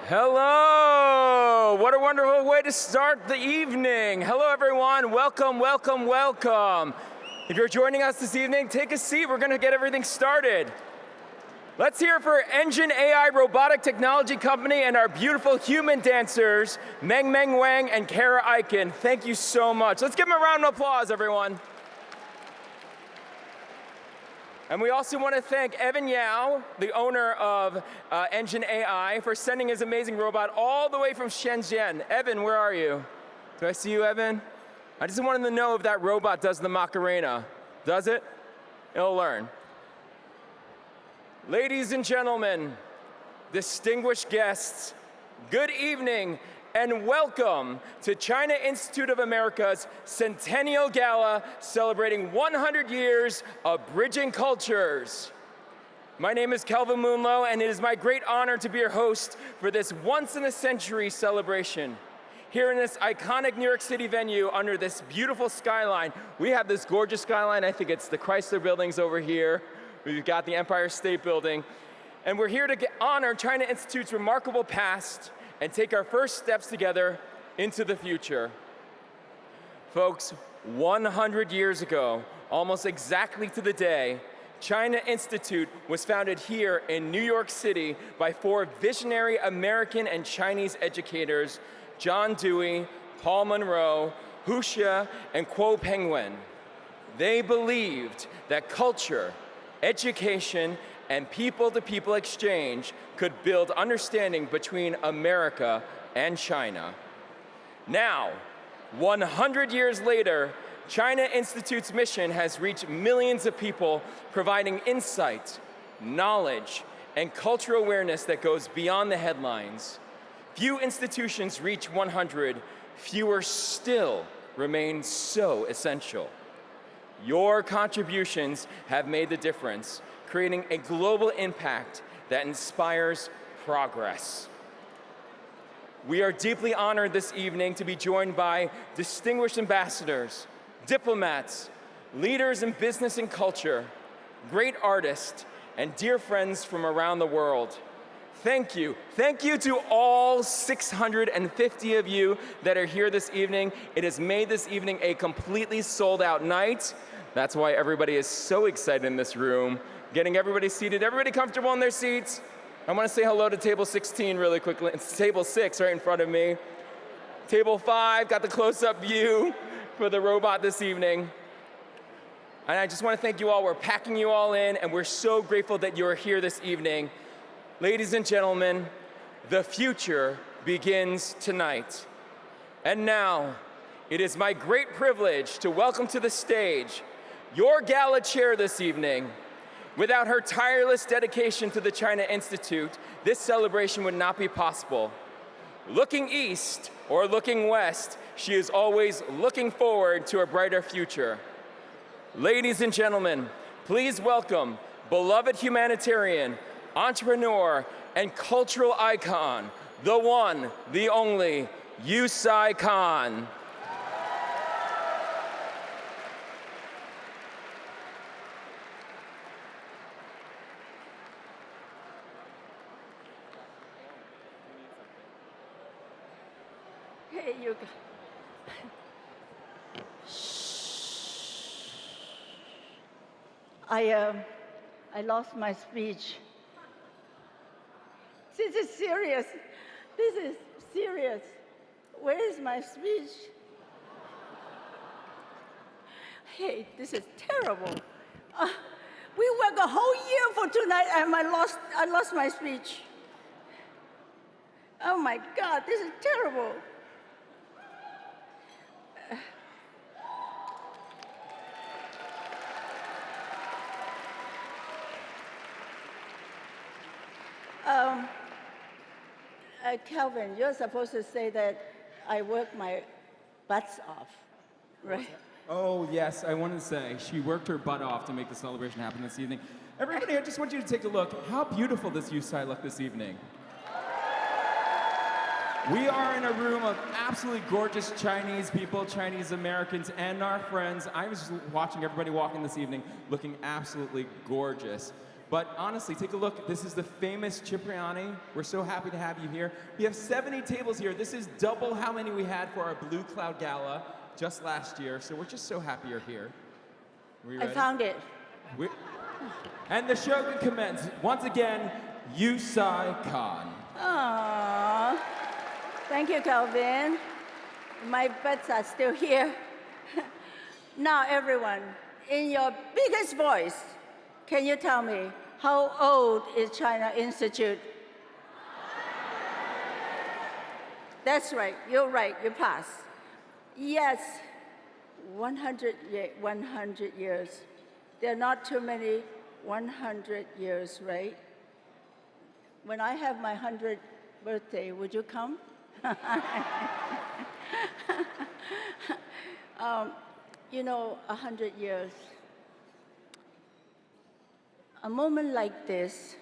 Hello! What a wonderful way to start the evening. Hello, everyone. Welcome, welcome, welcome. If you're joining us this evening, take a seat. We're going to get everything started. Let's hear it for Engine AI robotic technology company and our beautiful human dancers, Meng Wang and Kara Eichen. Thank you so much. Let's give them a round of applause, everyone. And we also want to thank Evan Yao, the owner of Engine AI, for sending his amazing robot all the way from Shenzhen. Evan, where are you? Do I see you, Evan? I just wanted to know if that robot does the Macarena. Does it? It'll learn. Ladies and gentlemen, distinguished guests, good evening and welcome to China Institute of America's Centennial Gala, celebrating 100 years of bridging cultures. My name is Kelvin Moonlow, and it is my great honor to be your host for this once-in-a-century celebration. Here in this iconic New York City venue under this beautiful skyline, we have this gorgeous skyline. I think it's the Chrysler Buildings over here. We've got the Empire State Building. And we're here to honor China Institute's remarkable past and take our first steps together into the future. Folks, 100 years ago, almost exactly to the day, China Institute was founded here in New York City by four visionary American and Chinese educators, John Dewey, Paul Monroe, Hsieh, and Kuo Pengwen. They believed that culture, education, and people-to-people exchange could build understanding between America and China. Now, 100 years later, China Institute's mission has reached millions of people, providing insight, knowledge, and cultural awareness that goes beyond the headlines. Few institutions reach 100, fewer still remain so essential. Your contributions have made the difference, creating a global impact that inspires progress. We are deeply honored this evening to be joined by distinguished ambassadors, diplomats, leaders in business and culture, great artists, and dear friends from around the world. Thank you. Thank you to all 650 of you that are here this evening. It has made this evening a completely sold out night. That's why everybody is so excited in this room. Getting everybody seated, everybody comfortable in their seats. I want to say hello to table 16 really quickly. It's table 6 right in front of me. Table 5, got the close-up view for the robot this evening. And I just want to thank you all. We're packing you all in, and we're so grateful that you're here this evening. Ladies and gentlemen, the future begins tonight. And now, it is my great privilege to welcome to the stage your gala chair this evening. Without her tireless dedication to the China Institute, this celebration would not be possible. Looking east or looking west, she is always looking forward to a brighter future. Ladies and gentlemen, please welcome beloved humanitarian, entrepreneur, and cultural icon, the one, the only, Hsieh Khan. Hey, you guys. I lost my speech. This is serious. This is serious. Where is my speech? Hey, this is terrible. We worked a whole year for tonight, and I lost my speech. Oh my God, this is terrible. Calvin, you're supposed to say that I worked my butts off, right? Oh, yes, I wanted to say, she worked her butt off to make the celebration happen this evening. Everybody, I just want you to take a look. How beautiful this Hsieh looked this evening. We are in a room of absolutely gorgeous Chinese people, Chinese Americans, and our friends. I was just watching everybody walk in this evening looking absolutely gorgeous. But honestly, take a look. This is the famous Cipriani. We're so happy to have you here. We have 70 tables here. This is double how many we had for our Blue Cloud Gala just last year. So we're just so happy you're here. I found it. And the show can commence. Once again, Hsieh Khan. Aww. Thank you, Calvin. My bets are still here. Now, everyone, in your biggest voice, can you tell me how old is China Institute? That's right. You're right. You pass. Yes, 100 years. There are not too many 100 years, right? When I have my 100th birthday, would you come? You know, 100 years. A moment like this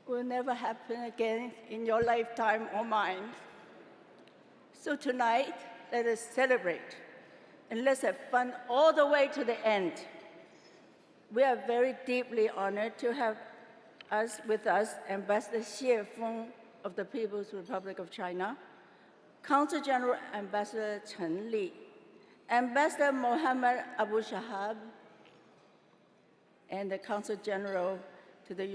will never happen again in your lifetime or mine. So tonight, let us celebrate and let's have fun all the way to the end. We are very deeply honored to have with us Ambassador Hsieh of the People's Republic of China, Consul General Ambassador Chen Li, Ambassador Mohammed Abu Shahab, and the Consul General to the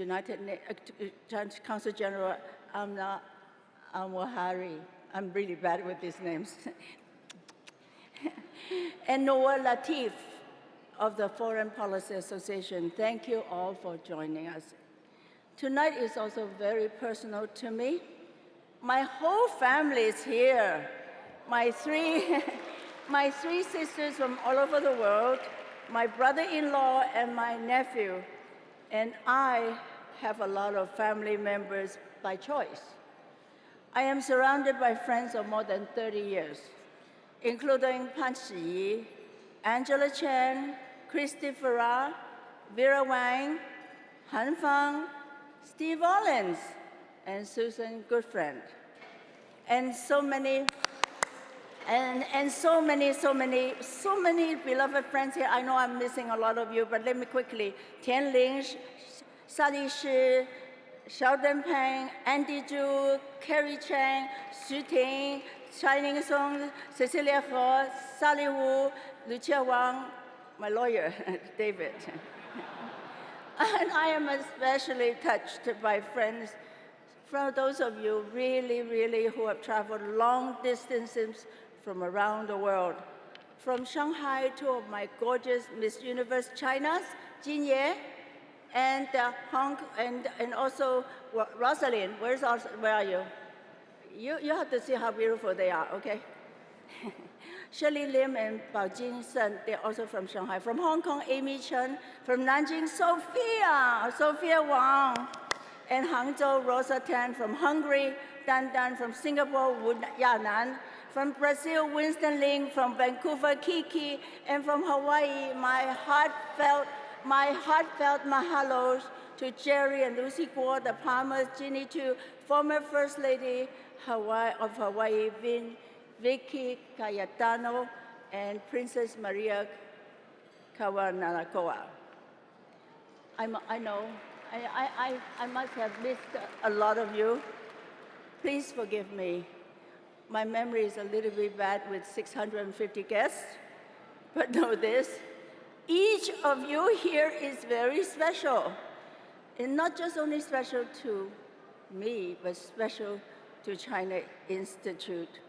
Consul General Amna Al-Muhari. I'm really bad with these names. And Noah Latif of the Foreign Policy Association. Thank you all for joining us. Tonight is also very personal to me. My whole family is here. My three sisters from all over the world, my brother-in-law and my nephew, and I have a lot of family members by choice. I am surrounded by friends of more than 30 years, including Pan Hsieh, Angela Chen, Christy Farrar, Vera Wang, Han Fang, Steve Ollins, and Susan Goodfriend. And so many beloved friends here. I know I'm missing a lot of you, but let me quickly. Tian Ling, Sally Shi, Sheldon Peng, Andy Zhu, Carrie Chang, Xu Ting, Shining Song, Cecilia He, Sally Wu, Lucia Wang, my lawyer, David. And I am especially touched by friends from those of you really who have traveled long distances from around the world. From Shanghai, two of my gorgeous Miss Universe Chinas, Jinye, and and also Rosalind. Where are you? You have to see how beautiful they are, okay? Shirley Lim and Bao Jin Sen, they're also from Shanghai. From Hong Kong, Amy Chen. From Nanjing, Sophia Wang. And Hangzhou, Rosa Tan. From Hungary, Dan Dan. From Singapore, Wu Yanan. From Brazil, Winston Ling. From Vancouver, Kiki. And from Hawaii, my heartfelt mahalos to Jerry and Lucy Guo, the Palmers, Ginny Tu, former First Lady of Hawaii, Vicky Cayetano, and Princess Maria Kawananakoa. I know, I must have missed a lot of you. Please forgive me. My memory is a little bit bad with 650 guests, but know this, each of you here is very special. And not just only special to me, but special to China Institute.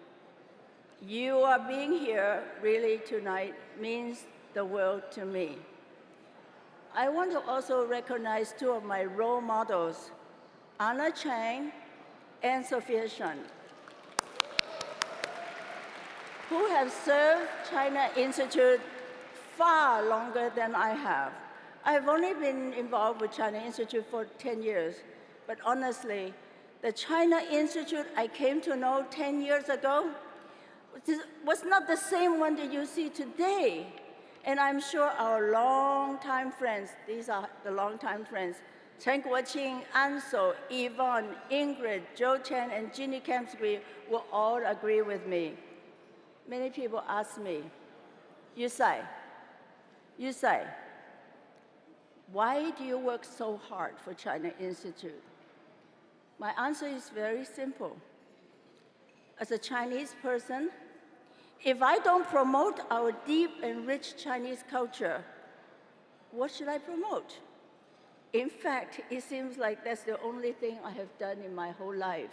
You are being here really tonight means the world to me. I want to also recognize two of my role models, Anna Chang and Sophia Shen, who have served China Institute far longer than I have. I've only been involved with China Institute for 10 years, but honestly, the China Institute I came to know 10 years ago was not the same one that you see today. And I'm sure our longtime friends, these are the longtime friends, Chen Guoqing, Ansel, Yvonne, Ingrid, Joe Chen, and Ginny Kempsbury will all agree with me. Many people ask me, Hsieh, why do you work so hard for China Institute? My answer is very simple. As a Chinese person, if I don't promote our deep and rich Chinese culture, what should I promote? In fact, it seems like that's the only thing I have done in my whole life.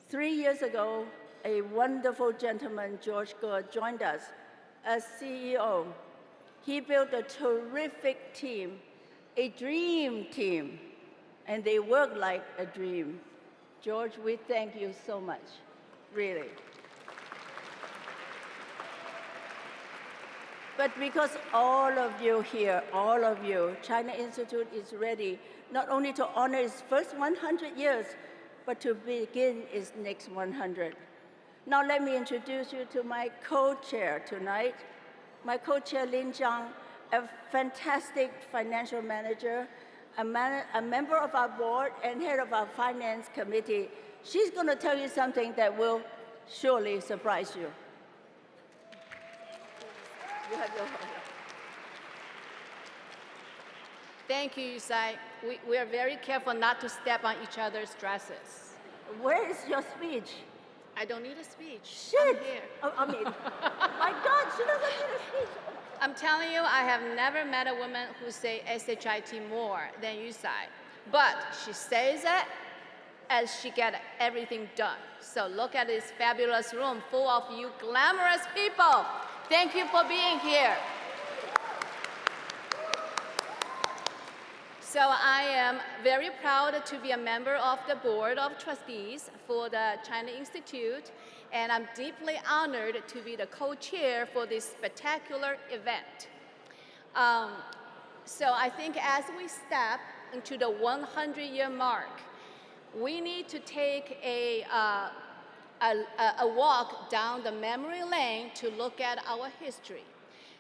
3 years ago, a wonderful gentleman, George Ge, joined us as CEO. He built a terrific team, a dream team, and they work like a dream. George, we thank you so much, really. But because all of you here, all of you, China Institute is ready not only to honor its first 100 years, but to begin its next 100. Now let me introduce you to my co-chair tonight. My co-chair, Lin Zhang, a fantastic financial manager, a member of our board and head of our finance committee. She's going to tell you something that will surely surprise you. You have your Thank you, Hsieh. We are very careful not to step on each other's dresses. Where is your speech? I don't need a speech. Shit! I'm here. Oh, I mean, my God, she doesn't need a speech. I'm telling you, I have never met a woman who say SHIT more than you, Hsieh. But she says it as she get everything done. So look at this fabulous room full of you glamorous people. Thank you for being here. So I am very proud to be a member of the Board of Trustees for the China Institute, and I'm deeply honored to be the co-chair for this spectacular event. So I think as we step into the 100-year mark, we need to take a walk down the memory lane to look at our history,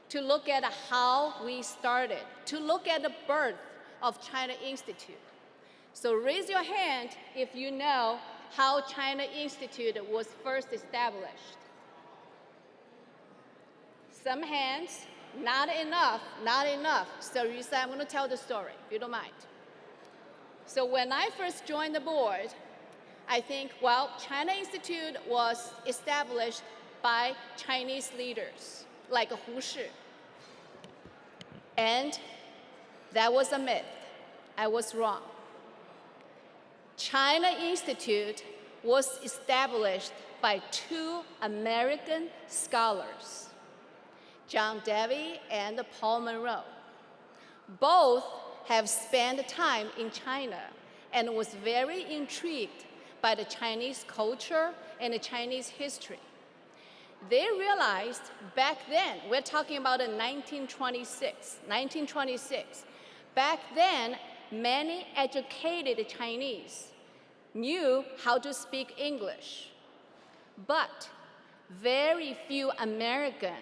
to look at how we started, to look at the birth of China Institute. So raise your hand if you know how China Institute was first established. Some hands, not enough, not enough. So you say, I'm going to tell the story, if you don't mind. So when I first joined the board, I think, well, China Institute was established by Chinese leaders, like Hsieh. And that was a myth. I was wrong. China Institute was established by two American scholars, John Dewey and Paul Monroe. Both have spent time in China and was very intrigued by the Chinese culture and the Chinese history. They realized back then, we're talking about in 1926, back then, many educated Chinese knew how to speak English, but very few Americans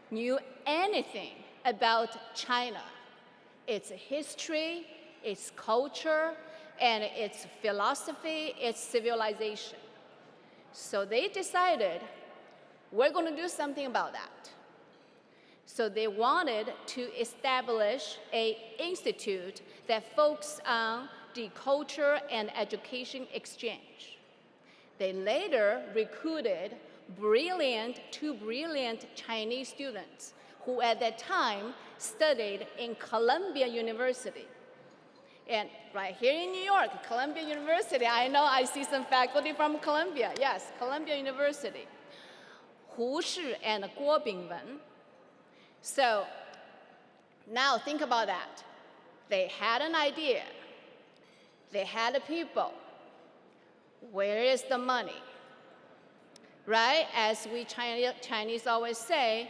knew anything about China, its history, its culture, and its philosophy, its civilization. So they decided, we're going to do something about that. So they wanted to establish an institute that focused on the culture and education exchange. They later recruited two brilliant Chinese students who at that time studied in Columbia University. And right here in New York, Columbia University, I know I see some faculty from Columbia. Yes, Columbia University. Hsieh and Guo Bingwen. So now think about that. They had an idea. They had the people. Where is the money? Right? As we Chinese always say,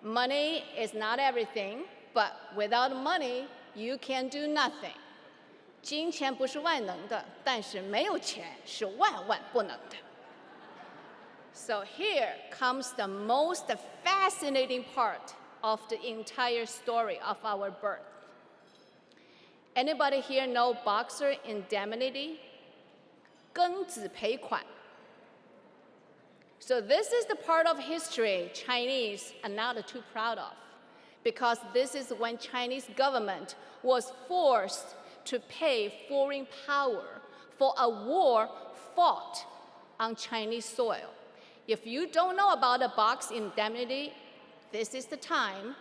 money is not everything, but without money, you can do nothing. 金钱不是万能的，但是没有钱是万万不能的。So here comes the most fascinating part of the entire story of our birth. Anybody here know boxer indemnity? 庚子赔款. So this is the part of history Chinese are not too proud of, because this is when Chinese government was forced to pay foreign power for a war fought on Chinese soil. If you don't know about the box indemnity, this is the time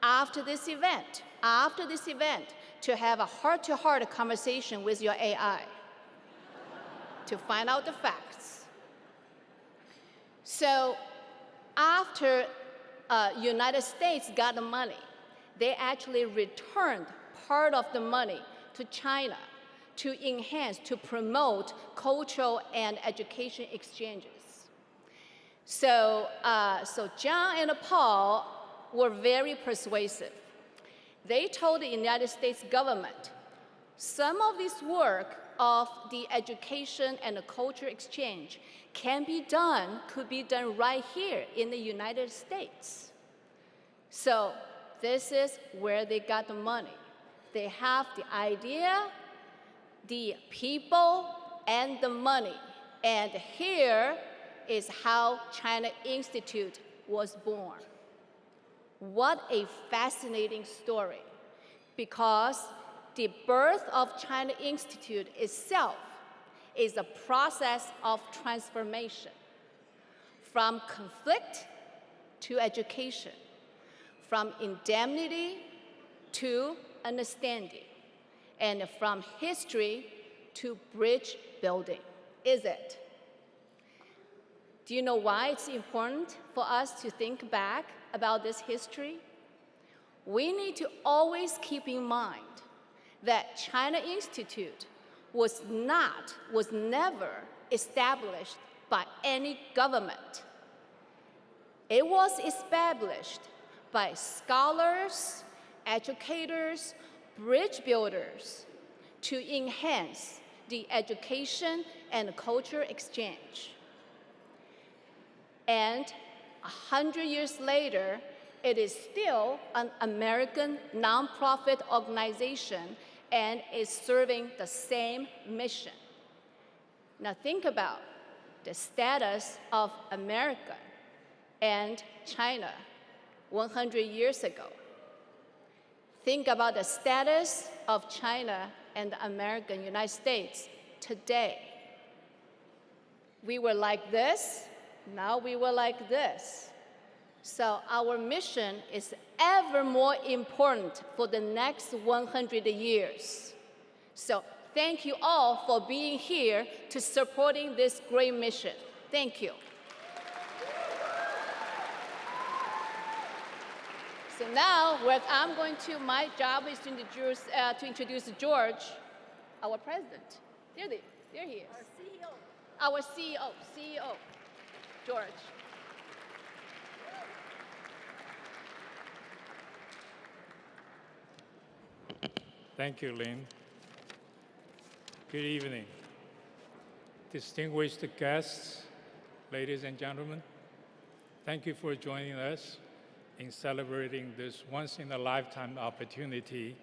after this event, to have a heart-to-heart conversation with your AI to find out the facts. So after United States got the money, they actually returned part of the money to China to enhance, to promote cultural and education exchanges. So John and Paul were very persuasive. They told the United States government, some of this work of the education and the culture exchange could be done right here in the United States. So this is where they got the money. They have the idea, the people, and the money. And here is how China Institute was born. What a fascinating story, because the birth of China Institute itself is a process of transformation from conflict to education, from indemnity to understanding, and from history to bridge building, is it? Do you know why it's important for us to think back about this history? We need to always keep in mind that China Institute was never established by any government. It was established by scholars, educators, bridge builders to enhance the education and culture exchange. And 100 years later, it is still an American nonprofit organization and is serving the same mission. Now think about the status of America and China 100 years ago. Think about the status of China and the American United States today. We were like this, now we were like this. So our mission is ever more important for the next 100 years. So thank you all for being here to supporting this great mission. Thank you. So now, my job is to introduce George, our president. There he is. Our CEO, George. Thank you, Lynn. Good evening. Distinguished guests, ladies and gentlemen, thank you for joining us in celebrating this once-in-a-lifetime opportunity,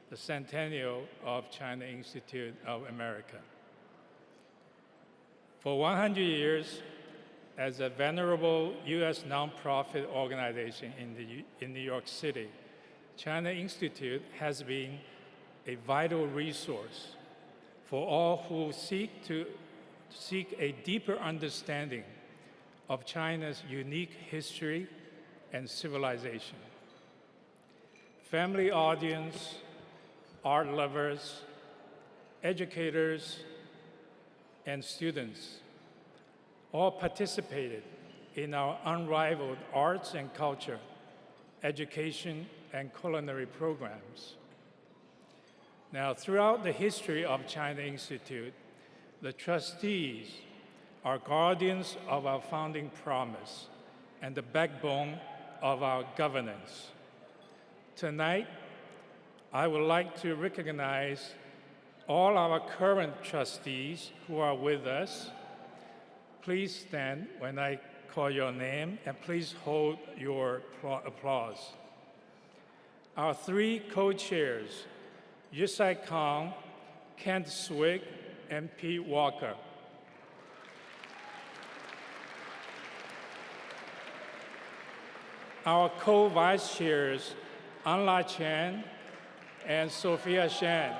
the Centennial of China Institute of America. For 100 years, as a venerable U.S. nonprofit organization in New York City, China Institute has been a vital resource for all who seek a deeper understanding of China's unique history and civilization. Family audience, art lovers, educators, and students all participated in our unrivaled arts and culture, education, and culinary programs. Now, throughout the history of China Institute, the trustees are guardians of our founding promise and the backbone of our governance. Tonight, I would like to recognize all our current trustees who are with us. Please stand when I call your name, and please hold your applause. Our three co-chairs, Hsieh Kang, Kent Swig, and Pete Walker. Our co-vice chairs, Anla Chen, and Sophia Shen.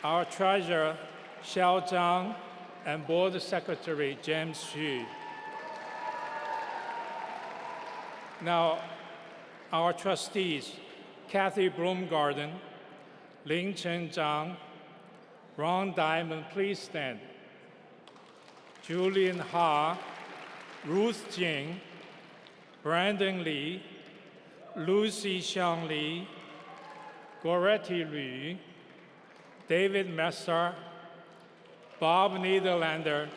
Our treasurer, Xiao Zhang, and board secretary, James Hsieh. Now, our trustees, Kathy Bloomgarden, Ling Chen Zhang, Ron Diamond, please stand. Julian Ha, Ruth Jing, Brandon Lee, Lucy Xiang Li, Goretti Liu, David Messer, Bob Niederlander,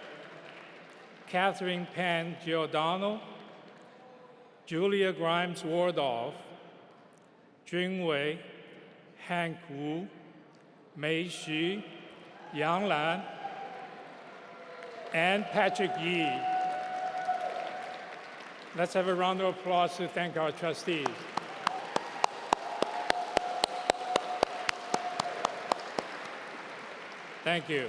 Catherine Pan Giordano, Julia Grimes Wardolph, Jun Wei, Hank Wu, Mei Xu, Yang Lan, and Patrick Yi. Let's have a round of applause to thank our trustees. Thank you.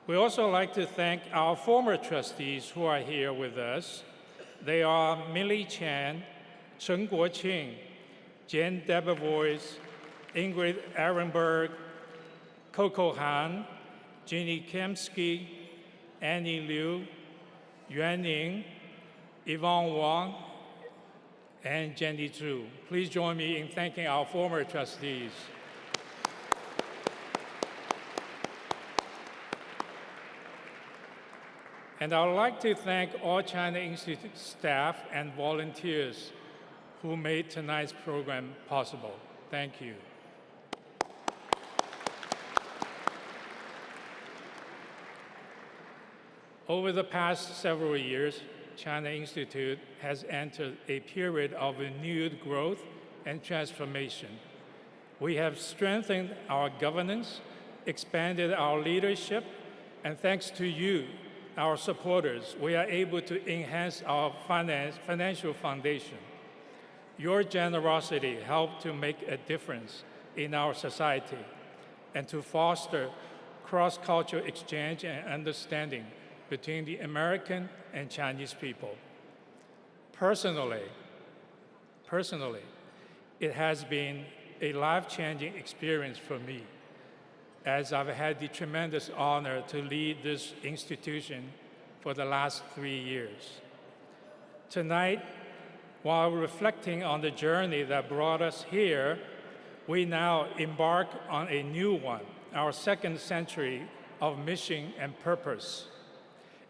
We also like to thank our former trustees who are here with us. They are Millie Chan, Chen Guoqing, Jen Debevoise, Ingrid Ehrenberg, Coco Han, Jeannie Kemsky, Annie Liu, Yuan Ning, Yvonne Wang, and Jenny Zhu. Please join me in thanking our former trustees. And I would like to thank all China Institute staff and volunteers who made tonight's program possible. Thank you. Over the past several years, China Institute has entered a period of renewed growth and transformation. We have strengthened our governance, expanded our leadership, and thanks to you, our supporters, we are able to enhance our financial foundation. Your generosity helped to make a difference in our society and to foster cross-cultural exchange and understanding between the American and Chinese people. Personally, it has been a life-changing experience for me, as I've had the tremendous honor to lead this institution for the last 3 years. Tonight, while reflecting on the journey that brought us here, we now embark on a new one, our second century of mission and purpose.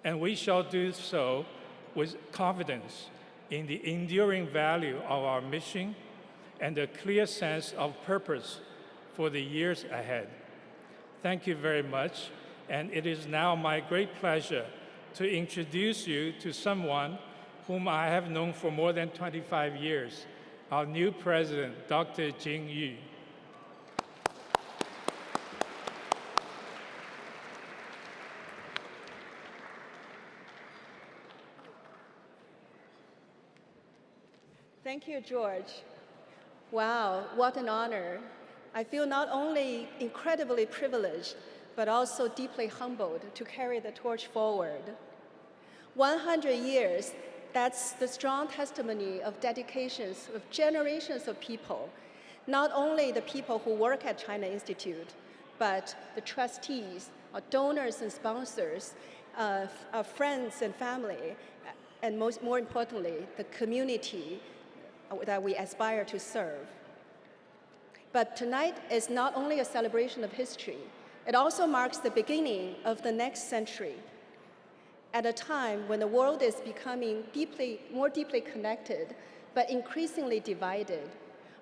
And we shall do so with confidence in the enduring value of our mission and a clear sense of purpose for the years ahead. Thank you very much, and it is now my great pleasure to introduce you to someone whom I have known for more than 25 years, our new president, Dr. Jing Yu. Thank you, George. Wow, what an honor. I feel not only incredibly privileged, but also deeply humbled to carry the torch forward. 100 years, that's the strong testimony of dedications of generations of people, not only the people who work at China Institute, but the trustees, our donors and sponsors, our friends and family, and more importantly, the community that we aspire to serve. But tonight is not only a celebration of history, it also marks the beginning of the next century. At a time when the world is becoming more deeply connected, but increasingly divided,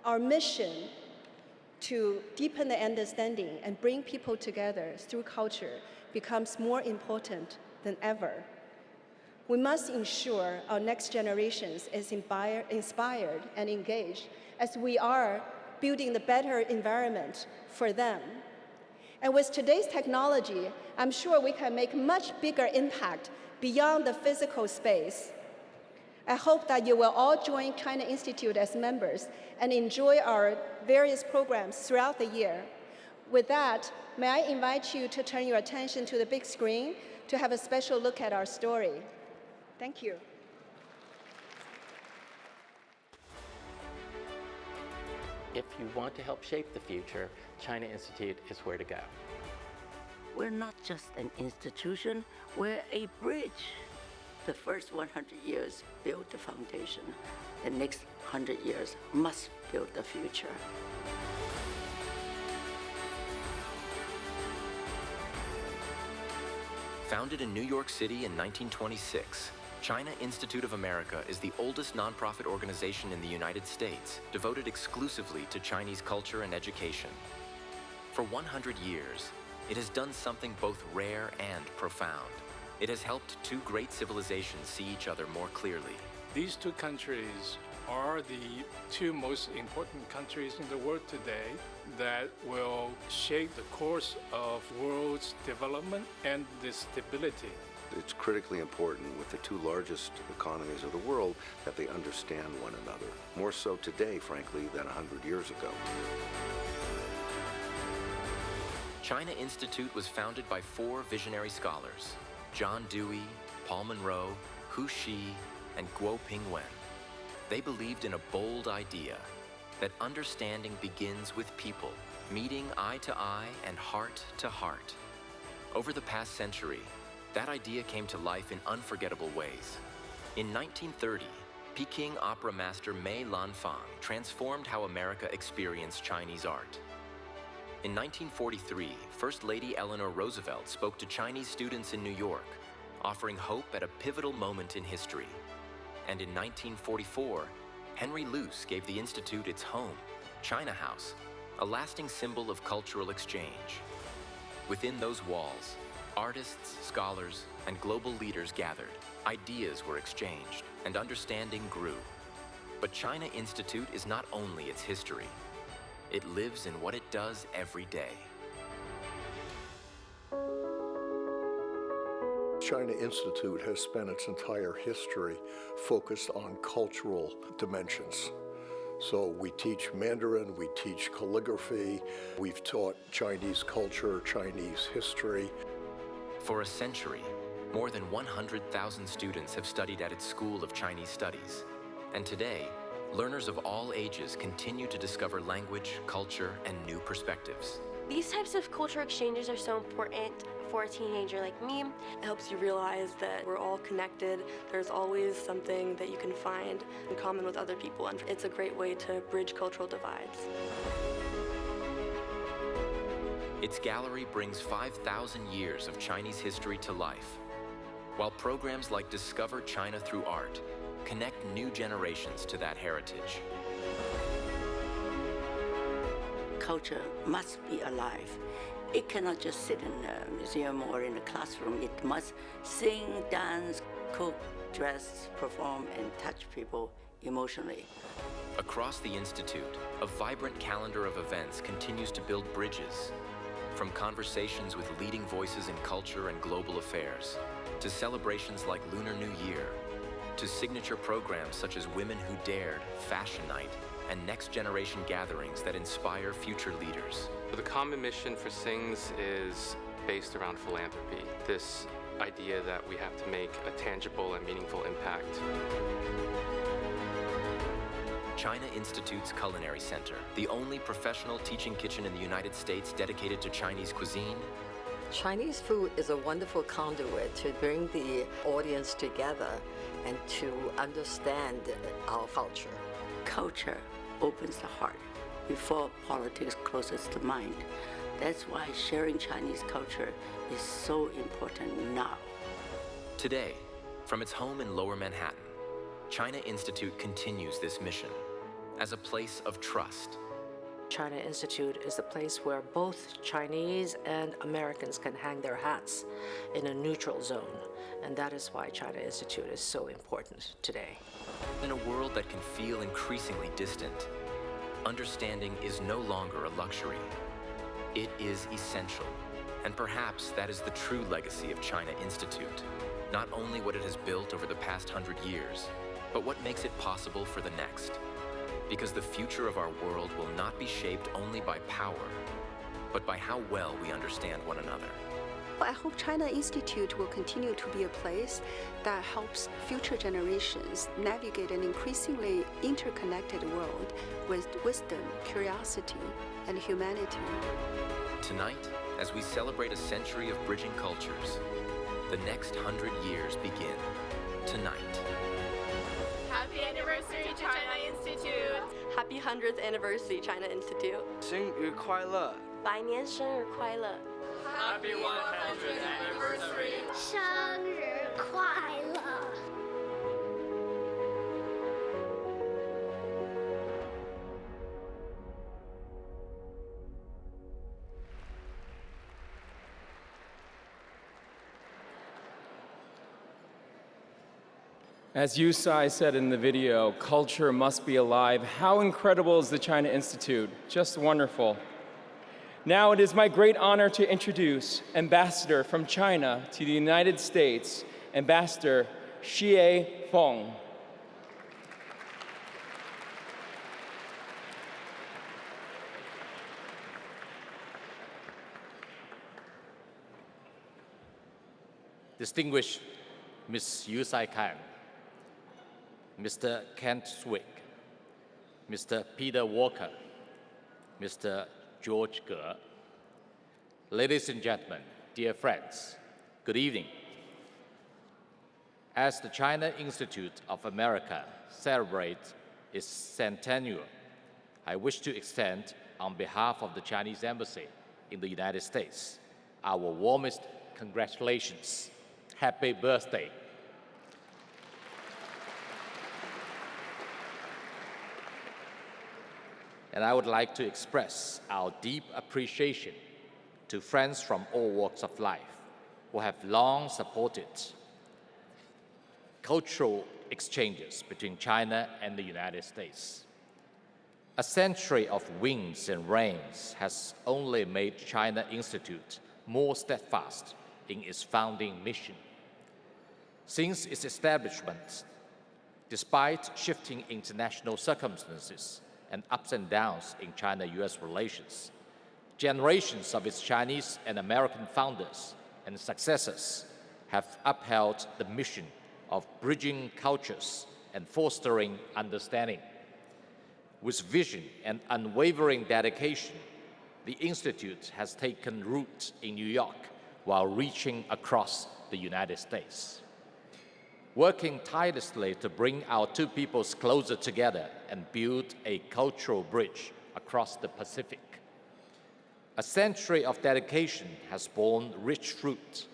our mission to deepen the understanding and bring people together through culture becomes more important than ever. We must ensure our next generations is inspired and engaged as we are building the better environment for them. And with today's technology, I'm sure we can make much bigger impact beyond the physical space. I hope that you will all join China Institute as members and enjoy our various programs throughout the year. With that, may I invite you to turn your attention to the big screen to have a special look at our story. Thank you. If you want to help shape the future, China Institute is where to go. We're not just an institution, we're a bridge. The first 100 years built the foundation. The next 100 years must build the future. Founded in New York City in 1926, China Institute of America is the oldest nonprofit organization in the United States devoted exclusively to Chinese culture and education. For 100 years, it has done something both rare and profound. It has helped two great civilizations see each other more clearly. These two countries are the two most important countries in the world today that will shape the course of world's development and the stability. It's critically important with the two largest economies of the world that they understand one another. More so today, frankly, than 100 years ago. China Institute was founded by four visionary scholars: John Dewey, Paul Monroe, Hsieh, and Guo Pingwen. They believed in a bold idea that understanding begins with people, meeting eye to eye and heart to heart. Over the past century, that idea came to life in unforgettable ways. In 1930, Peking opera master Mei Lanfang transformed how America experienced Chinese art. In 1943, First Lady Eleanor Roosevelt spoke to Chinese students in New York, offering hope at a pivotal moment in history. And in 1944, Henry Luce gave the Institute its home, China House, a lasting symbol of cultural exchange. Within those walls, artists, scholars, and global leaders gathered, ideas were exchanged, and understanding grew. But China Institute is not only its history, it lives in what it does every day. China Institute has spent its entire history focused on cultural dimensions. So we teach Mandarin, we teach calligraphy, we've taught Chinese culture, Chinese history. For a century, more than 100,000 students have studied at its School of Chinese Studies. And today, learners of all ages continue to discover language, culture, and new perspectives. These types of cultural exchanges are so important for a teenager like me. It helps you realize that we're all connected. There's always something that you can find in common with other people, and it's a great way to bridge cultural divides. Its gallery brings 5,000 years of Chinese history to life, while programs like Discover China Through Art connect new generations to that heritage. Culture must be alive. It cannot just sit in a museum or in a classroom. It must sing, dance, cook, dress, perform, and touch people emotionally. Across the Institute, a vibrant calendar of events continues to build bridges, from conversations with leading voices in culture and global affairs, to celebrations like Lunar New Year, to signature programs such as Women Who Dared, Fashion Night, and next-generation gatherings that inspire future leaders. The common mission for SINGS is based around philanthropy, this idea that we have to make a tangible and meaningful impact. China Institute's Culinary Center, the only professional teaching kitchen in the United States dedicated to Chinese cuisine. Chinese food is a wonderful conduit to bring the audience together and to understand our culture. Culture opens the heart before politics closes the mind. That's why sharing Chinese culture is so important now. Today, from its home in Lower Manhattan, China Institute continues this mission as a place of trust. China Institute is a place where both Chinese and Americans can hang their hats in a neutral zone, and that is why China Institute is so important today. In a world that can feel increasingly distant, understanding is no longer a luxury. It is essential, and perhaps that is the true legacy of China Institute. Not only what it has built over the past 100 years, but what makes it possible for the next. Because the future of our world will not be shaped only by power, but by how well we understand one another. I hope China Institute will continue to be a place that helps future generations navigate an increasingly interconnected world with wisdom, curiosity, and humanity. Tonight, as we celebrate a century of bridging cultures, the next 100 years begin tonight. Happy anniversary, China Institute! Happy 100th anniversary, China Institute! 生日快乐！百年生日快乐！ Happy 100th anniversary! 生日快乐！ As Hsieh said in the video, culture must be alive. How incredible is the China Institute? Just wonderful. Now it is my great honor to introduce Ambassador from China to the United States, Ambassador Hsieh. Distinguished Ms. Hsieh Kang, Mr. Kent Swick, Mr. Peter Walker, Mr. George Ge. Ladies and gentlemen, dear friends, good evening. As the China Institute of America celebrates its centennial, I wish to extend, on behalf of the Chinese Embassy in the United States, our warmest congratulations. Happy birthday. And I would like to express our deep appreciation to friends from all walks of life who have long supported cultural exchanges between China and the United States. A century of winds and rains has only made China Institute more steadfast in its founding mission. Since its establishment, despite shifting international circumstances and ups and downs in China-US relations, generations of its Chinese and American founders and successors have upheld the mission of bridging cultures and fostering understanding. With vision and unwavering dedication, the Institute has taken root in New York while reaching across the United States. Working tirelessly to bring our two peoples closer together and build a cultural bridge across the Pacific. A century of dedication has borne rich fruit.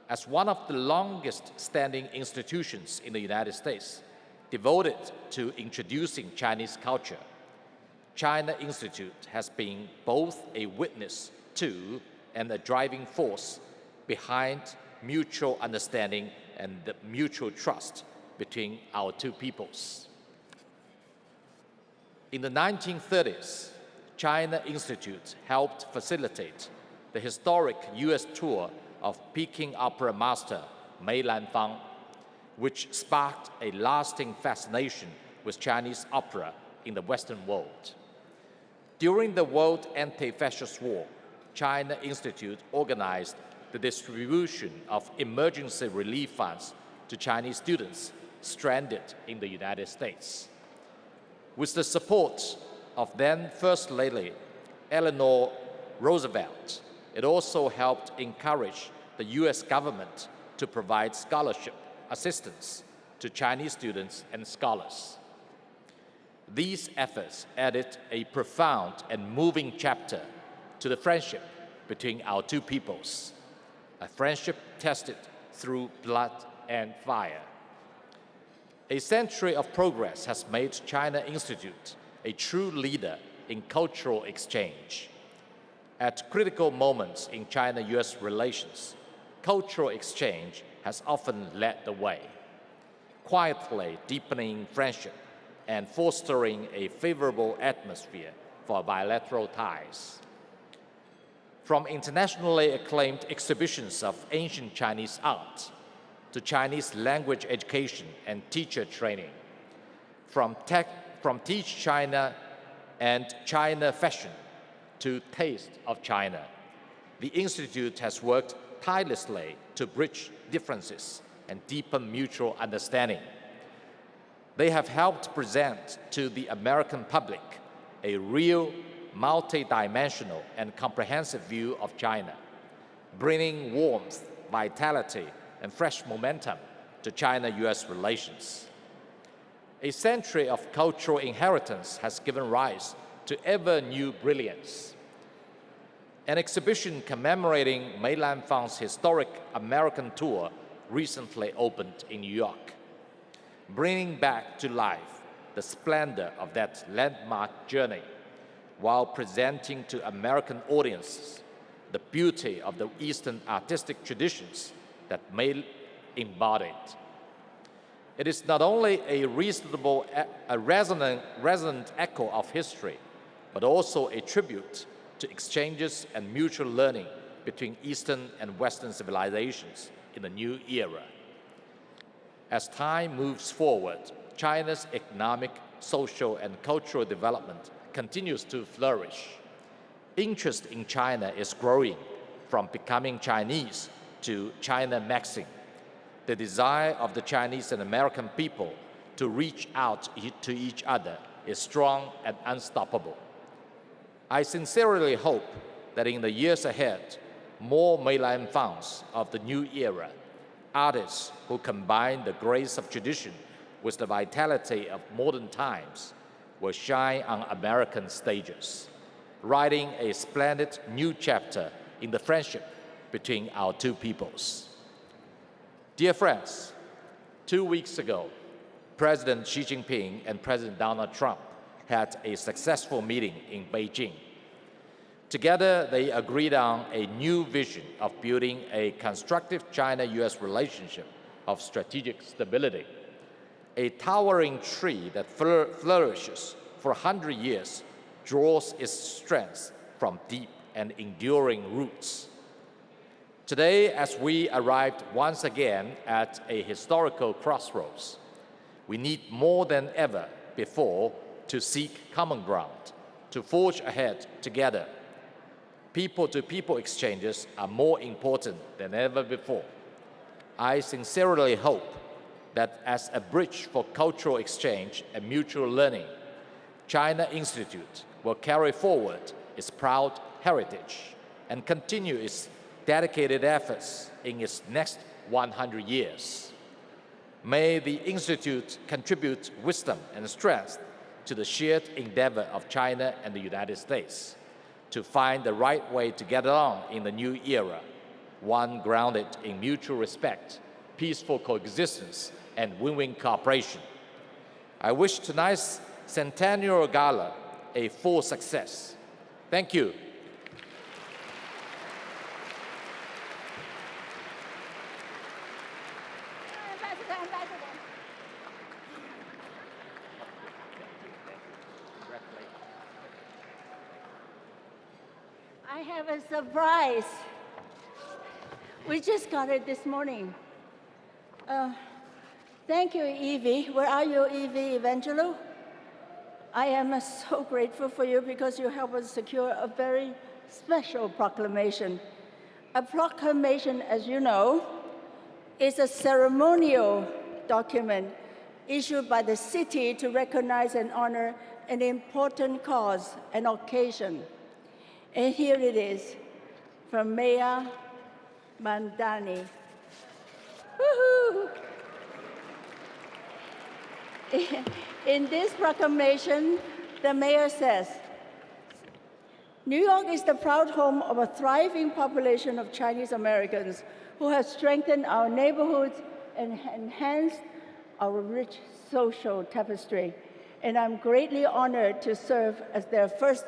As one of the longest-standing institutions in the United States devoted to introducing Chinese culture, China Institute has been both a witness to and a driving force behind mutual understanding and the mutual trust between our two peoples. In the 1930s, China Institute helped facilitate the historic US tour of Peking opera master Mei Lanfang, which sparked a lasting fascination with Chinese opera in the Western world. During the World Anti-Fascist War, China Institute organized the distribution of emergency relief funds to Chinese students stranded in the United States. With the support of then First Lady Eleanor Roosevelt, it also helped encourage the US government to provide scholarship assistance to Chinese students and scholars. These efforts added a profound and moving chapter to the friendship between our two peoples, a friendship tested through blood and fire. A century of progress has made China Institute a true leader in cultural exchange. At critical moments in China-US relations, cultural exchange has often led the way, quietly deepening friendship and fostering a favorable atmosphere for bilateral ties. From internationally acclaimed exhibitions of ancient Chinese art to Chinese language education and teacher training, from Teach China and China Fashion to Taste of China, the Institute has worked tirelessly to bridge differences and deepen mutual understanding. They have helped present to the American public a real, multidimensional and comprehensive view of China, bringing warmth, vitality, and fresh momentum to China-US relations. A century of cultural inheritance has given rise to ever new brilliance. An exhibition commemorating Mei Lanfang's historic American tour recently opened in New York, bringing back to life the splendor of that landmark journey while presenting to American audiences the beauty of the Eastern artistic traditions that Mei embodied. It is not only a resonant echo of history, but also a tribute to exchanges and mutual learning between Eastern and Western civilizations in the new era. As time moves forward, China's economic, social, and cultural development continues to flourish. Interest in China is growing from becoming Chinese to China-maxing. The desire of the Chinese and American people to reach out to each other is strong and unstoppable. I sincerely hope that in the years ahead, more Mei Lanfangs of the new era, artists who combine the grace of tradition with the vitality of modern times, will shine on American stages, writing a splendid new chapter in the friendship between our two peoples. Dear friends, 2 weeks ago, President Xi Jinping and President Donald Trump had a successful meeting in Beijing. Together, they agreed on a new vision of building a constructive China-US relationship of strategic stability, a towering tree that flourishes for 100 years, draws its strength from deep and enduring roots. Today, as we arrived once again at a historical crossroads, we need more than ever before to seek common ground, to forge ahead together. People-to-people exchanges are more important than ever before. I sincerely hope that as a bridge for cultural exchange and mutual learning, China Institute will carry forward its proud heritage and continue its dedicated efforts in its next 100 years. May the Institute contribute wisdom and strength to the shared endeavor of China and the United States to find the right way to get along in the new era, one grounded in mutual respect, peaceful coexistence, and win-win cooperation. I wish tonight's Centennial Gala a full success. Thank you. I have a surprise. We just got it this morning. Thank you, Evie. Where are you, Evie Evangelo? I am so grateful for you because you helped us secure a very special proclamation. A proclamation, as you know, is a ceremonial document issued by the city to recognize and honor an important cause, an occasion. And here it is, from Mayor Mandani. Woohoo! In this proclamation, the mayor says, New York is the proud home of a thriving population of Chinese Americans who have strengthened our neighborhoods and enhanced our rich social tapestry. And I'm greatly honored to serve as their first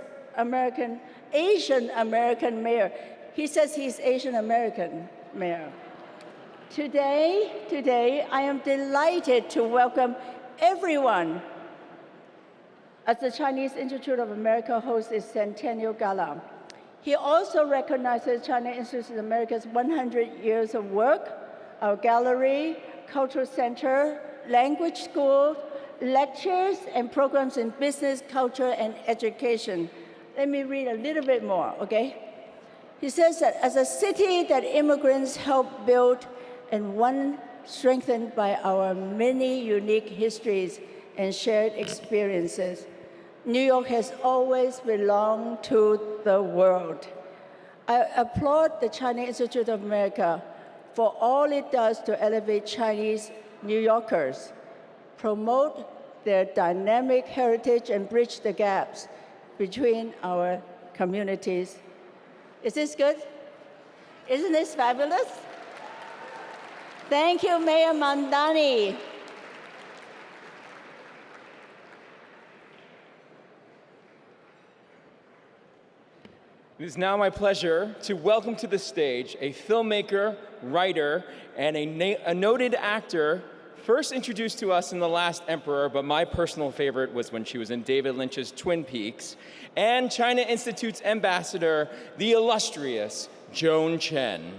Asian American mayor. He says he's Asian American mayor. Today, I am delighted to welcome everyone as the Chinese Institute of America hosts its Centennial Gala. He also recognizes China Institute of America's 100 years of work, our gallery, cultural center, language school, lectures, and programs in business, culture, and education. Let me read a little bit more, okay? He says that as a city that immigrants helped build and one strengthened by our many unique histories and shared experiences, New York has always belonged to the world. I applaud the China Institute of America for all it does to elevate Chinese New Yorkers, promote their dynamic heritage, and bridge the gaps between our communities. Is this good? Isn't this fabulous? Thank you, Mayor Mamdani. It is now my pleasure to welcome to the stage a filmmaker, writer, and a noted actor, first introduced to us in The Last Emperor, but my personal favorite was when she was in David Lynch's Twin Peaks, and China Institute's ambassador, the illustrious Joan Chen.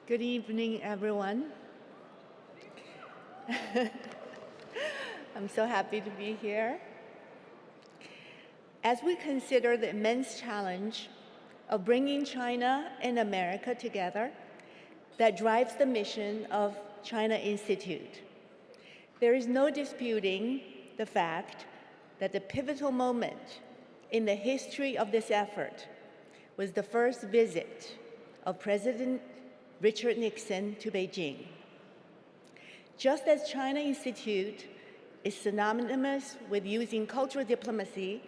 Good evening, everyone. I'm so happy to be here. As we consider the immense challenge of bringing China and America together that drives the mission of China Institute, there is no disputing the fact that the pivotal moment in the history of this effort was the first visit of President Richard Nixon to Beijing. Just as China Institute is synonymous with using cultural diplomacy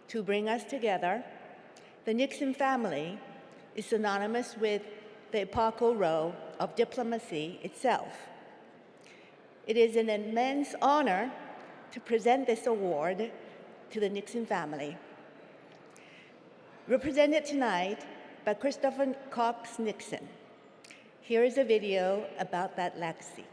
to bring us together, the Nixon family is synonymous with the epochal role of diplomacy itself. It is an immense honor to present this award to the Nixon family. Represented tonight by Christopher Cox Nixon. Here is a video about that legacy.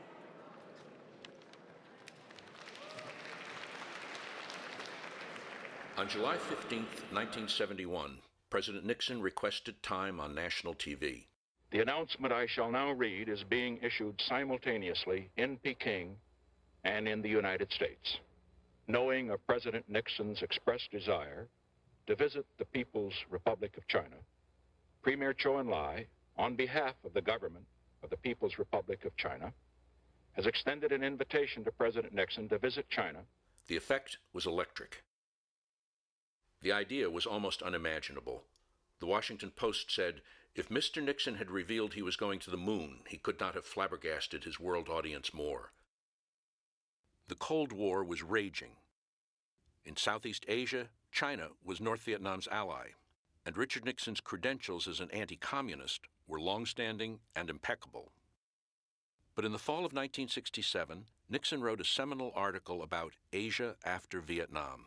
On July 15, 1971, President Nixon requested time on national TV. The announcement I shall now read is being issued simultaneously in Peking and in the United States. Knowing of President Nixon's expressed desire to visit the People's Republic of China, Premier Zhou Enlai, on behalf of the government of the People's Republic of China, has extended an invitation to President Nixon to visit China. The effect was electric. The idea was almost unimaginable. The Washington Post said, if Mr. Nixon had revealed he was going to the moon, he could not have flabbergasted his world audience more. The Cold War was raging. In Southeast Asia, China was North Vietnam's ally, and Richard Nixon's credentials as an anti-communist were long-standing and impeccable. But in the fall of 1967, Nixon wrote a seminal article about Asia after Vietnam.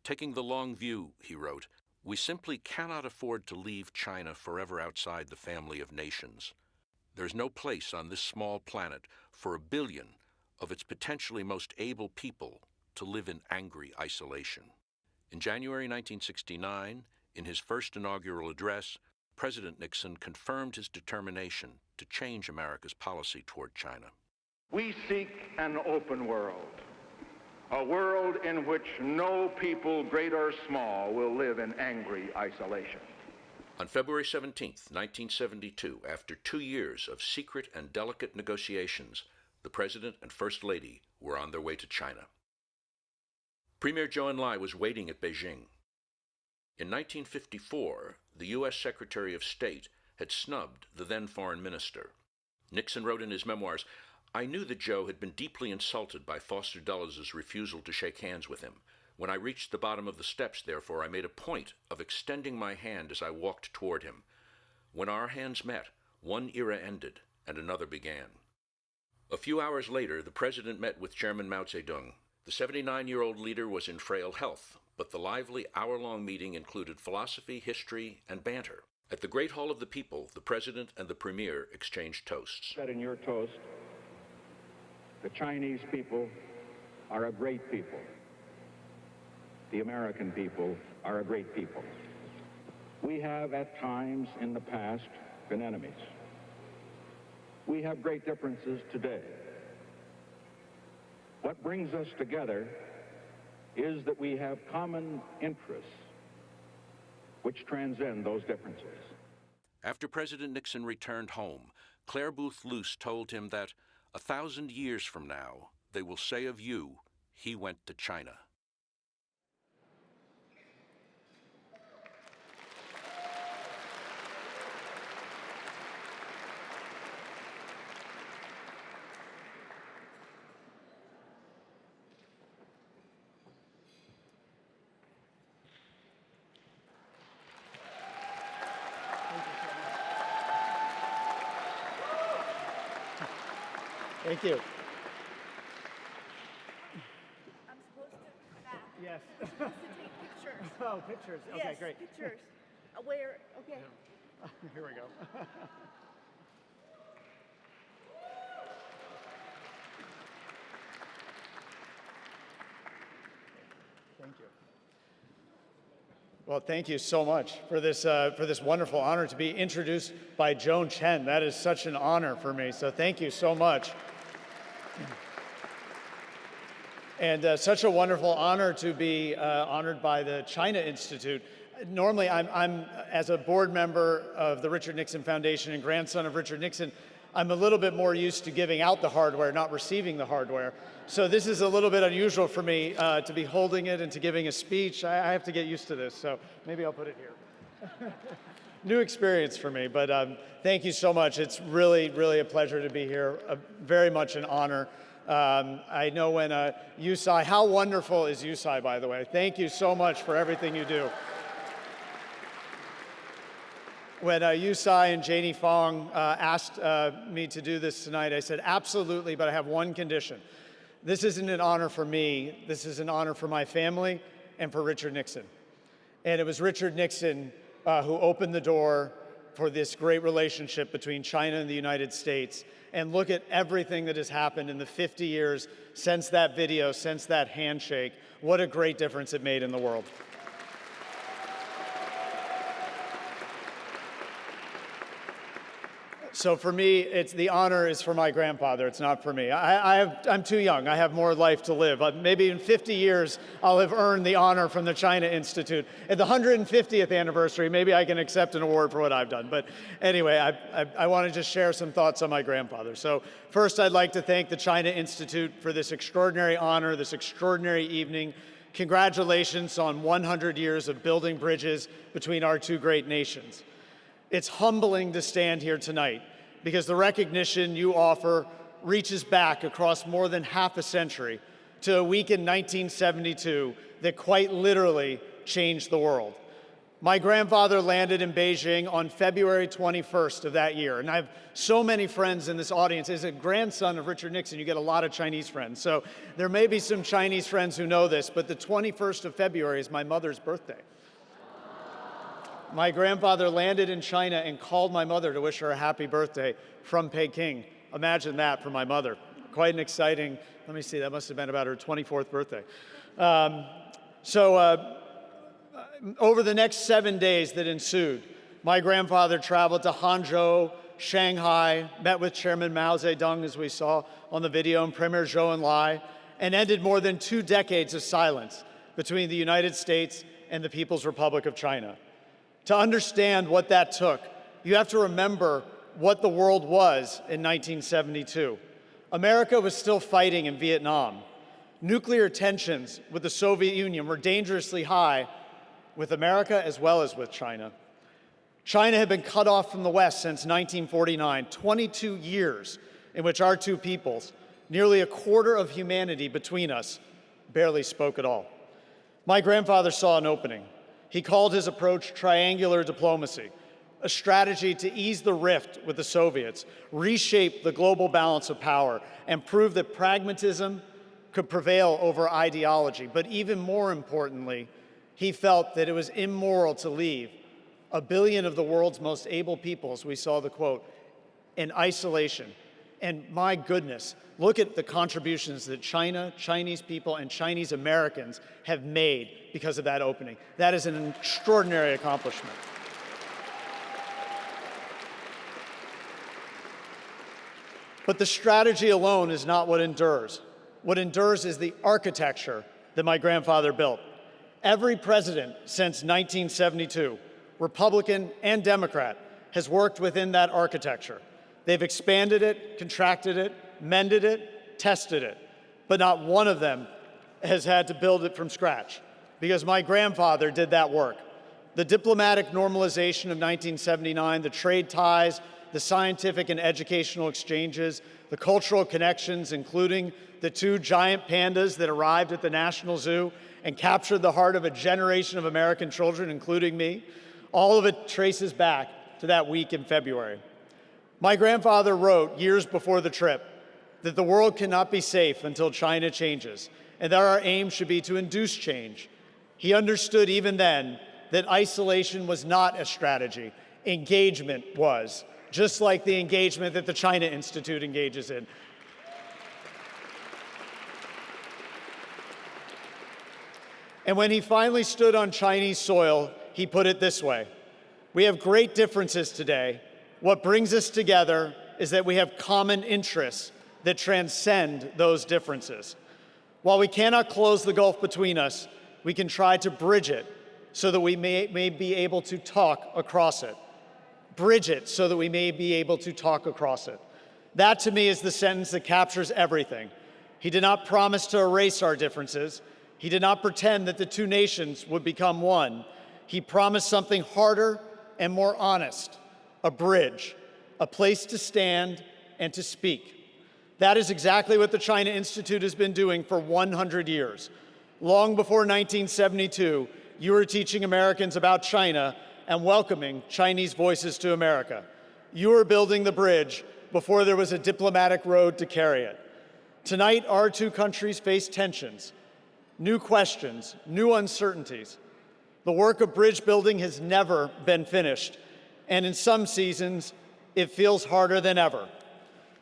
Taking the long view, he wrote, we simply cannot afford to leave China forever outside the family of nations. There's no place on this small planet for 1 billion of its potentially most able people to live in angry isolation. In January 1969, in his first inaugural address, President Nixon confirmed his determination to change America's policy toward China. We seek an open world, a world in which no people, great or small, will live in angry isolation. On February 17, 1972, after 2 years of secret and delicate negotiations, the President and First Lady were on their way to China. Premier Zhou Enlai was waiting at Beijing. In 1954, the U.S. Secretary of State had snubbed the then foreign minister. Nixon wrote in his memoirs, I knew that Joe had been deeply insulted by Foster Dulles' refusal to shake hands with him. When I reached the bottom of the steps, therefore, I made a point of extending my hand as I walked toward him. When our hands met, one era ended and another began. A few hours later, the President met with Chairman Mao Zedong. The 79-year-old leader was in frail health, but the lively hour-long meeting included philosophy, history, and banter. At the Great Hall of the People, the President and the Premier exchanged toasts. Said in your toast, the Chinese people are a great people. The American people are a great people. We have at times in the past been enemies. We have great differences today. What brings us together is that we have common interests which transcend those differences. After President Nixon returned home, Clare Boothe Luce told him that 1,000 years from now, they will say of you, he went to China. Thank you. I'm supposed to back. Yes. I'm supposed to take pictures. Oh, pictures. Okay, yes, great. Pictures. Where? Okay. Here we go. Thank you. Well, thank you so much for this wonderful honor to be introduced by Joan Chen. That is such an honor for me. So thank you so much. And such a wonderful honor to be honored by the China Institute. Normally, I'm as a board member of the Richard Nixon Foundation and grandson of Richard Nixon, I'm a little bit more used to giving out the hardware, not receiving the hardware. So this is a little bit unusual for me to be holding it and to giving a speech. I have to get used to this, so maybe I'll put it here. New experience for me, but thank you so much. It's really, really a pleasure to be here, very much an honor. I know when Hsieh, how wonderful is Hsieh, by the way? Thank you so much for everything you do. When Hsieh and Janie Fong asked me to do this tonight, I said, absolutely, but I have one condition. This isn't an honor for me. This is an honor for my family and for Richard Nixon. And it was Richard Nixon who opened the door for this great relationship between China and the United States. And look at everything that has happened in the 50 years since that video, since that handshake. What a great difference it made in the world. So for me, it's the honor is for my grandfather. It's not for me. I'm too young. I have more life to live. Maybe in 50 years, I'll have earned the honor from the China Institute. At the 150th anniversary, maybe I can accept an award for what I've done. But anyway, I want to just share some thoughts on my grandfather. So first, I'd like to thank the China Institute for this extraordinary honor, this extraordinary evening. Congratulations on 100 years of building bridges between our two great nations. It's humbling to stand here tonight because the recognition you offer reaches back across more than half a century to a week in 1972 that quite literally changed the world. My grandfather landed in Beijing on February 21st of that year, and I have so many friends in this audience. As a grandson of Richard Nixon, you get a lot of Chinese friends. So there may be some Chinese friends who know this, but the 21st of February is my mother's birthday. My grandfather landed in China and called my mother to wish her a happy birthday from Peking. Imagine that for my mother. Quite an exciting, let me see, that must have been about her 24th birthday. Over the next 7 days that ensued, my grandfather traveled to Hangzhou, Shanghai, met with Chairman Mao Zedong, as we saw on the video, and Premier Zhou Enlai, and ended more than 2 decades of silence between the United States and the People's Republic of China. To understand what that took, you have to remember what the world was in 1972. America was still fighting in Vietnam. Nuclear tensions with the Soviet Union were dangerously high with America as well as with China. China had been cut off from the West since 1949, 22 years in which our two peoples, nearly a quarter of humanity between us, barely spoke at all. My grandfather saw an opening. He called his approach triangular diplomacy, a strategy to ease the rift with the Soviets, reshape the global balance of power, and prove that pragmatism could prevail over ideology. But even more importantly, he felt that it was immoral to leave 1 billion of the world's most able peoples, we saw the quote, in isolation. And my goodness, look at the contributions that China, Chinese people, and Chinese Americans have made because of that opening. That is an extraordinary accomplishment. But the strategy alone is not what endures. What endures is the architecture that my grandfather built. Every president since 1972, Republican and Democrat, has worked within that architecture. They've expanded it, contracted it, mended it, tested it, but not one of them has had to build it from scratch, because my grandfather did that work. The diplomatic normalization of 1979, the trade ties, the scientific and educational exchanges, the cultural connections, including the 2 giant pandas that arrived at the National Zoo and captured the heart of a generation of American children, including me, all of it traces back to that week in February. My grandfather wrote years before the trip that the world cannot be safe until China changes, and that our aim should be to induce change. He understood even then that isolation was not a strategy, engagement was, just like the engagement that the China Institute engages in. And when he finally stood on Chinese soil, he put it this way: we have great differences today. What brings us together is that we have common interests that transcend those differences. While we cannot close the gulf between us, we can try to bridge it so that we may be able to talk across it. Bridge it so that we may be able to talk across it. That, to me, is the sentence that captures everything. He did not promise to erase our differences. He did not pretend that the 2 nations would become one. He promised something harder and more honest: a bridge, a place to stand and to speak. That is exactly what the China Institute has been doing for 100 years. Long before 1972, you were teaching Americans about China and welcoming Chinese voices to America. You were building the bridge before there was a diplomatic road to carry it. Tonight, our 2 countries face tensions, new questions, new uncertainties. The work of bridge building has never been finished, and in some seasons, it feels harder than ever.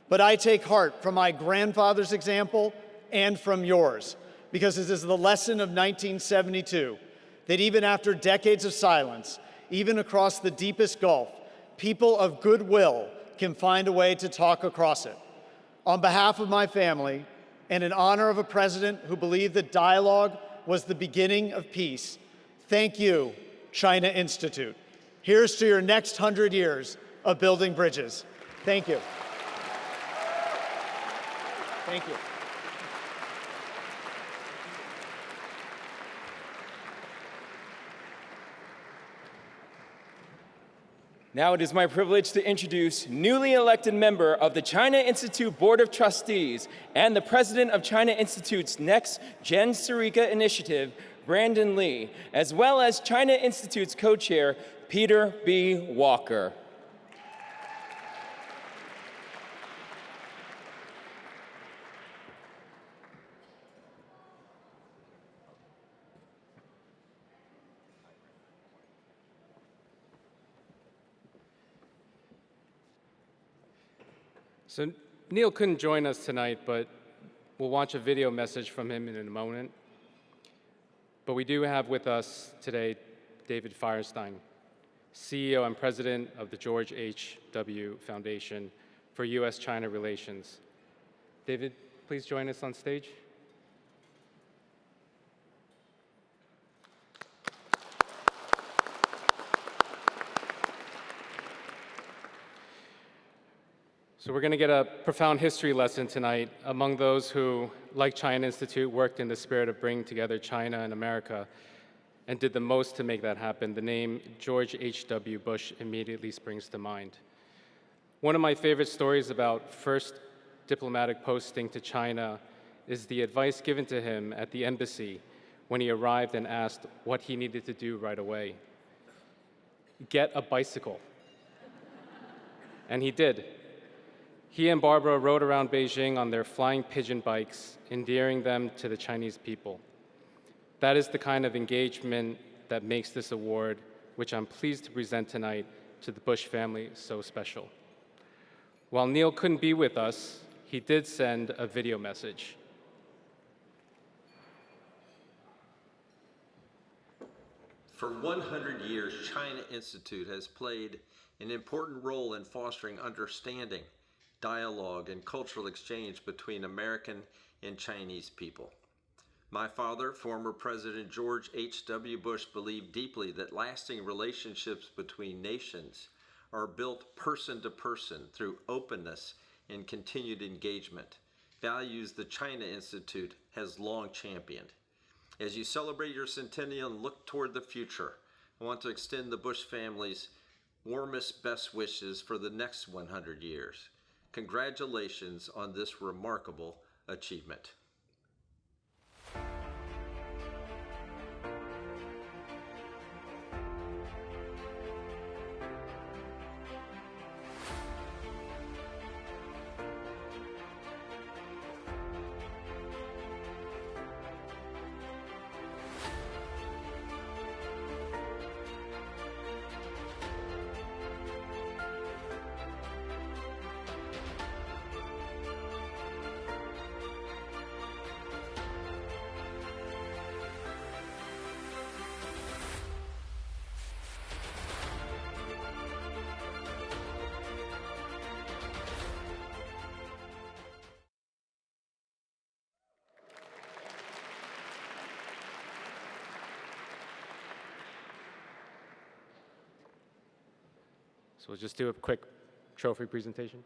But I take heart from my grandfather's example and from yours, because it is the lesson of 1972 that even after decades of silence, even across the deepest gulf, people of goodwill can find a way to talk across it. On behalf of my family, and in honor of a president who believed that dialogue was the beginning of peace, thank you, China Institute. Here's to your next 100 years of building bridges. Thank you. Thank you. Now it is my privilege to introduce newly elected member of the China Institute Board of Trustees and the president of China Institute's Next Gen Sarika Initiative, Brandon Lee, as well as China Institute's co-chair, Peter B. Walker. So Neil couldn't join us tonight, but we'll watch a video message from him in a moment. But we do have with us today David Firestein, CEO and president of the George H.W. Foundation for U.S.-China Relations. David, please join us on stage. So we're going to get a profound history lesson tonight among those who, like China Institute, worked in the spirit of bringing together China and America and did the most to make that happen. The name George H.W. Bush immediately springs to mind. One of my favorite stories about first diplomatic posting to China is the advice given to him at the embassy when he arrived and asked what he needed to do right away. Get a bicycle. And he did. He and Barbara rode around Beijing on their flying pigeon bikes, endearing them to the Chinese people. That is the kind of engagement that makes this award, which I'm pleased to present tonight to the Bush family, so special. While Neil couldn't be with us, he did send a video message. For 100 years, China Institute has played an important role in fostering understanding, dialogue, and cultural exchange between American and Chinese people. My father, former President George H.W. Bush, believed deeply that lasting relationships between nations are built person to person through openness and continued engagement, values the China Institute has long championed. As you celebrate your centennial and look toward the future, I want to extend the Bush family's warmest best wishes for the next 100 years. Congratulations on this remarkable achievement. So we'll just do a quick trophy presentation.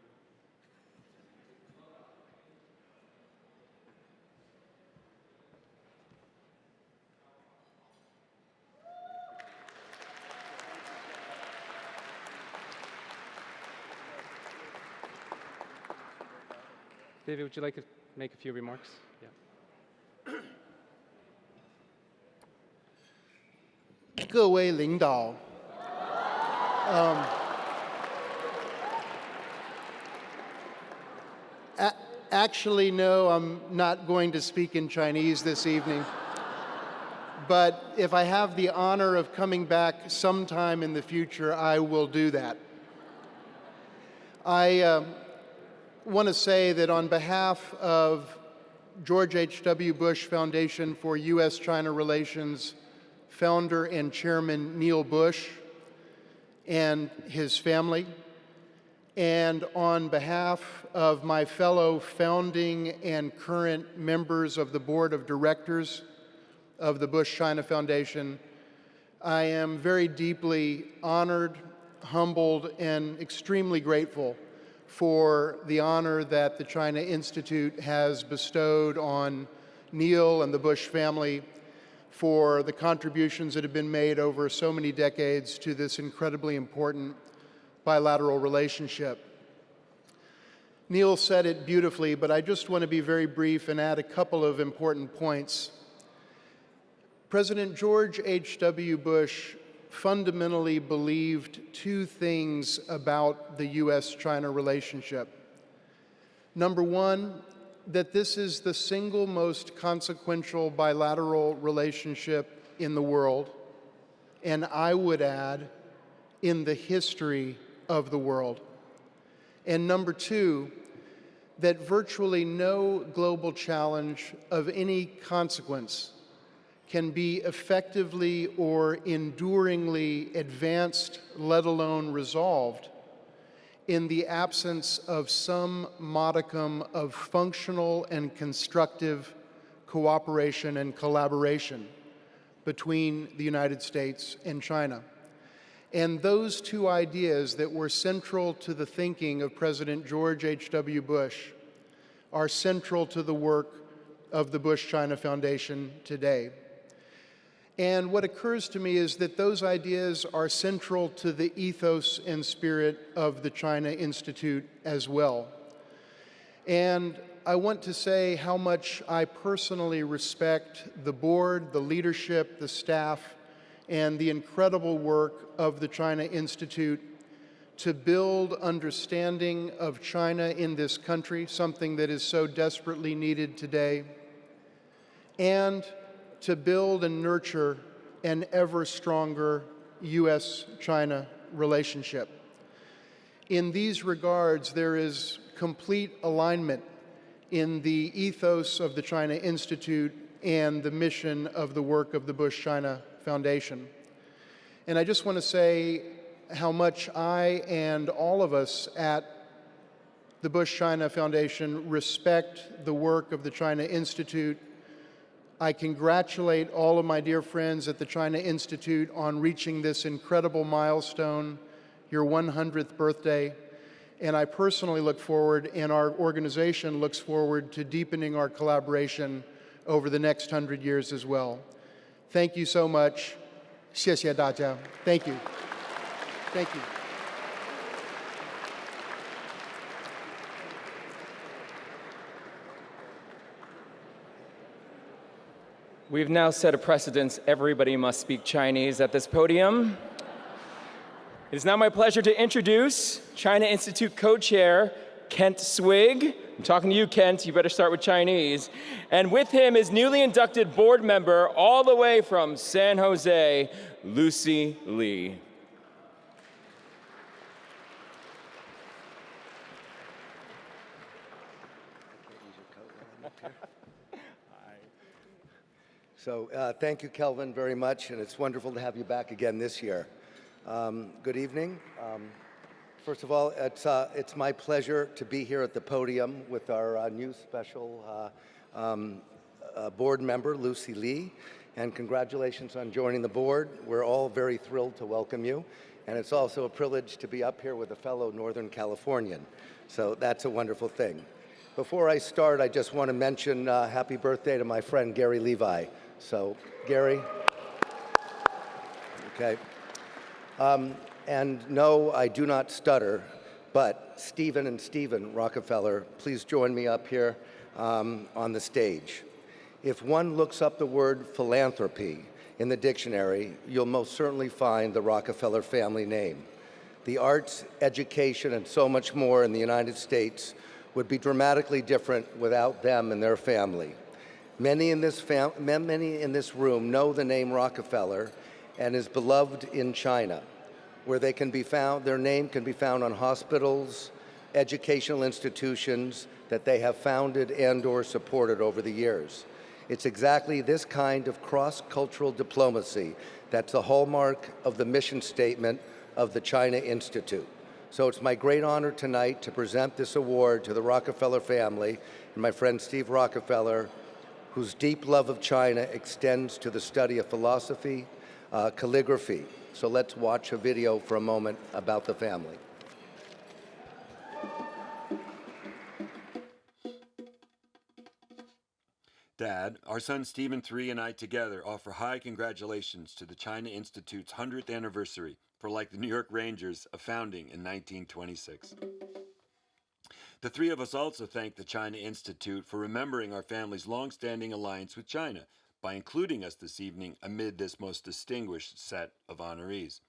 David, would you like to make a few remarks? Yeah. 各位领导, actually, no, I'm not going to speak in Chinese this evening. But if I have the honor of coming back sometime in the future, I will do that. I want to say that on behalf of George H.W. Bush Foundation for U.S.-China Relations founder and chairman Neil Bush and his family, and on behalf of my fellow founding and current members of the board of directors of the Bush-China Foundation, I am very deeply honored, humbled, and extremely grateful for the honor that the China Institute has bestowed on Neil and the Bush family for the contributions that have been made over so many decades to this incredibly important bilateral relationship. Neil said it beautifully, but I just want to be very brief and add a couple of important points. President George H.W. Bush fundamentally believed two things about the U.S.-China relationship. Number one, that this is the single most consequential bilateral relationship in the world, and I would add, in the history of the world. And number two, that virtually no global challenge of any consequence can be effectively or enduringly advanced, let alone resolved, in the absence of some modicum of functional and constructive cooperation and collaboration between the United States and China. And those two ideas that were central to the thinking of President George H.W. Bush are central to the work of the Bush-China Foundation today. And what occurs to me is that those ideas are central to the ethos and spirit of the China Institute as well. And I want to say how much I personally respect the board, the leadership, the staff, and the incredible work of the China Institute to build understanding of China in this country, something that is so desperately needed today, and to build and nurture an ever stronger U.S.-China relationship. In these regards, there is complete alignment in the ethos of the China Institute and the mission of the work of the Bush-China Foundation. And I just want to say how much I and all of us at the Bush-China Foundation respect the work of the China Institute. I congratulate all of my dear friends at the China Institute on reaching this incredible milestone, your 100th birthday. And I personally look forward, and our organization looks forward to deepening our collaboration over the next 100 years as well. Thank you so much. 谢谢大家. Thank you. Thank you. We've now set a precedent. Everybody must speak Chinese at this podium. It is now my pleasure to introduce China Institute co-chair Kent Swig. I'm talking to you, Kent. You better start with Chinese. And with him is newly inducted board member all the way from San Jose, Lucy Lee. So thank you, Kelvin, very much, and it's wonderful to have you back again this year. Good evening. First of all, it's my pleasure to be here at the podium with our new special board member, Lucy Lee, and congratulations on joining the board. We're all very thrilled to welcome you, and it's also a privilege to be up here with a fellow Northern Californian, so that's a wonderful thing. Before I start, I just want to mention happy birthday to my friend Gary Levi. So, Gary. Okay. And no, I do not stutter, but Stephen and Stephen Rockefeller, please join me up here on the stage. If one looks up the word philanthropy in the dictionary, you'll most certainly find the Rockefeller family name. The arts, education, and so much more in the United States would be dramatically different without them and their family. Many in this room know the name Rockefeller and is beloved in China, where they can be found, their name can be found on hospitals, educational institutions that they have founded and or supported over the years. It's exactly this kind of cross-cultural diplomacy that's the hallmark of the mission statement of the China Institute. So it's my great honor tonight to present this award to the Rockefeller family and my friend Steve Rockefeller, whose deep love of China extends to the study of philosophy, calligraphy. So let's watch a video for a moment about the family. Dad, our son Stephen III and I together offer high congratulations to the China Institute's 100th anniversary for, like the New York Rangers, a founding in 1926. The three of us also thank the China Institute for remembering our family's long-standing alliance with China by including us this evening amid this most distinguished set of honorees.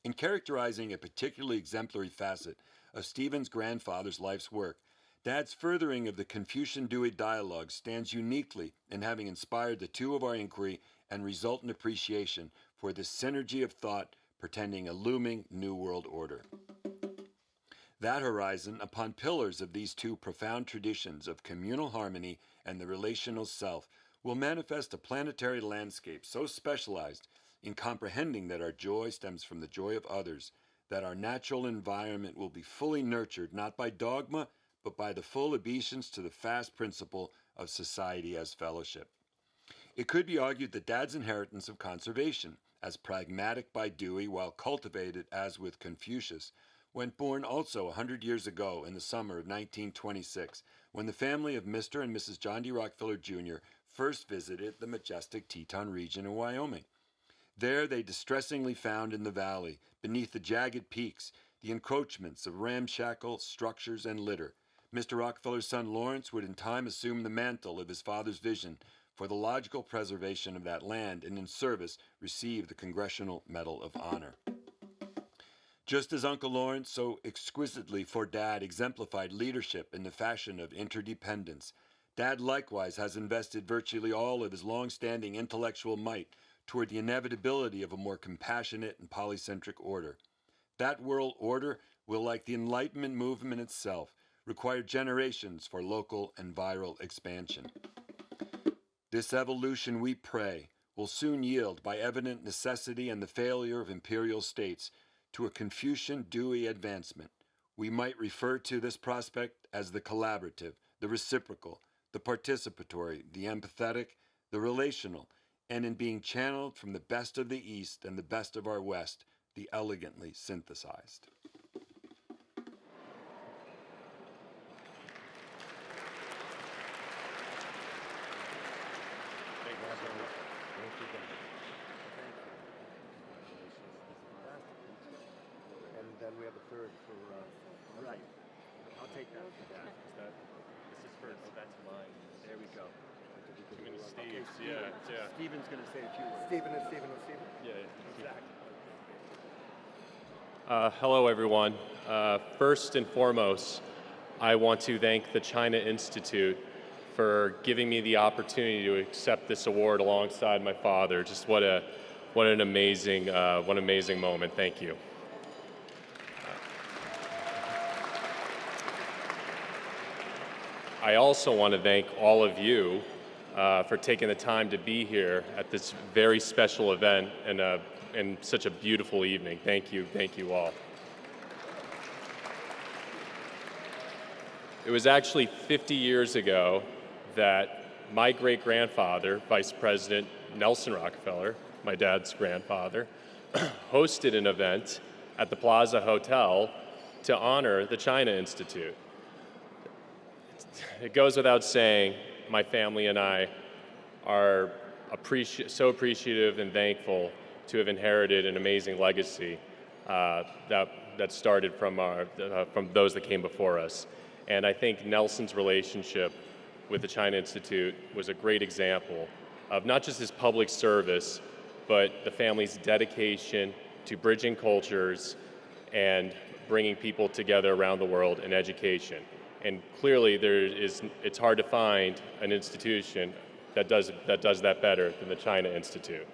In characterizing a particularly exemplary facet of Stephen's grandfather's life's work, Dad's furthering of the Confucian-Dewey dialogue stands uniquely in having inspired the two of our inquiry and resultant appreciation for this synergy of thought portending a looming new world order. That horizon, upon pillars of these two profound traditions of communal harmony and the relational self, will manifest a planetary landscape so specialized in comprehending that our joy stems from the joy of others, that our natural environment will be fully nurtured not by dogma, but by the full obeisance to the fast principle of society as fellowship. It could be argued that Dad's inheritance of conservation, as pragmatic by Dewey while cultivated as with Confucius, went born also 100 years ago in the summer of 1926, when the family of Mr. and Mrs. John D. Rockefeller Jr. first visited the majestic Teton region in Wyoming. There they distressingly found in the valley, beneath the jagged peaks, the encroachments of ramshackle structures and litter. Mr. Rockefeller's son Lawrence would in time assume the mantle of his father's vision for the logical preservation of that land and in service receive the Congressional Medal of Honor. Just as Uncle Lawrence so exquisitely for Dad exemplified leadership in the fashion of interdependence, Dad likewise has invested virtually all of his long-standing intellectual might toward the inevitability of a more compassionate and polycentric order. That world order will, like the Enlightenment movement itself, require generations for local and viral expansion. This evolution, we pray, will soon yield by evident necessity and the failure of imperial states to a Confucian-Dewey advancement. We might refer to this prospect as the collaborative, the reciprocal, the participatory, the empathetic, the relational, and in being channeled from the best of the East and the best of our West, the elegantly synthesized. And then we have a third for, right. I'll take that for that. This is first. Oh, that's mine. There we go. Too many Steves. Yeah, yeah. Stephen's going to say a few words. Stephen and Stephen and Stephen. Yeah, exactly. Hello, everyone. First and foremost, I want to thank the China Institute for giving me the opportunity to accept this award alongside my father. Just what an amazing moment. Thank you. I also want to thank all of you for taking the time to be here at this very special event and such a beautiful evening. Thank you all. It was actually 50 years ago that my great-grandfather, Vice President Nelson Rockefeller, my dad's grandfather, hosted an event at the Plaza Hotel to honor the China Institute. It goes without saying, my family and I are so appreciative and thankful to have inherited an amazing legacy that started from those that came before us. And I think Nelson's relationship with the China Institute was a great example of not just his public service, but the family's dedication to bridging cultures and bringing people together around the world in education. And clearly, it's hard to find an institution that does that better than the China Institute.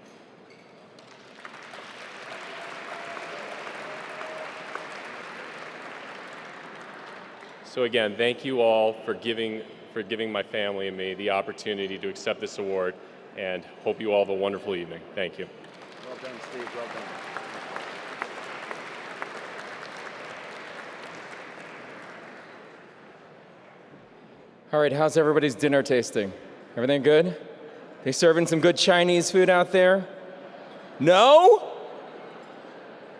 So again, thank you all for giving my family and me the opportunity to accept this award, and hope you all have a wonderful evening. Thank you. Well done, Steve. Well done. All right, how's everybody's dinner tasting? Everything good? They serving some good Chinese food out there? No?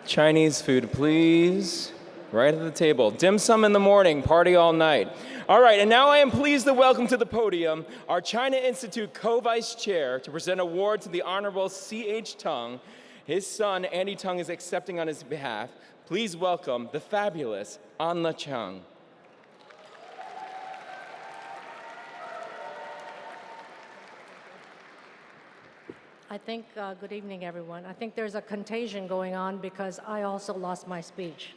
Chinese food, please. Right at the table. Dim sum in the morning, party all night. All right, and now I am pleased to welcome to the podium our China Institute co-vice chair to present an award to the Honorable C.H. Tung. His son, Andy Tung, is accepting on his behalf. Please welcome the fabulous Anna Chung. I think, good evening, everyone. I think there's a contagion going on because I also lost my speech.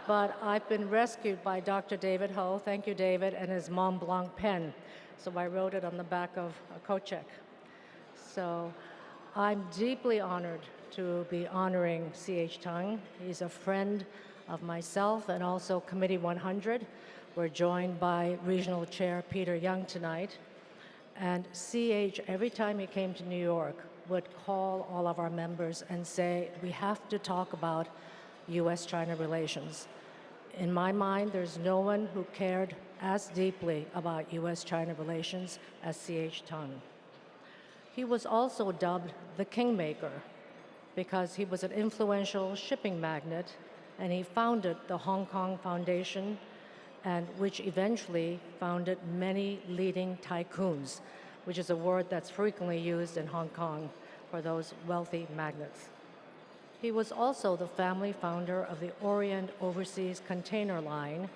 But I've been rescued by Dr. David Ho, thank you, David, and his Mont Blanc pen. So I wrote it on the back of a coat check. So I'm deeply honored to be honoring C.H. Tung. He's a friend of myself and also Committee 100. We're joined by Regional Chair Peter Young tonight. And C.H., every time he came to New York, would call all of our members and say, we have to talk about U.S.-China relations. In my mind, there's no one who cared as deeply about U.S.-China relations as C.H. Tung. He was also dubbed the Kingmaker because he was an influential shipping magnate, and he founded the Hong Kong Foundation, and which eventually founded many leading tycoons, which is a word that's frequently used in Hong Kong for those wealthy magnates. He was also the family founder of the Orient Overseas Container Line,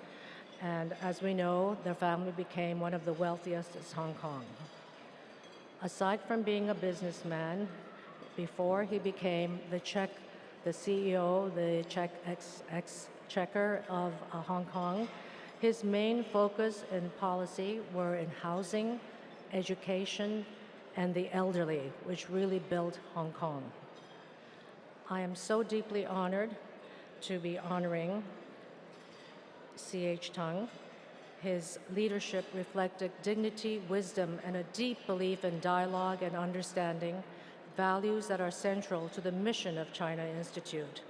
and as we know, their family became one of the wealthiest in Hong Kong. Aside from being a businessman, before he became the CEO, the exchequer of Hong Kong, his main focus and policy were in housing, education, and the elderly, which really built Hong Kong. I am so deeply honored to be honoring C.H. Tung. His leadership reflected dignity, wisdom, and a deep belief in dialogue and understanding, values that are central to the mission of China Institute.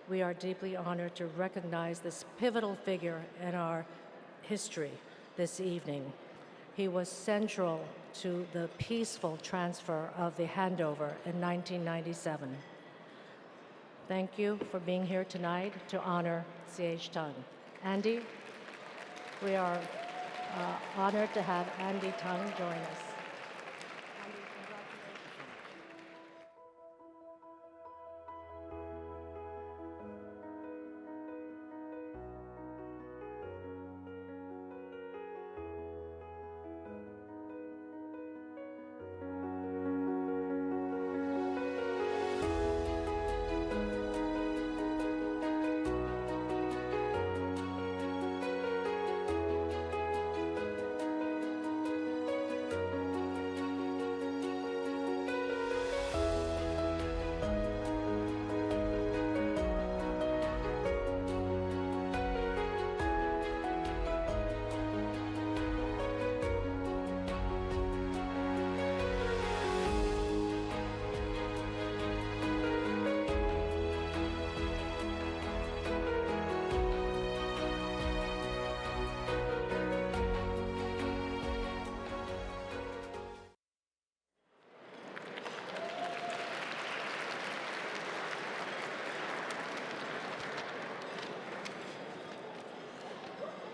we are deeply honored to recognize this pivotal figure in our history this evening. He was central to the peaceful transfer of the handover in 1997. Thank you for being here tonight to honor C.H. Tung. Andy, we are honored to have Andy Tung join us. Andy, congratulations.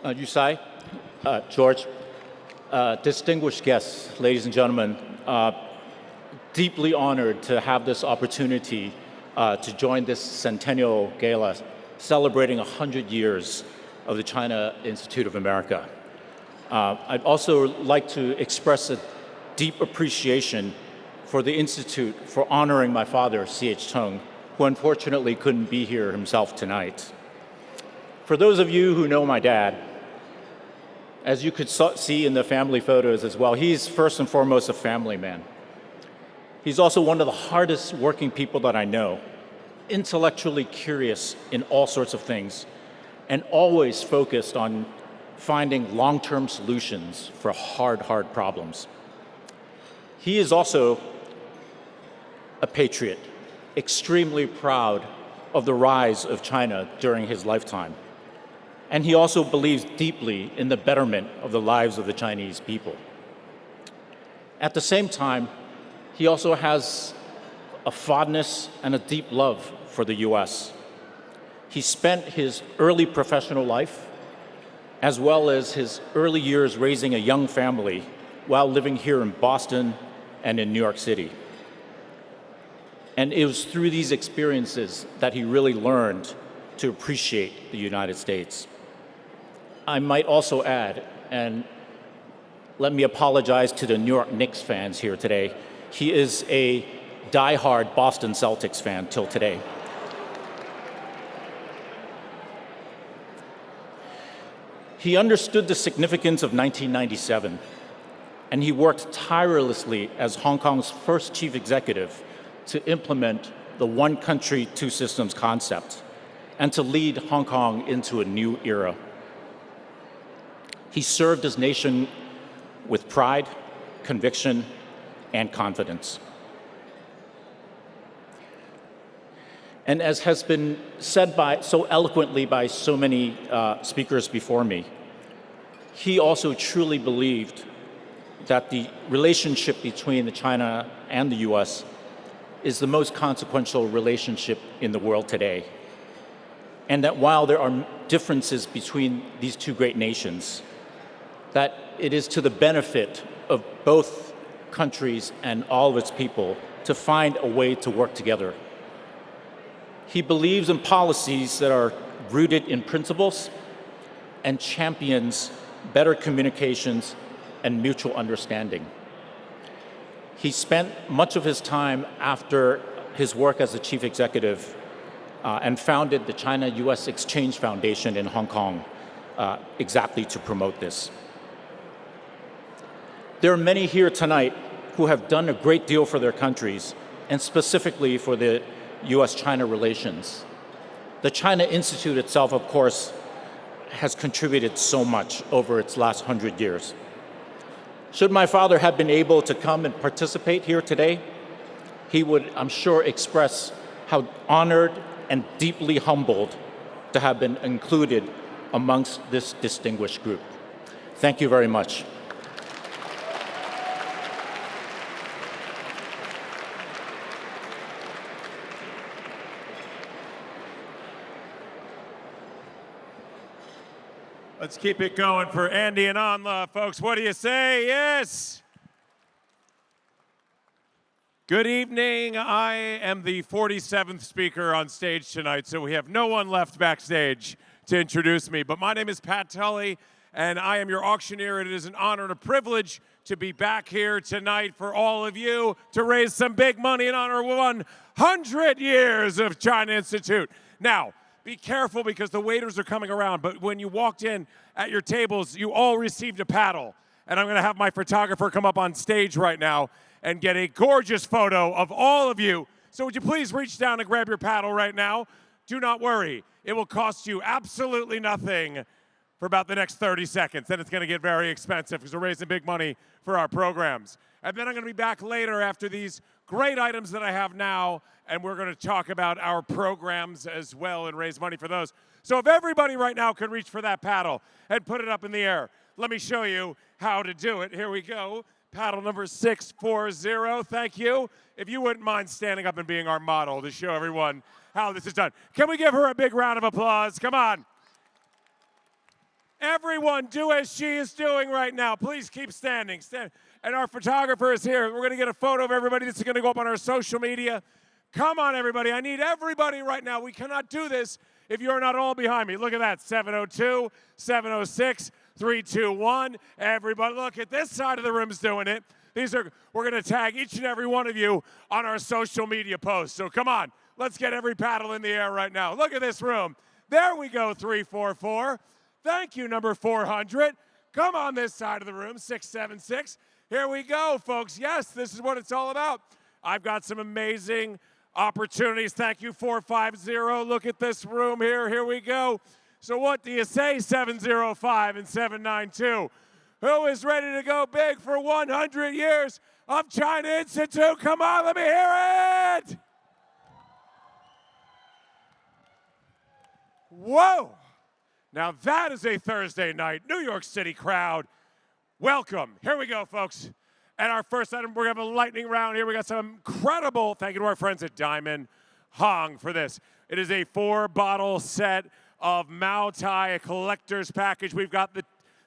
Hsieh, George, distinguished guests, ladies and gentlemen, deeply honored to have this opportunity to join this Centennial Gala celebrating 100 years of the China Institute of America. I'd also like to express a deep appreciation for the Institute for honoring my father, C.H. Tung, who unfortunately couldn't be here himself tonight. For those of you who know my dad, as you could see in the family photos as well, he's first and foremost a family man. He's also one of the hardest working people that I know, intellectually curious in all sorts of things, and always focused on finding long-term solutions for hard problems. He is also a patriot, extremely proud of the rise of China during his lifetime. And he also believes deeply in the betterment of the lives of the Chinese people. At the same time, he also has a fondness and a deep love for the US. He spent his early professional life, as well as his early years raising a young family while living here in Boston and in New York City. And it was through these experiences that he really learned to appreciate the United States. I might also add, and let me apologize to the New York Knicks fans here today, he is a diehard Boston Celtics fan till today. He understood the significance of 1997, and he worked tirelessly as Hong Kong's first chief executive to implement the one country, two systems concept and to lead Hong Kong into a new era. He served his nation with pride, conviction, and confidence. And as has been said so eloquently by so many speakers before me, he also truly believed that the relationship between China and the US is the most consequential relationship in the world today. And that while there are differences between these two great nations, that it is to the benefit of both countries and all of its people to find a way to work together. He believes in policies that are rooted in principles and champions better communications and mutual understanding. He spent much of his time after his work as the chief executive and founded the China-US Exchange Foundation in Hong Kong exactly to promote this. There are many here tonight who have done a great deal for their countries, and specifically for the US-China relations. The China Institute itself, of course, has contributed so much over its last 100 years. Should my father have been able to come and participate here today, he would, I'm sure, express how honored and deeply humbled to have been included amongst this distinguished group. Thank you very much. Let's keep it going for Andy and Anla, folks. What do you say? Yes. Good evening. I am the 47th speaker on stage tonight, so we have no one left backstage to introduce me. But my name is Pat Tully, and I am your auctioneer. It is an honor and a privilege to be back here tonight for all of you to raise some big money in honor of 100 years of China Institute. Now, be careful because the waiters are coming around, but when you walked in at your tables, you all received a paddle. And I'm going to have my photographer come up on stage right now and get a gorgeous photo of all of you. So would you please reach down and grab your paddle right now? Do not worry. It will cost you absolutely nothing for about the next 30 seconds. Then it's going to get very expensive because we're raising big money for our programs. And then I'm going to be back later after these great items that I have now, and we're going to talk about our programs as well and raise money for those. So if everybody right now could reach for that paddle and put it up in the air, let me show you how to do it. Here we go. Paddle number 640. Thank you. If you wouldn't mind standing up and being our model to show everyone how this is done. Can we give her a big round of applause? Come on. Everyone, do as she is doing right now. Please keep standing. And our photographer is here. We're going to get a photo of everybody. This is going to go up on our social media. Come on, everybody. I need everybody right now. We cannot do this if you're not all behind me. Look at that. 702, 706, 321. Everybody, look at this side of the room's doing it. We're going to tag each and every one of you on our social media posts. So come on. Let's get every paddle in the air right now. Look at this room. There we go, 344. Thank you, number 400. Come on this side of the room, 676. Here we go, folks. Yes, this is what it's all about. I've got some amazing opportunities. Thank you, 450. Look at this room here. Here we go. So what do you say, 705 and 792? Who is ready to go big for 100 years of China Institute? Come on, let me hear it. Whoa. Now that is a Thursday night New York City crowd. Welcome. Here we go, folks. And our first item, we're going to have a lightning round here. We got some incredible, thank you to our friends at Diamond Hong for this. It is a 4-bottle set of Mao Tai, a collector's package. We've got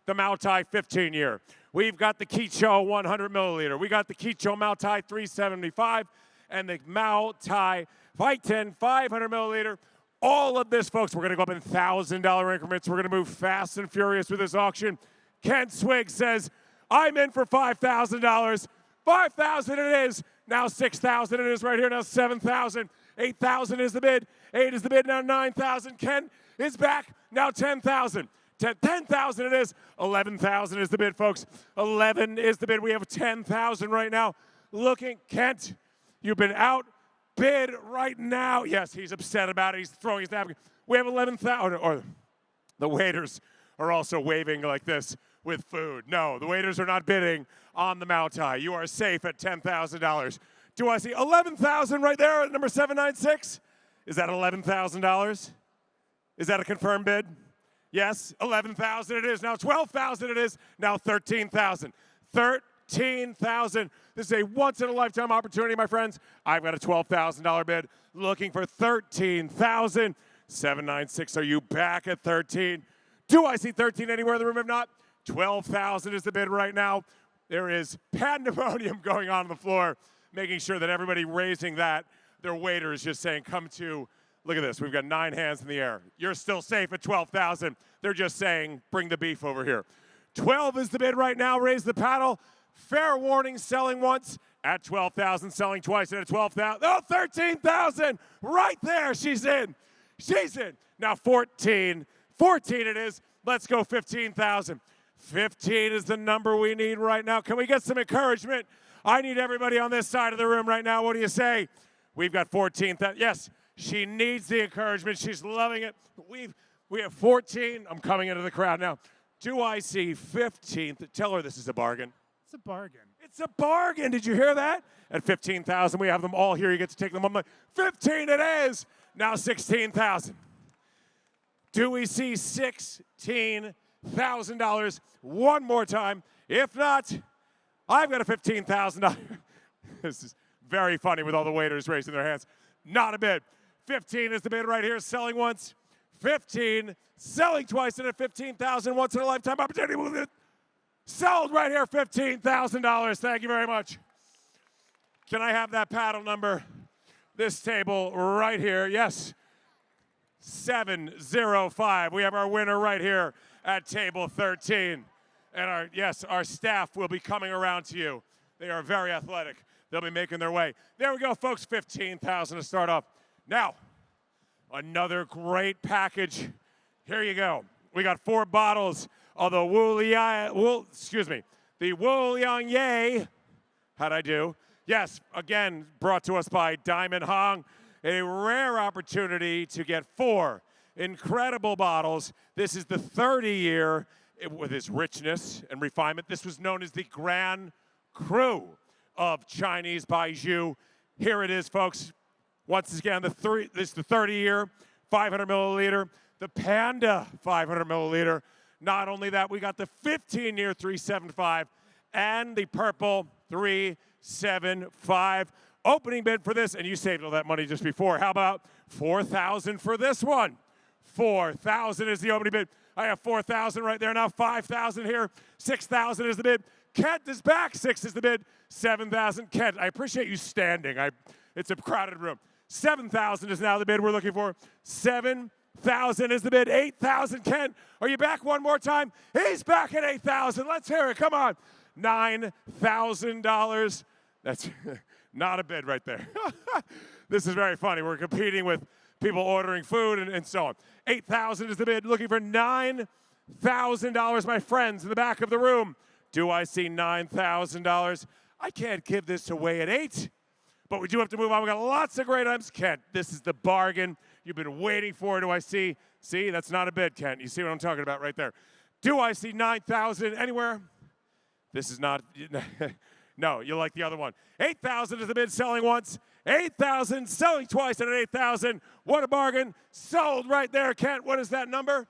the Mao Tai 15-year. We've got the Qichou 100 milliliter. We got the Qichou Mao Tai 375 and the Mao Tai Fight 10 500 milliliter. All of this, folks, we're going to go up in $1,000 increments. We're going to move fast and furious with this auction. Kent Swig says, I'm in for $5,000. $5,000 it is. Now $6,000 it is right here. Now $7,000. $8,000 is the bid. 8 is the bid. Now $9,000. Kent is back. Now $10,000. $10,000 it is. $11,000 is the bid, folks. 11 is the bid. We have $10,000 right now. Looking, Kent, you've been out. Bid right now. Yes, he's upset about it. He's throwing his napkin. We have 11,000. Or the waiters are also waving like this with food. No, the waiters are not bidding on the Mao Tai. You are safe at $10,000. Do I see 11,000 right there at number 796? Is that $11,000? Is that a confirmed bid? Yes, 11,000 it is. Now 12,000 it is. Now 13,000. 13,000. This is a once-in-a-lifetime opportunity, my friends. I've got a $12,000 bid looking for 13,000. 796, are you back at 13? Do I see 13 anywhere in the room? If not, 12,000 is the bid right now. There is pandemonium going on the floor, making sure that everybody raising that, their waiter is just saying, come to, look at this. We've got 9 hands in the air. You're still safe at 12,000. They're just saying, bring the beef over here. 12 is the bid right now. Raise the paddle. Fair warning, selling once at 12,000, selling twice at 12,000. Oh, 13,000 right there. She's in. She's in. Now 14. 14 it is. Let's go 15,000. 15 is the number we need right now. Can we get some encouragement? I need everybody on this side of the room right now. What do you say? We've got 14,000. Yes, she needs the encouragement. She's loving it. We have 14. I'm coming into the crowd now. Do I see 15? Tell her this is a bargain. It's a bargain. It's a bargain. Did you hear that? At 15,000, we have them all here. You get to take them on. 15 it is. Now 16,000. Do we see $16,000 one more time? If not, I've got a $15,000. This is very funny with all the waiters raising their hands. Not a bid. 15 is the bid right here, selling once. 15, selling twice, and a $15,000 once in a lifetime opportunity. Sold right here, $15,000. Thank you very much. Can I have that paddle number? This table right here. Yes. 705. We have our winner right here at table 13. And our staff will be coming around to you. They are very athletic. They'll be making their way. There we go, folks. 15,000 to start off. Now, another great package. Here you go. We got 4 bottles of the the Wu Liang Ye. How'd I do? Yes, again, brought to us by Diamond Hong. A rare opportunity to get 4 incredible bottles. This is the 30-year with its richness and refinement. This was known as the Grand Cru of Chinese Baijiu. Here it is, folks. Once again, this is the 30-year, 500 milliliter, the Panda 500 milliliter. Not only that, we got the 15-year 375 and the purple 375. Opening bid for this, and you saved all that money just before. How about 4,000 for this one? 4,000 is the opening bid. I have 4,000 right there now. 5,000 here. 6,000 is the bid. Kent is back. 6 is the bid. 7,000. Kent, I appreciate you standing. It's a crowded room. 7,000 is now the bid we're looking for. 7,000 is the bid. 8,000. Kent, are you back one more time? He's back at 8,000. Let's hear it. Come on. $9,000. That's not a bid right there. This is very funny. We're competing with people ordering food and so on. 8,000 is the bid. Looking for $9,000, my friends in the back of the room. Do I see $9,000? I can't give this away at 8, but we do have to move on. We got lots of great items. Kent, this is the bargain you've been waiting for. Do I see? See, that's not a bid, Kent. You see what I'm talking about right there. Do I see 9,000 anywhere? This is not. No, you like the other one. 8,000 is the bid, selling once. 8,000, selling twice at 8,000. What a bargain. Sold right there, Kent. What is that number?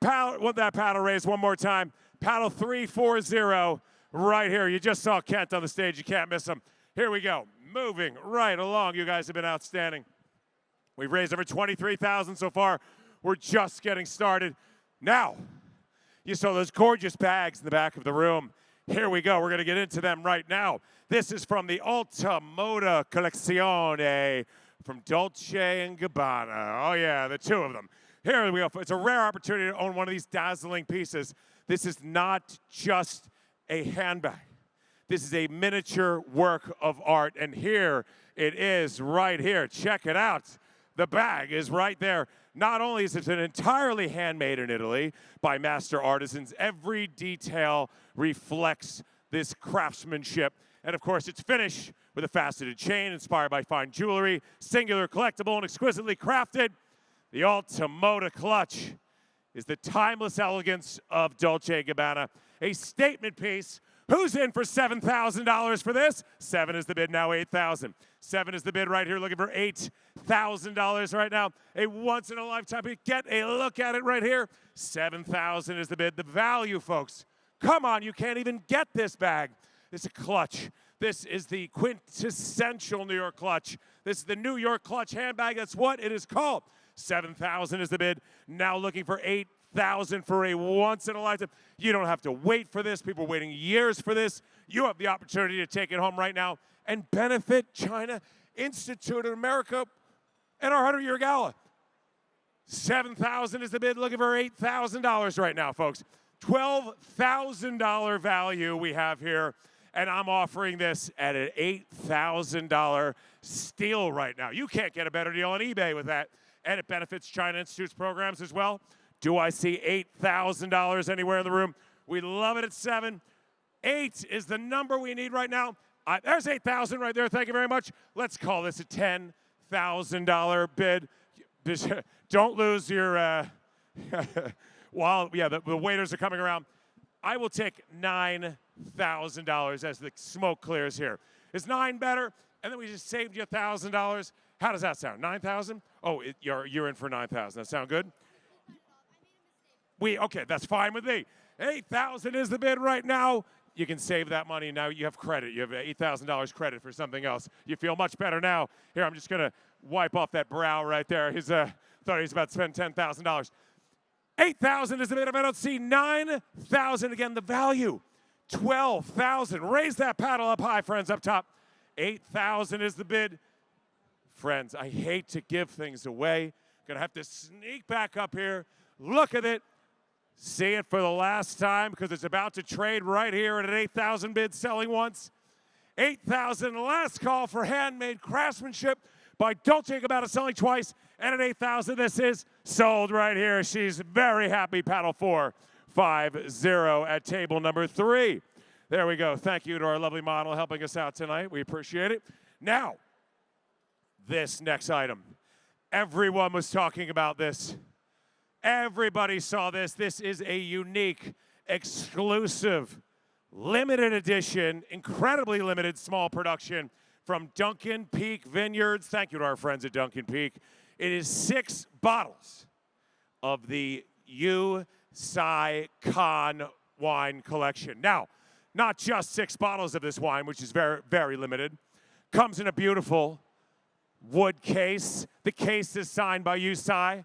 Want that paddle raise one more time. Paddle 340 right here. You just saw Kent on the stage. You can't miss him. Here we go. Moving right along. You guys have been outstanding. We've raised over 23,000 so far. We're just getting started. Now, you saw those gorgeous bags in the back of the room. Here we go. We're going to get into them right now. This is from the Alta Moda Collezione from Dolce & Gabbana. Oh, yeah, the 2 of them. Here we go. It's a rare opportunity to own one of these dazzling pieces. This is not just a handbag. This is a miniature work of art. And here it is right here. Check it out. The bag is right there. Not only is it entirely handmade in Italy by master artisans, every detail reflects this craftsmanship. And of course, it's finished with a faceted chain inspired by fine jewelry, singular, collectible, and exquisitely crafted. The Alta Moda clutch is the timeless elegance of Dolce & Gabbana, a statement piece. Who's in for $7,000 for this? 7 is the bid, now 8,000. 7 is the bid right here, looking for $8,000 right now. A once-in-a-lifetime bid. Get a look at it right here. 7,000 is the bid. The value, folks. Come on, you can't even get this bag. It's a clutch. This is the quintessential New York clutch. This is the New York clutch handbag. That's what it is called. 7,000 is the bid. Now looking for 8,000 for a once-in-a-lifetime. You don't have to wait for this. People are waiting years for this. You have the opportunity to take it home right now and benefit China Institute of America and our 100-year gala. 7,000 is the bid. Looking for $8,000 right now, folks. $12,000 value we have here, and I'm offering this at an $8,000 steal right now. You can't get a better deal on eBay with that, and it benefits China Institute's programs as well. Do I see $8,000 anywhere in the room? We love it at 7. 8 is the number we need right now. There's 8,000 right there. Thank you very much. Let's call this a $10,000 bid. Don't lose your, the waiters are coming around. I will take $9,000 as the smoke clears here. Is 9 better? And then we just saved you $1,000. How does that sound? 9,000? Oh, you're in for 9,000. That sound good? Okay, that's fine with me. 8,000 is the bid right now. You can save that money now. You have credit. You have $8,000 credit for something else. You feel much better now. Here, I'm just gonna wipe off that brow right there. He's thought he was about to spend $10,000. 8,000 is the bid. I don't see 9,000 again. The value, 12,000. Raise that paddle up high, friends, up top. 8,000 is the bid. Friends, I hate to give things away. Gonna have to sneak back up here. Look at it. See it for the last time because it's about to trade right here at an 8,000 bid, selling once. 8,000, last call for handmade craftsmanship by Dolce & Gabbana, selling twice. And at 8,000, this is sold right here. She's very happy. Paddle 450 at table number 3. There we go. Thank you to our lovely model helping us out tonight. We appreciate it. Now, this next item. Everyone was talking about this. Everybody saw this. This is a unique, exclusive, limited edition, incredibly limited small production from Duncan Peak Vineyards. Thank you to our friends at Duncan Peak. It is 6 bottles of the Hsieh Khan wine collection. Now, not just 6 bottles of this wine, which is very, very limited. Comes in a beautiful wood case. The case is signed by Hsieh.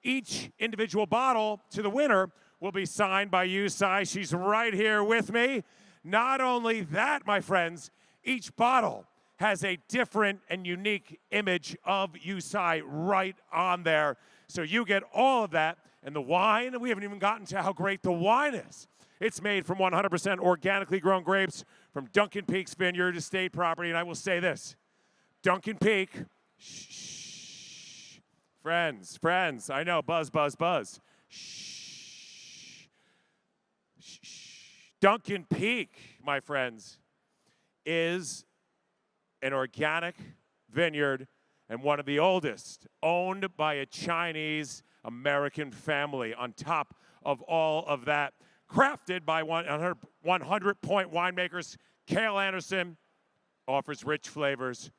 Each individual bottle to the winner will be signed by Hsieh. She's right here with me. Not only that, my friends, each bottle has a different and unique image of Hsieh right on there. So you get all of that. And the wine, we haven't even gotten to how great the wine is. It's made from 100% organically grown grapes from Duncan Peak's Vineyard Estate property. And I will say this, Duncan Peak, Friends, I know, buzz. Shh. Duncan Peak, my friends, is an organic vineyard and one of the oldest, owned by a Chinese-American family. On top of all of that, crafted by 100-point winemakers, Cale Anderson, offers rich flavors.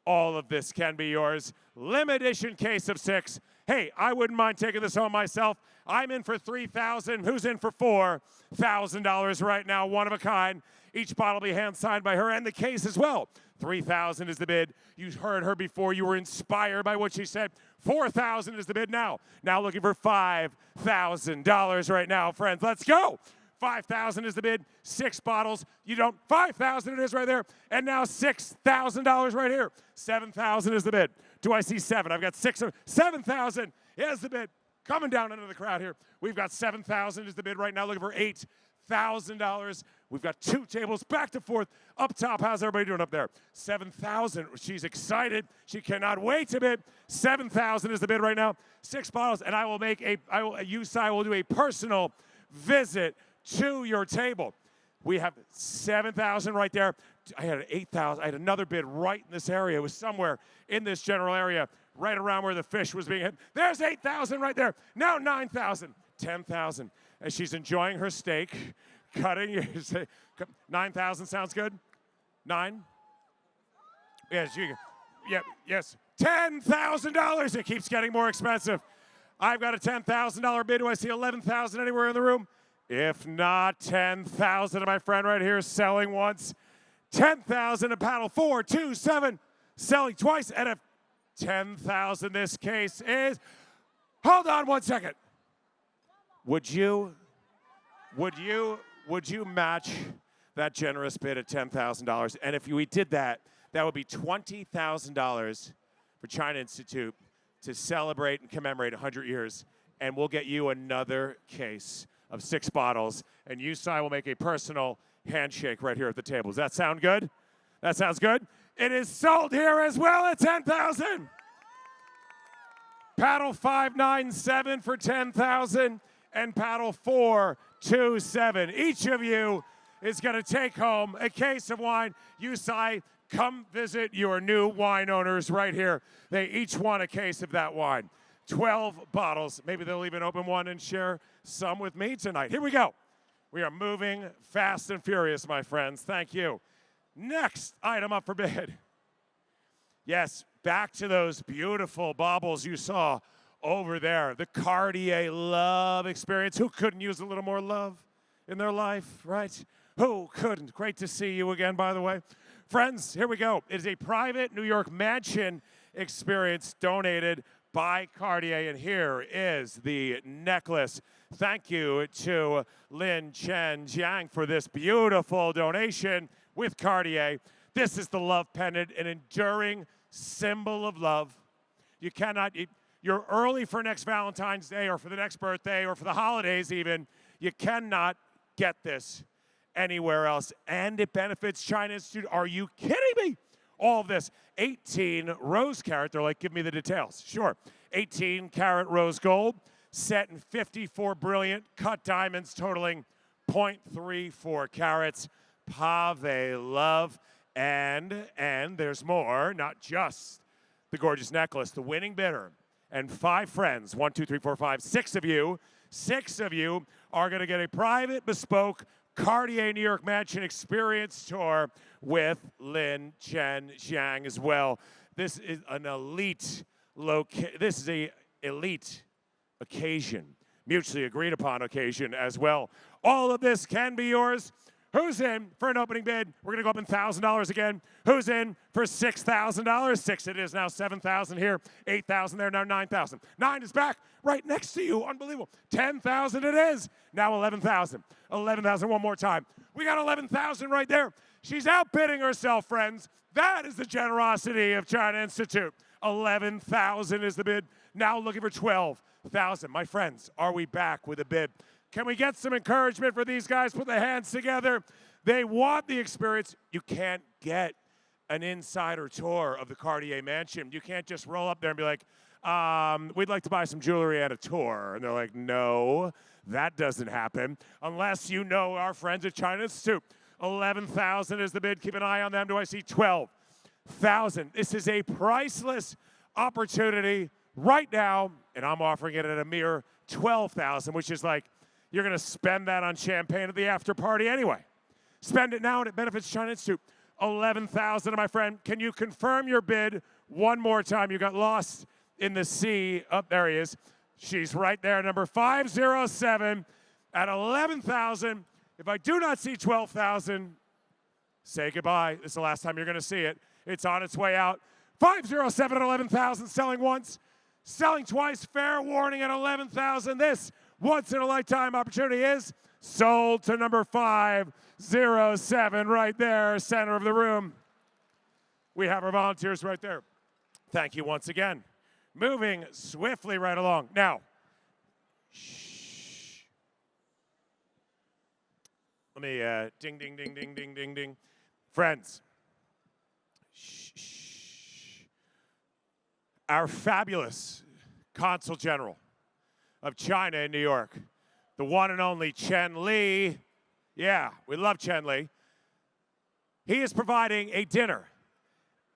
All of this can be yours. Limited edition case of 6. Hey, I wouldn't mind taking this home myself. I'm in for $3,000. Who's in for $4,000 right now? One of a kind. Each bottle will be hand-signed by her and the case as well. $3,000 is the bid. You heard her before. You were inspired by what she said. $4,000 is the bid now. Now looking for $5,000 right now, friends. Let's go. $5,000 is the bid. 6 bottles. $5,000 it is right there. And now $6,000 right here. $7,000 is the bid. Do I see 7? I've got 6. $7,000 is the bid. Coming down into the crowd here. We've got $7,000 is the bid right now. Looking for $8,000. We've got 2 tables back to forth. Up top, how's everybody doing up there? $7,000. She's excited. She cannot wait to bid. $7,000 is the bid right now. 6 bottles. And Hsieh will do a personal visit to your table. We have 7,000 right there. I had 8,000. I had another bid right in this area. It was somewhere in this general area, right around where the fish was being hit. There's 8,000 right there. Now 9,000, 10,000. As she's enjoying her steak, cutting. 9,000 sounds good? 9? Yes, yes. $10,000. It keeps getting more expensive. I've got a $10,000 bid. Do I see 11,000 anywhere in the room? If not, 10,000 of my friend right here selling once. 10,000 a paddle 427 selling twice. And if 10,000 this case is, hold on 1 second. Would you match that generous bid at $10,000? And if we did that, that would be $20,000 for China Institute to celebrate and commemorate 100 years. And we'll get you another case of 6 bottles. And Hsieh will make a personal handshake right here at the table. Does that sound good? That sounds good. It is sold here as well at 10,000. Paddle 597 for 10,000 and paddle 427. Each of you is going to take home a case of wine. Hsieh, come visit your new wine owners right here. They each want a case of that wine. 12 bottles. Maybe they'll even open one and share some with me tonight. Here we go. We are moving fast and furious, my friends. Thank you. Next item up for bid. Yes, back to those beautiful baubles you saw over there. The Cartier Love Experience. Who couldn't use a little more love in their life, right? Who couldn't? Great to see you again, by the way. Friends, here we go. It is a private New York mansion experience donated by Cartier, and here is the necklace. Thank you to Lin Chen Jiang for this beautiful donation with Cartier. This is the love pendant, an enduring symbol of love. You cannot, you're early for next Valentine's Day or for the next birthday or for the holidays even. You cannot get this anywhere else. And it benefits China Institute. Are you kidding me? All of this, 18 rose carat. They're like, give me the details. Sure. 18 carat rose gold, set in 54 brilliant cut diamonds totaling 0.34 carats. Pave love. And there's more, not just the gorgeous necklace. The winning bidder and 5 friends, 1, 2, 3, 4, 5, 6 of you, 6 of you are going to get a private, bespoke Cartier New York Mansion Experience Tour with Lin Chen Jiang as well. This is an elite this is a elite occasion, mutually agreed upon occasion as well. All of this can be yours. Who's in for an opening bid? We're going to go up in $1,000 again. Who's in for $6,000? 6 it is now, 7,000 here, 8,000 there, now 9,000. 9 is back right next to you. Unbelievable. 10,000 it is. Now 11,000. 11,000 one more time. We got 11,000 right there. She's outbidding herself, friends. That is the generosity of China Institute. 11,000 is the bid. Now looking for 12,000. My friends, are we back with a bid? Can we get some encouragement for these guys? Put their hands together. They want the experience. You can't get an insider tour of the Cartier Mansion. You can't just roll up there and be like, we'd like to buy some jewelry at a tour. And they're like, no, that doesn't happen unless you know our friends at China Institute. 11,000 is the bid. Keep an eye on them. Do I see 12,000? This is a priceless opportunity right now, and I'm offering it at a mere 12,000, which is like, you're going to spend that on champagne at the after party anyway. Spend it now and it benefits China Institute. 11,000, my friend. Can you confirm your bid one more time? You got lost in the sea. Oh, there he is. She's right there, number 507 at 11,000. If I do not see 12,000, say goodbye. This is the last time you're going to see it. It's on its way out. 507 at 11,000, selling once, selling twice. Fair warning at 11,000. This once-in-a-lifetime opportunity is sold to number 507 right there, center of the room. We have our volunteers right there. Thank you once again. Moving swiftly right along. Now, shh. Let me ding, ding, ding, ding, ding, ding, ding. Friends, shh, shh. Our fabulous Consul General of China in New York, the one and only Chen Li. Yeah, we love Chen Li. He is providing a dinner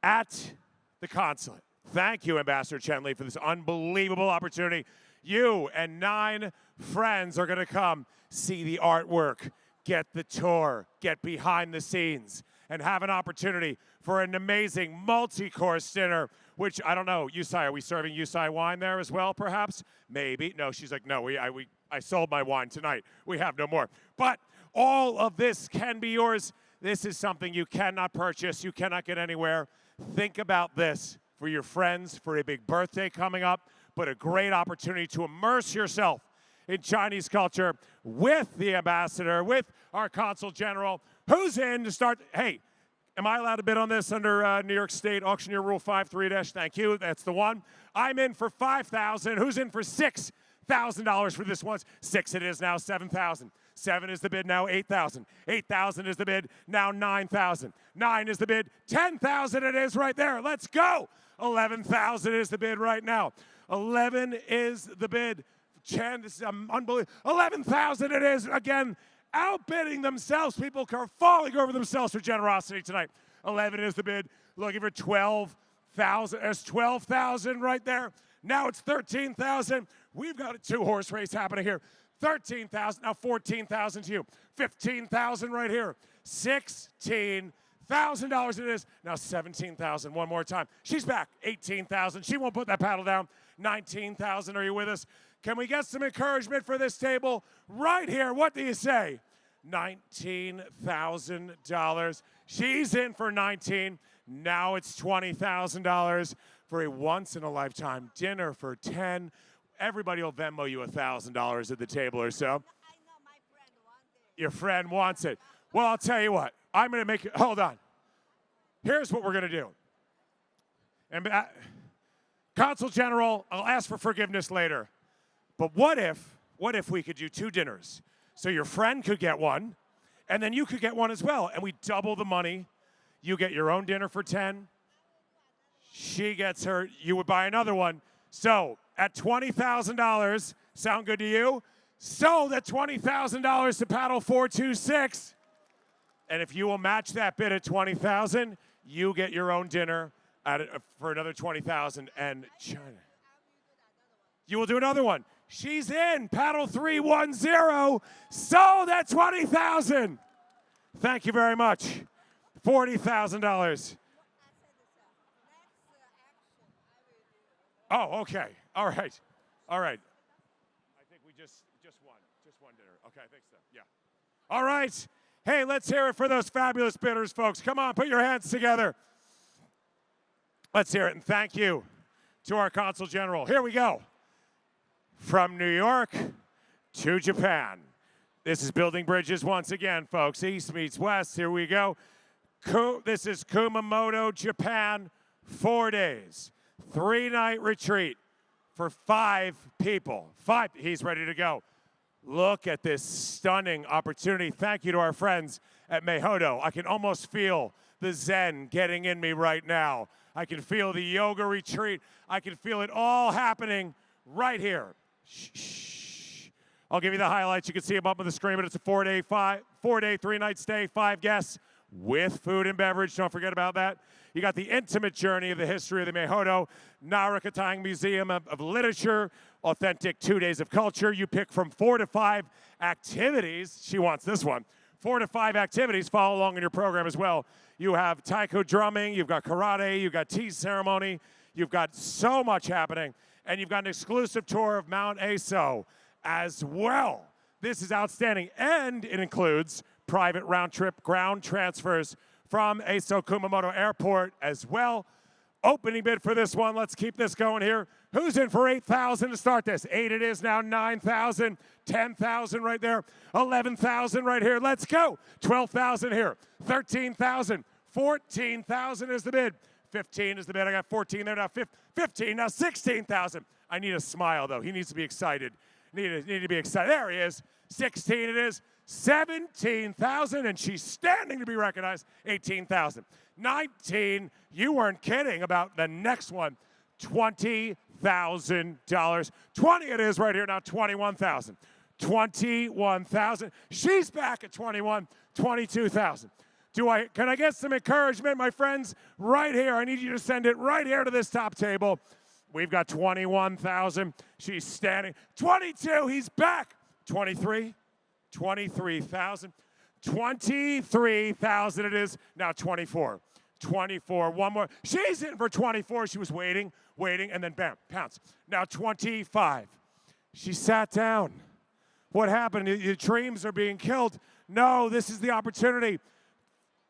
at the consulate. Thank you, Ambassador Chen Li, for this unbelievable opportunity. You and 9 friends are going to come see the artwork, get the tour, get behind the scenes, and have an opportunity for an amazing multi-course dinner, which, I don't know, Hsieh, are we serving Hsieh wine there as well, perhaps? Maybe. No, she's like, no, I sold my wine tonight. We have no more. But all of this can be yours. This is something you cannot purchase. You cannot get anywhere. Think about this for your friends, for a big birthday coming up, but a great opportunity to immerse yourself in Chinese culture with the ambassador, with our consul general. Who's in to start? Hey, am I allowed to bid on this under New York State Auctioneer Rule 5.3-? Thank you. That's the one. I'm in for 5,000. Who's in for $6,000 for this one? 6 it is now, 7,000. 7 is the bid now, 8,000. 8,000 is the bid now, 9,000. 9 is the bid, 10,000 it is right there. Let's go. 11,000 is the bid right now. 11 is the bid. Chen, this is unbelievable. 11,000 it is again. Outbidding themselves. People are falling over themselves for generosity tonight. 11 is the bid. Looking for 12,000. There's 12,000 right there. Now it's 13,000. We've got a 2-horse race happening here. 13,000. Now 14,000 to you. 15,000 right here. 16,000. $1,000 it is. Now 17,000, one more time. She's back, 18,000. She won't put that paddle down. 19,000, are you with us? Can we get some encouragement for this table right here? What do you say? $19,000. She's in for 19. Now it's $20,000 for a once-in-a-lifetime dinner for 10. Everybody will Venmo you $1,000 at the table or so. Your friend wants it. Well, I'll tell you what. I'm going to make it. Hold on. Here's what we're going to do. And Consul General, I'll ask for forgiveness later. But what if we could do 2 dinners? So your friend could get one, and then you could get one as well. And we double the money. You get your own dinner for 10. She gets her. You would buy another one. So at $20,000, sound good to you? So that $20,000 to paddle 426. And if you will match that bid at $20,000, you get your own dinner for another $20,000. And China, you will do another one. She's in. Paddle 310. So that $20,000. Thank you very much. $40,000. Oh, okay. All right. All right. I think we just one dinner. Okay, I think so. Yeah. All right. Hey, let's hear it for those fabulous bidders, folks. Come on, put your hands together. Let's hear it, and thank you to our Consul General. Here we go. From New York to Japan. This is building bridges once again, folks. East meets west. Here we go. This is Kumamoto, Japan. 4 days. 3-night retreat for 5 people. 5. He's ready to go. Look at this stunning opportunity. Thank you to our friends at Meihodo. I can almost feel the Zen getting in me right now. I can feel the yoga retreat. I can feel it all happening right here. Shh. I'll give you the highlights. You can see them up on the screen, but it's a 4-day, 3-night stay, 5 guests with food and beverage. Don't forget about that. You got the intimate journey of the history of the Meihodo Narakatang Museum of Literature, authentic 2 days of culture. You pick from 4 to 5 activities. She wants this one. 4 to 5 activities. Follow along in your program as well. You have taiko drumming, you've got karate, you've got tea ceremony, you've got so much happening, and you've got an exclusive tour of Mount Aso as well. This is outstanding, and it includes private round-trip ground transfers from Aso Kumamoto Airport as well. Opening bid for this one. Let's keep this going here. Who's in for $8,000 to start this? 8 it is now, 9,000, 10,000 right there, 11,000 right here. Let's go. 12,000 here, 13,000, 14,000 is the bid. 15 is the bid. I got 14 there now. 15 now. 16,000. I need a smile though. He needs to be excited. Need to be excited. There he is. 16 it is. 17,000, and she's standing to be recognized. 18,000. 19. You weren't kidding about the next one. $20,000. 20 it is right here now. 21,000. 21,000. She's back at 21. 22,000. Can I get some encouragement, my friends? Right here. I need you to send it right here to this top table. We've got 21,000. She's standing. 22. He's back. 23. 23,000. 23,000 it is. Now 24. 24. One more. She's in for 24. She was waiting, and then bam, pounce. Now 25. She sat down. What happened? Your dreams are being killed. No, this is the opportunity.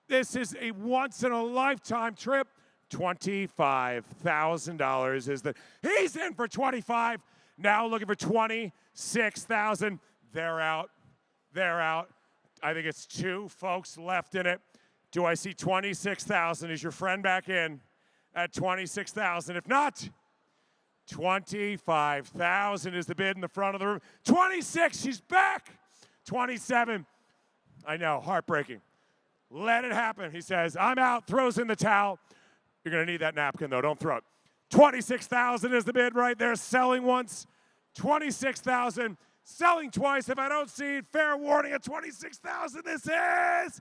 This is a once-in-a-lifetime trip. $25,000 is the. He's in for 25. Now looking for 26,000. They're out. They're out. I think it's 2 folks left in it. Do I see 26,000? Is your friend back in at 26,000? If not, 25,000 is the bid in the front of the room. 26, she's back. 27, I know, heartbreaking. Let it happen, he says. I'm out, throws in the towel. You're going to need that napkin, though. Don't throw it. 26,000 is the bid right there. Selling once. 26,000. Selling twice. If I don't see it, fair warning at 26,000. This is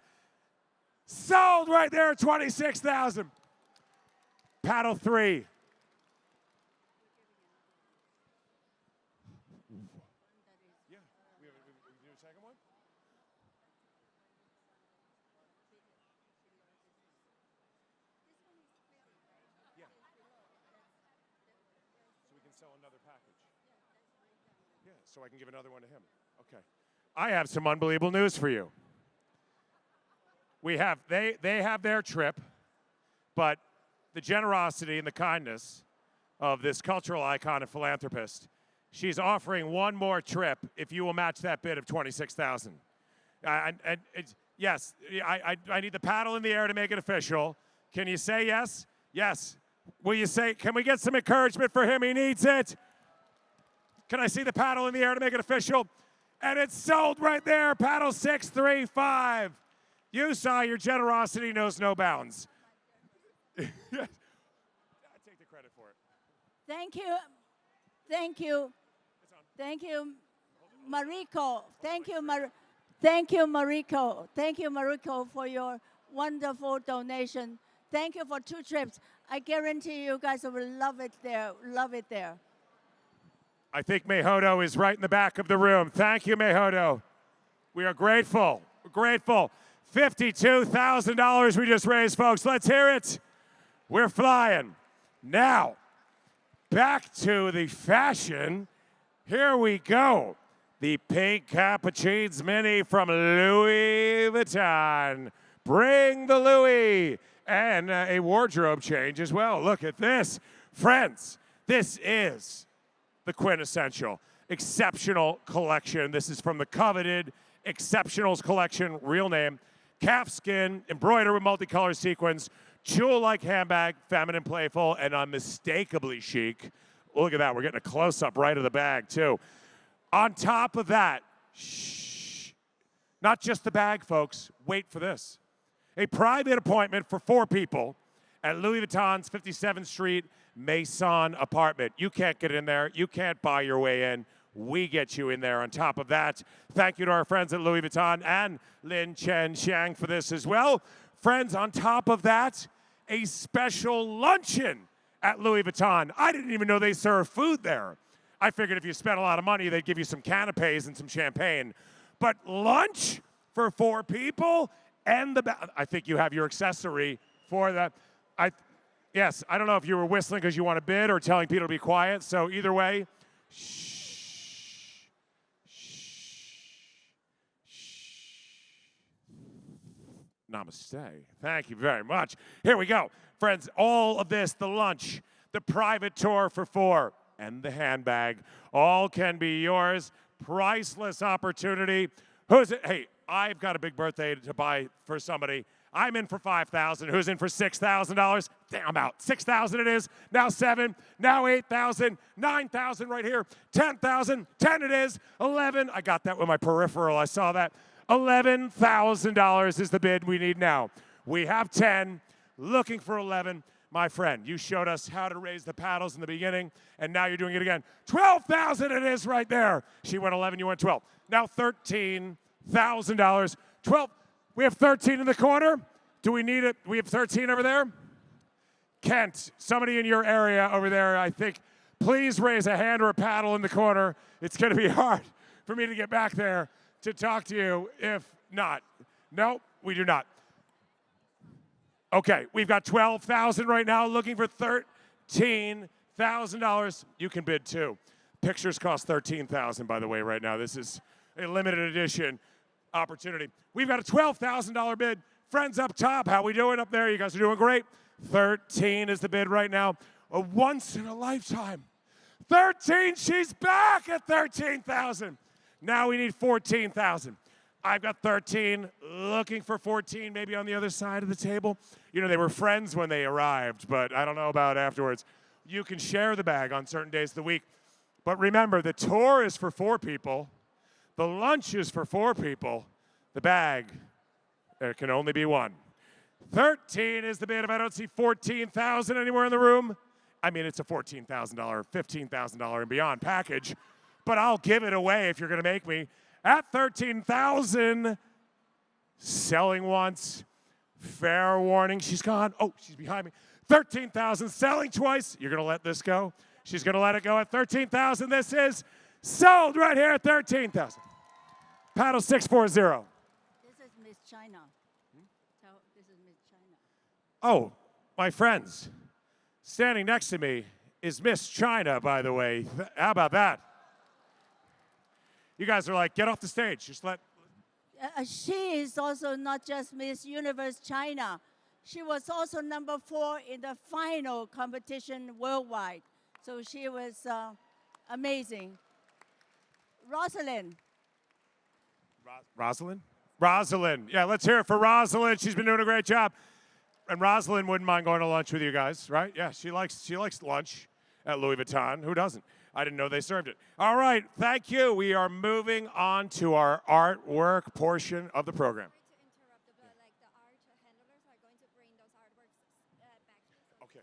sold right there at 26,000. Paddle 3. Yeah, we do a second one. sell another package? Yeah, so I can give another one to him. Okay. I have some unbelievable news for you. They have their trip, but the generosity and the kindness of this cultural icon and philanthropist, she's offering one more trip if you will match that bid of $26,000. Yes, I need the paddle in the air to make it official. Can you say yes? Yes. Will you say, can we get some encouragement for him? He needs it. Can I see the paddle in the air to make it official? And it's sold right there, paddle 635. You saw your generosity knows no bounds. I take the credit for it. Thank you. Thank you. Thank you, Mariko. Thank you, Thank you, Mariko. Thank you, Mariko, for your wonderful donation. Thank you for 2 trips. I guarantee you guys will love it there. Love it there. I think Mehodo is right in the back of the room. Thank you, Mehodo. We are grateful. We're grateful. $52,000 we just raised, folks. Let's hear it. We're flying. Now, back to the fashion. Here we go. The pink Capuchins Mini from Louis Vuitton. Bring the Louis. And a wardrobe change as well. Look at this. Friends, this is the quintessential exceptional collection. This is from the coveted Exceptionals collection, real name. Calfskin, embroidered with multicolor sequins, jewel-like handbag, feminine, playful, and unmistakably chic. Look at that. We're getting a close-up right of the bag, too. On top of that, not just the bag, folks. Wait for this. A private appointment for 4 people at Louis Vuitton's 57th Street Maison apartment. You can't get in there. You can't buy your way in. We get you in there. On top of that, thank you to our friends at Louis Vuitton and Lin Chen Xiang for this as well. Friends, on top of that, a special luncheon at Louis Vuitton. I didn't even know they serve food there. I figured if you spent a lot of money, they'd give you some canapes and some champagne. But lunch for 4 people and I think you have your accessory for that. Yes, I don't know if you were whistling because you want to bid or telling people to be quiet. So either way, Namaste. Thank you very much. Here we go. Friends, all of this, the lunch, the private tour for 4, and the handbag, all can be yours. Priceless opportunity. Who's it? Hey, I've got a big birthday to buy for somebody. I'm in for $5,000. Who's in for $6,000? Damn, I'm out. $6,000 it is. Now 7. Now 8,000. 9,000 right here. 10,000. 10 it is. 11. I got that with my peripheral. I saw that. $11,000 is the bid we need now. We have 10. Looking for 11. My friend, you showed us how to raise the paddles in the beginning, and now you're doing it again. 12,000 it is right there. She went 11, you went 12. Now $13,000. 12. We have 13 in the corner. Do we need it? We have 13 over there. Kent, somebody in your area over there, I think, please raise a hand or a paddle in the corner. It's going to be hard for me to get back there to talk to you if not. No, we do not. Okay, we've got 12,000 right now, looking for $13,000. You can bid too. Pictures cost $13,000, by the way, right now. This is a limited edition opportunity. We've got a $12,000 bid. Friends up top, how we doing up there? You guys are doing great. 13 is the bid right now. A once in a lifetime. 13, she's back at 13,000. Now we need 14,000. I've got 13, looking for 14, maybe on the other side of the table. You know, they were friends when they arrived, but I don't know about afterwards. You can share the bag on certain days of the week. But remember, the tour is for 4 people. The lunch is for 4 people. The bag, there can only be 1. 13 is the bid. If I don't see 14,000 anywhere in the room, I mean, it's a $14,000, $15,000 and beyond package, but I'll give it away if you're going to make me. At 13,000, selling once. Fair warning, she's gone. Oh, she's behind me. 13,000, selling twice. You're going to let this go? She's going to let it go at 13,000. This is sold right here at 13,000. Paddle 640. This is Miss China. This is Miss China. Oh, my friends, standing next to me is Miss China, by the way. How about that? You guys are like, get off the stage. Just let. She is also not just Miss Universe China. She was also #4 in the final competition worldwide. So she was amazing. Rosalind. Rosalind? Rosalind. Yeah, let's hear it for Rosalind. She's been doing a great job. And Rosalind wouldn't mind going to lunch with you guys, right? Yeah, she likes lunch at Louis Vuitton. Who doesn't? I didn't know they served it. All right, thank you. We are moving on to our artwork portion of the program. Okay.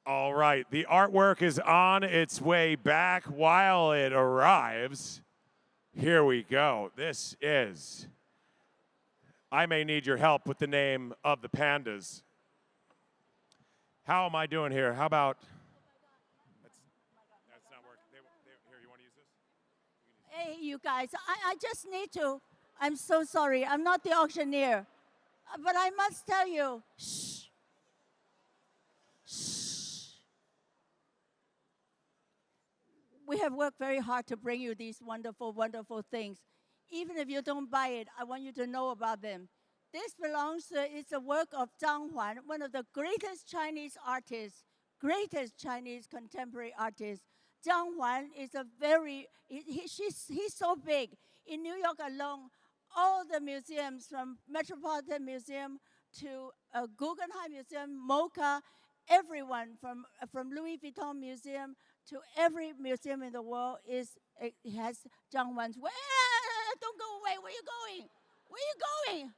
All right, the artwork is on its way back. While it arrives, here we go. This is, I may need your help with the name of the pandas. How am I doing here? How about, that's not working. Here, you want to use this? Hey, you guys, I just need to, I'm so sorry. I'm not the auctioneer. But I must tell you, shh. Shh. We have worked very hard to bring you these wonderful, wonderful things. Even if you don't buy it, I want you to know about them. This belongs to, it's a work of Zhang Huan, one of the greatest Chinese artists, greatest Chinese contemporary artists. Zhang Huan is a very, he's so big. In New York alone, all the museums from Metropolitan Museum to Guggenheim Museum, MoCA, everyone from Louis Vuitton Museum to every museum in the world has Zhang Huan's. Don't go away. Where are you going? Where are you going?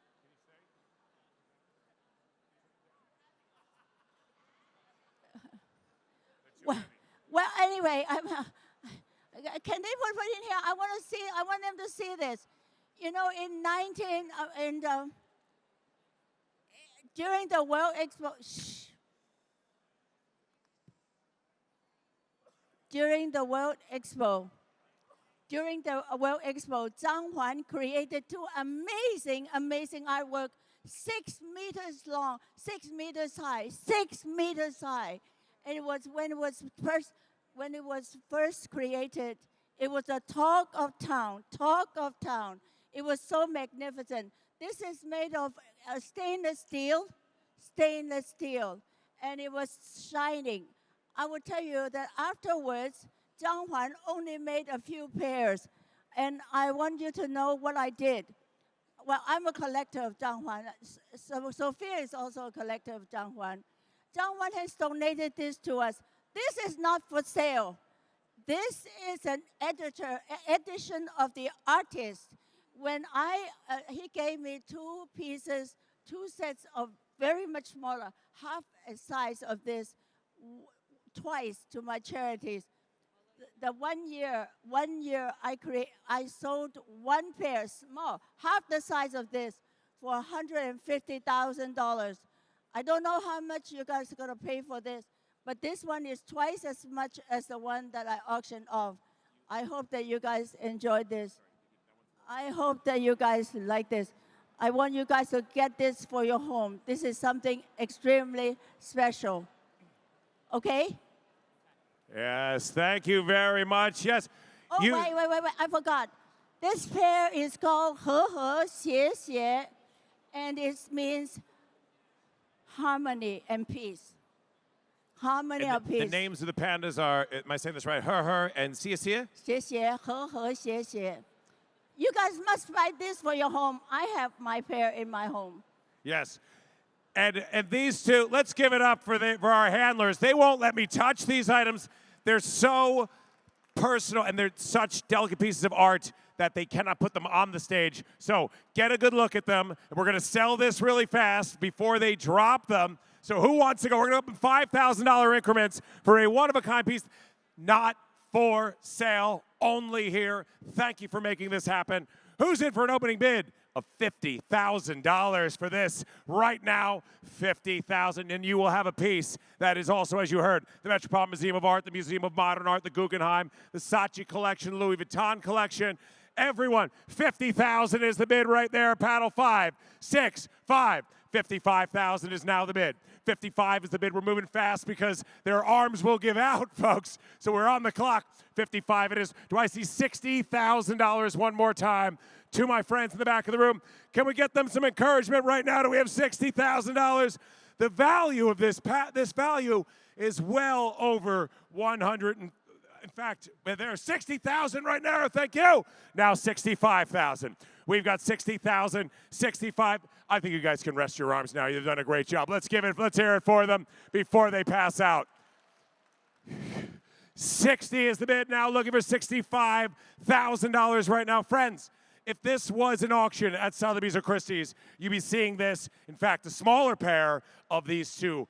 Well, anyway, can they put it in here? I want them to see this. You know, during the World Expo, during the World Expo, Zhang Huan created 2 amazing, amazing artwork, 6 meters long, 6 meters high, 6 meters high. And it was when it was first created, it was a talk of town. It was so magnificent. This is made of stainless steel, and it was shining. I will tell you that afterwards, Zhang Huan only made a few pairs, and I want you to know what I did. Well, I'm a collector of Zhang Huan. So Sophia is also a collector of Zhang Huan. Zhang Huan has donated this to us. This is not for sale. This is an edition of the artist. When he gave me 2 pieces, 2 sets of very much smaller, half a size of this, twice to my charities. The one year I sold 1 pair, small, half the size of this, for $150,000. I don't know how much you guys are going to pay for this, but this one is twice as much as the one that I auctioned off. I hope that you guys enjoyed this. I hope that you guys like this. I want you guys to get this for your home. This is something extremely special. Okay? Yes, thank you very much. Yes. Oh, wait, I forgot. This pair is called Hsieh, Hsieh, and it means harmony and peace. Harmony and peace. The names of the pandas are, am I saying this right? Her, and Hsieh? Hsieh, Hsieh. You guys must buy this for your home. I have my pair in my home. Yes. And these 2, let's give it up for our handlers. They won't let me touch these items. They're so personal, and they're such delicate pieces of art that they cannot put them on the stage. So get a good look at them. And we're going to sell this really fast before they drop them. So who wants to go? We're going to open $5,000 increments for a one-of-a-kind piece, not for sale, only here. Thank you for making this happen. Who's in for an opening bid of $50,000 for this right now? $50,000, and you will have a piece that is also, as you heard, the Metropolitan Museum of Art, the Museum of Modern Art, the Guggenheim, the Saatchi collection, Louis Vuitton collection. Everyone, $50,000 is the bid right there. Paddle 5, 6, 5, $55,000 is now the bid. 55 is the bid. We're moving fast because their arms will give out, folks. So we're on the clock. 55 it is. Do I see $60,000 one more time? To my friends in the back of the room, can we get them some encouragement right now? Do we have $60,000? The value of this value is well over 100. In fact, there's 60,000 right now. Thank you. Now 65,000. We've got 60,000, 65. I think you guys can rest your arms now. You've done a great job. Let's hear it for them before they pass out. 60 is the bid now. Looking for $65,000 right now, friends. If this was an auction at Sotheby's or Christie's, you'd be seeing this. In fact, a smaller pair of these two,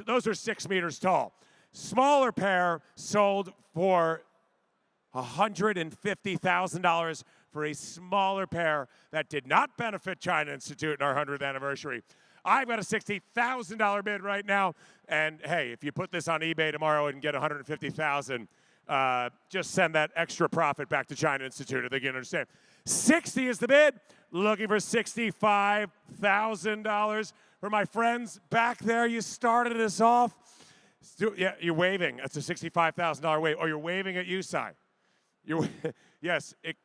those are 6 meters tall. Smaller pair sold for $150,000 for a smaller pair that did not benefit China Institute in our 100th anniversary. I've got a $60,000 bid right now, and hey, if you put this on eBay tomorrow and get $150,000, just send that extra profit back to China Institute, if they can understand. 60 is the bid. Looking for $65,000 for my friends back there. You started us off. Yeah, you're waving. That's a $65,000 wave. Or you're waving at Hsieh. Yes, it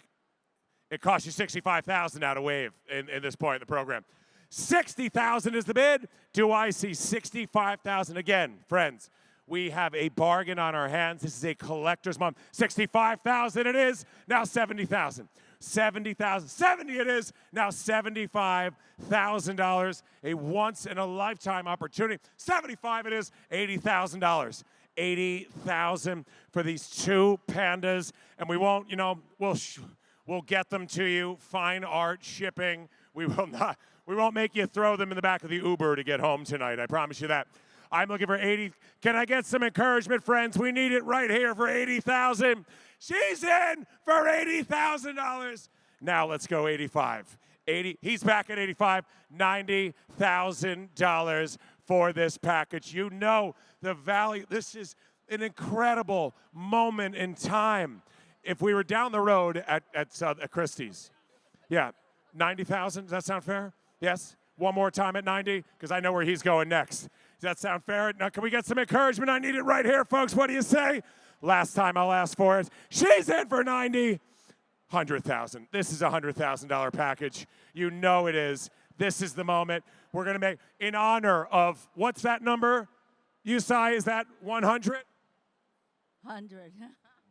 costs you $65,000 now to wave in this point in the program. $60,000 is the bid. Do I see $65,000 again, friends? We have a bargain on our hands. This is a collector's month. $65,000 it is. Now $70,000. $70,000. 70 it is. Now $75,000. A once-in-a-lifetime opportunity. 75 it is. $80,000. $80,000 for these two pandas. And we won't, we'll get them to you. Fine art shipping. We won't make you throw them in the back of the Uber to get home tonight. I promise you that. I'm looking for 80. Can I get some encouragement, friends? We need it right here for 80,000. She's in for $80,000. Now let's go 85. 80. He's back at 85. $90,000 for this package. You know the value. This is an incredible moment in time. If we were down the road at Christie's, yeah, 90,000. Does that sound fair? Yes. One more time at 90, because I know where he's going next. Does that sound fair? Now, can we get some encouragement? I need it right here, folks. What do you say? Last time I'll ask for it. She's in for 90. 100,000. This is a $100,000 package. You know it is. This is the moment we're going to make in honor of, what's that number? Hsieh, is that 100? 100.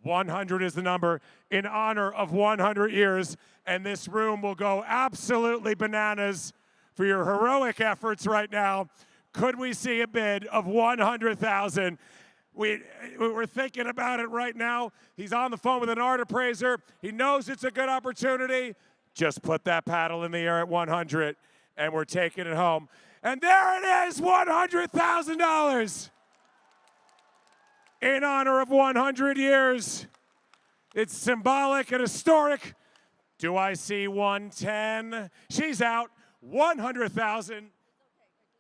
100 is the number in honor of 100 years, and this room will go absolutely bananas for your heroic efforts right now. Could we see a bid of 100,000? We're thinking about it right now. He's on the phone with an art appraiser. He knows it's a good opportunity. Just put that paddle in the air at 100, and we're taking it home. And there it is, $100,000 in honor of 100 years. It's symbolic and historic. Do I see 110? She's out. 100,000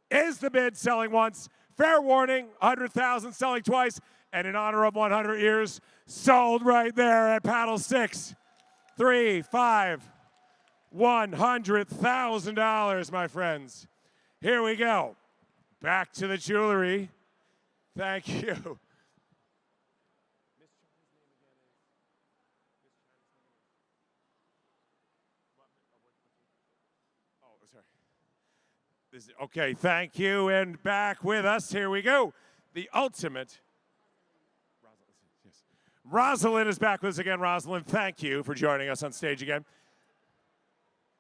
is the bid, selling once. Fair warning, 100,000 selling twice. And in honor of 100 years, sold right there at paddle 6, 3, 5, $100,000, my friends. Here we go. Back to the jewelry. Thank you. Okay, thank you, and back with us. Here we go. The ultimate. Rosalind is back with us again. Rosalind, thank you for joining us on stage again.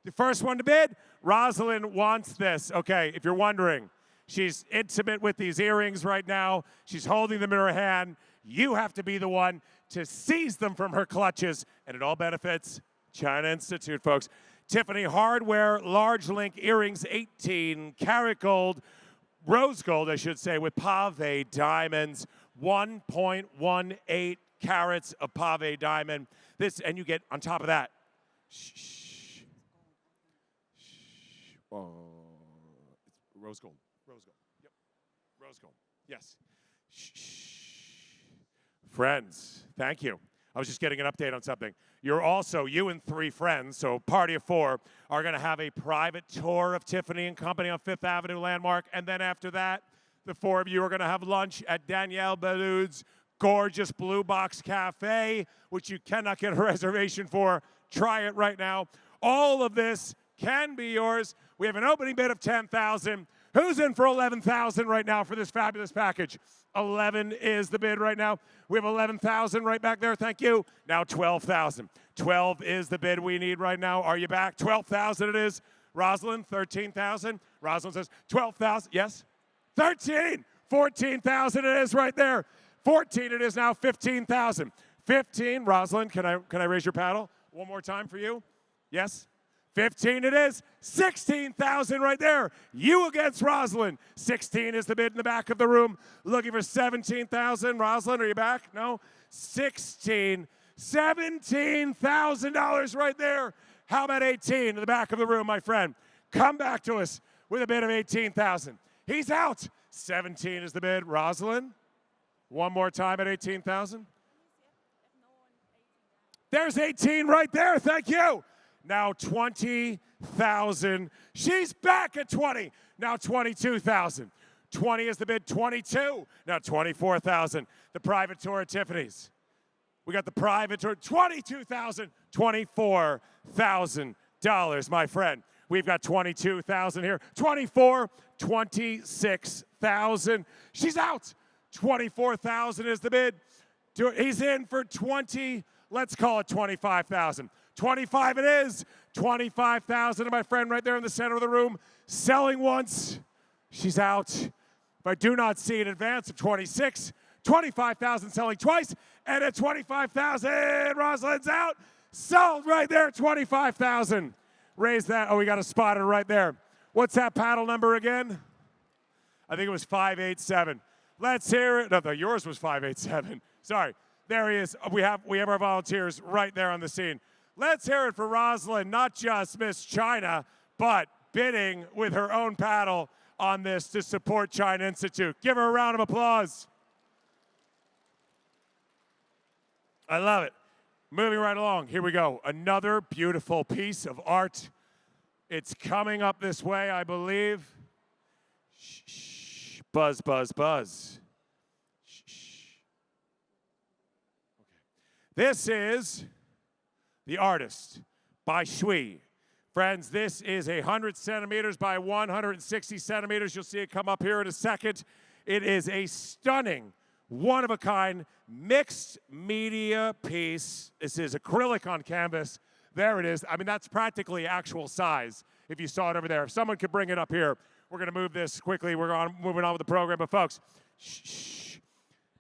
The first one to bid, Rosalind wants this. Okay, if you're wondering, she's intimate with these earrings right now. She's holding them in her hand. You have to be the one to seize them from her clutches, and it all benefits China Institute, folks. Tiffany Hardware large link earrings, 18 karat gold, rose gold, I should say, with pave diamonds, 1.18 carats of pave diamond. This, and you get on top of that. Shh. Oh, it's rose gold. Rose gold. Yep. Rose gold. Yes. Shh. Friends, thank you. I was just getting an update on something. You're also, you and 3 friends, so party of 4, are going to have a private tour of Tiffany & Company on Fifth Avenue Landmark. And then after that, the 4 of you are going to have lunch at Danielle Beloud's gorgeous Blue Box Cafe, which you cannot get a reservation for. Try it right now. All of this can be yours. We have an opening bid of $10,000. Who's in for $11,000 right now for this fabulous package? 11 is the bid right now. We have 11,000 right back there. Thank you. Now 12,000. 12 is the bid we need right now. Are you back? 12,000 it is. Rosalind, 13,000. Rosalind says 12,000. Yes? 13. 14,000 it is right there. 14 it is now. 15,000. 15. Rosalind, can I raise your paddle one more time for you? Yes? 15 it is. 16,000 right there. You against Rosalind. 16 is the bid in the back of the room. Looking for 17,000. Rosalind, are you back? No? 16. $17,000 right there. How about 18 in the back of the room, my friend? Come back to us with a bid of 18,000. He's out. 17 is the bid. Rosalind, one more time at 18,000. There's 18 right there. Thank you. Now 20,000. She's back at 20. Now 22,000. 20 is the bid. 22. Now 24,000. The private tour at Tiffany's. We got the private tour. 22,000. $24,000, my friend. We've got 22,000 here. 24. 26,000. She's out. 24,000 is the bid. He's in for 20. Let's call it 25,000. 25 it is. 25,000 to my friend right there in the center of the room. Selling once. She's out. If I do not see an advance of 26, 25,000 selling twice. And at 25,000, Rosalind's out. Sold right there, 25,000. Raise that. Oh, we got a spotter right there. What's that paddle number again? I think it was 587. Let's hear it. No, yours was 587. Sorry. There he is. We have our volunteers right there on the scene. Let's hear it for Rosalind, not just Miss China, but bidding with her own paddle on this to support China Institute. Give her a round of applause. I love it. Moving right along. Here we go. Another beautiful piece of art. It's coming up this way, I believe. Shh, shh. Buzz, buzz, buzz. Shh, shh. Okay. This is The Artist by Hsieh. Friends, this is 100 centimeters by 160 centimeters. You'll see it come up here in a second. It is a stunning, one-of-a-kind, mixed media piece. This is acrylic on canvas. There it is. I mean, that's practically actual size if you saw it over there. If someone could bring it up here, we're going to move this quickly. We're moving on with the program. But folks, shh.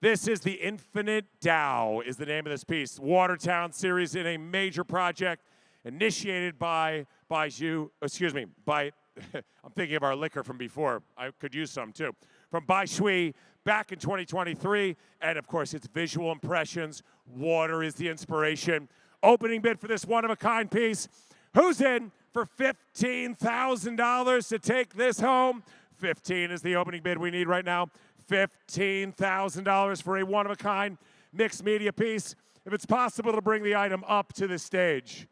This is The Infinite Tao is the name of this piece. Watertown series in a major project initiated by I'm thinking of our liquor from before. I could use some too. From Bai Hsieh back in 2023. And of course, it's visual impressions. Water is the inspiration. Opening bid for this one-of-a-kind piece. Who's in for $15,000 to take this home? 15 is the opening bid we need right now. $15,000 for a one-of-a-kind mixed media piece. If it's possible to bring the item up to the stage.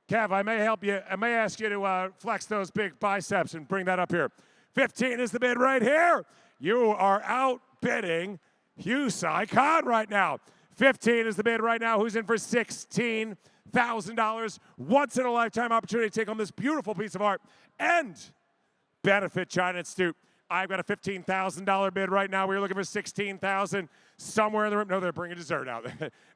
Kev, I may help you. I may ask you to flex those big biceps and bring that up here. 15 is the bid right here. You are outbidding Hsieh Khan right now. 15 is the bid right now. Who's in for $16,000? Once in a lifetime opportunity to take on this beautiful piece of art and benefit China Institute. I've got a $15,000 bid right now. We're looking for $16,000 somewhere in the room. No, they're bringing dessert out.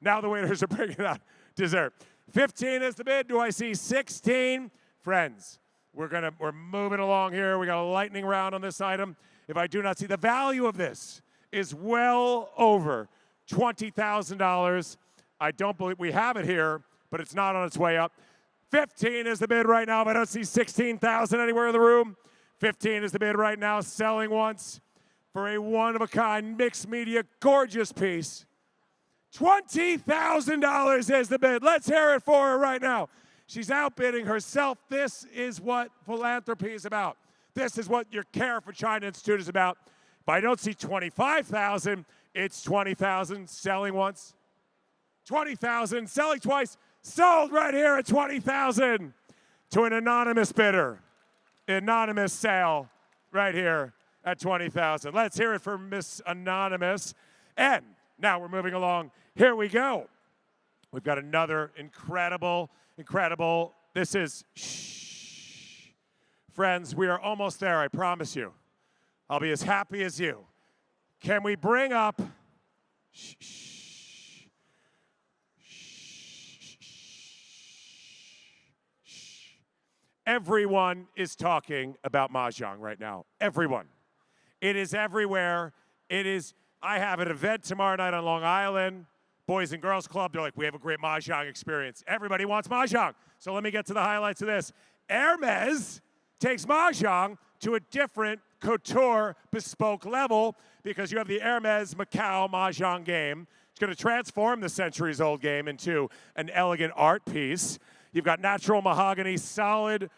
Now the waiters are bringing out dessert. 15 is the bid. Do I see 16? Friends, we're moving along here. We got a lightning round on this item. If I do not see, the value of this is well over $20,000. I don't believe we have it here, but it's not on its way up. 15 is the bid right now, but I don't see 16,000 anywhere in the room. 15 is the bid right now, selling once for a one-of-a-kind mixed media gorgeous piece. $20,000 is the bid. Let's hear it for her right now. She's outbidding herself. This is what philanthropy is about. This is what your Care for China Institute is about. If I don't see 25,000, it's 20,000 selling once. 20,000, selling twice, sold right here at 20,000 to an anonymous bidder. Anonymous sale right here at 20,000. Let's hear it for Miss Anonymous. And now we're moving along. Here we go. We've got another incredible. This is, shh. Friends, we are almost there, I promise you. I'll be as happy as you. Can we bring up, shh. Everyone is talking about Mahjong right now. Everyone. It is everywhere. I have an event tomorrow night on Long Island, Boys and Girls Club. They're like, we have a great Mahjong experience. Everybody wants Mahjong. So let me get to the highlights of this. Hermes takes Mahjong to a different couture bespoke level because you have the Hermes Macau Mahjong game. It's going to transform the centuries-old game into an elegant art piece. You've got natural mahogany, solid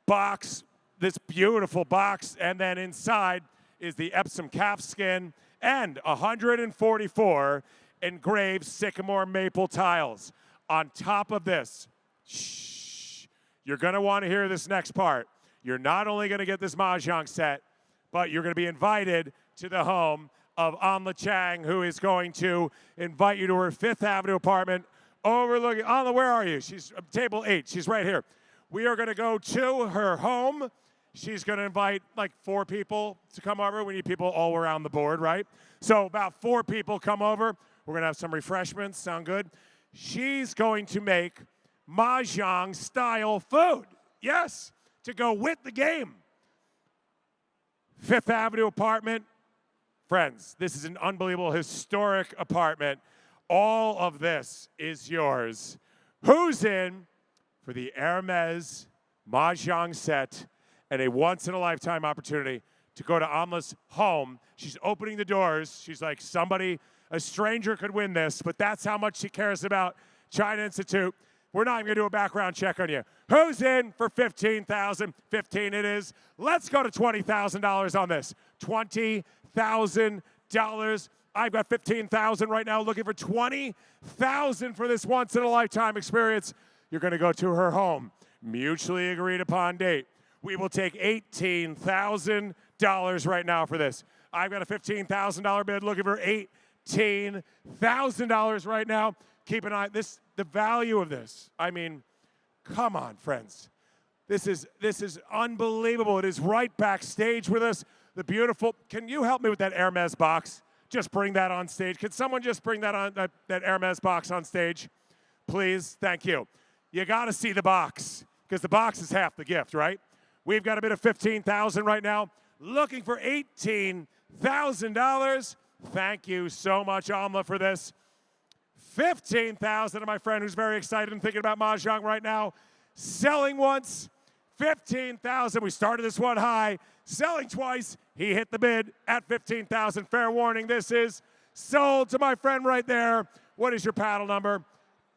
box, this beautiful box, and then inside is the Epsom calf skin and 144 engraved sycamore maple tiles. On top of this, shh, you're going to want to hear this next part. You're not only going to get this Mahjong set, but you're going to be invited to the home of Anla Chang, who is going to invite you to her Fifth Avenue apartment overlooking. Anla, where are you? She's table 8. She's right here. We are going to go to her home. She's going to invite like 4 people to come over. We need people all around the board, right? So about 4 people come over. We're going to have some refreshments. Sound good? She's going to make Mahjong-style food. Yes, to go with the game. Fifth Avenue apartment. Friends, this is an unbelievable, historic apartment. All of this is yours. Who's in for the Hermes Mahjong set and a once-in-a-lifetime opportunity to go to Amla's home? She's opening the doors. She's like, a stranger could win this, but that's how much she cares about China Institute. We're not even going to do a background check on you. Who's in for $15,000? 15 it is. Let's go to $20,000 on this. $20,000. I've got $15,000 right now, looking for $20,000 for this once-in-a-lifetime experience. You're going to go to her home. Mutually agreed upon date. We will take $18,000 right now for this. I've got a $15,000 bid, looking for $18,000 right now. Keep an eye. The value of this. I mean, come on, friends. This is unbelievable. It is right backstage with us. The beautiful. Can you help me with that Hermes box? Just bring that on stage. Can someone just bring that Hermes box on stage? Please, thank you. You got to see the box, because the box is half the gift, right? We've got a bid of $15,000 right now, looking for $18,000. Thank you so much, Amla, for this. $15,000 to my friend who's very excited and thinking about Mahjong right now. Selling once, $15,000. We started this one high. Selling twice, he hit the bid at $15,000. Fair warning, this is sold to my friend right there. What is your paddle number?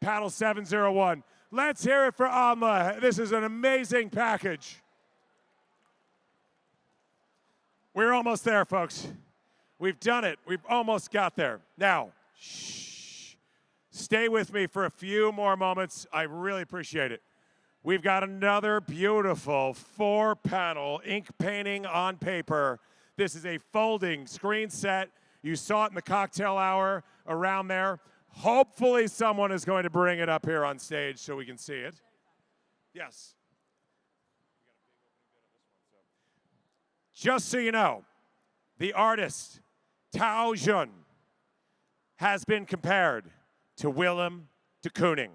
Paddle 701. Let's hear it for Amla. This is an amazing package. We're almost there, folks. We've done it. We've almost got there. Now, shh. Stay with me for a few more moments. I really appreciate it. We've got another beautiful 4-panel ink painting on paper. This is a folding screen set. You saw it in the cocktail hour around there. Hopefully someone is going to bring it up here on stage so we can see it. Yes. Just so you know, the artist, Tao Jun, has been compared to Willem de Kooning,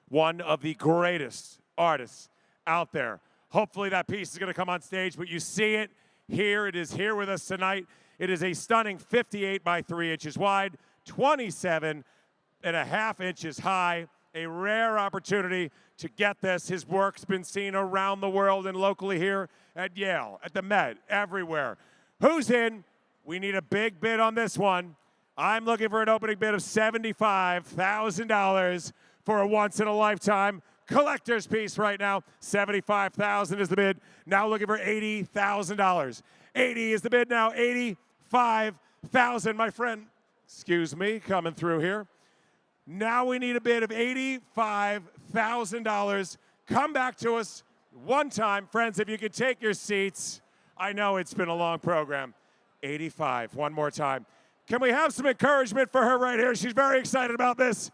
one of the greatest artists out there. Hopefully that piece is going to come on stage, but you see it here. It is here with us tonight. It is a stunning 58 by 3 inches wide, 27.5 inches high. A rare opportunity to get this. His work's been seen around the world and locally here at Yale, at the Met, everywhere. Who's in? We need a big bid on this one. I'm looking for an opening bid of $75,000 for a once-in-a-lifetime collector's piece right now. $75,000 is the bid. Now looking for $80,000. 80 is the bid now. $85,000, my friend. Excuse me, coming through here. Now we need a bid of $85,000. Come back to us one time. Friends, if you could take your seats. I know it's been a long program. 85, one more time. Can we have some encouragement for her right here? She's very excited about this.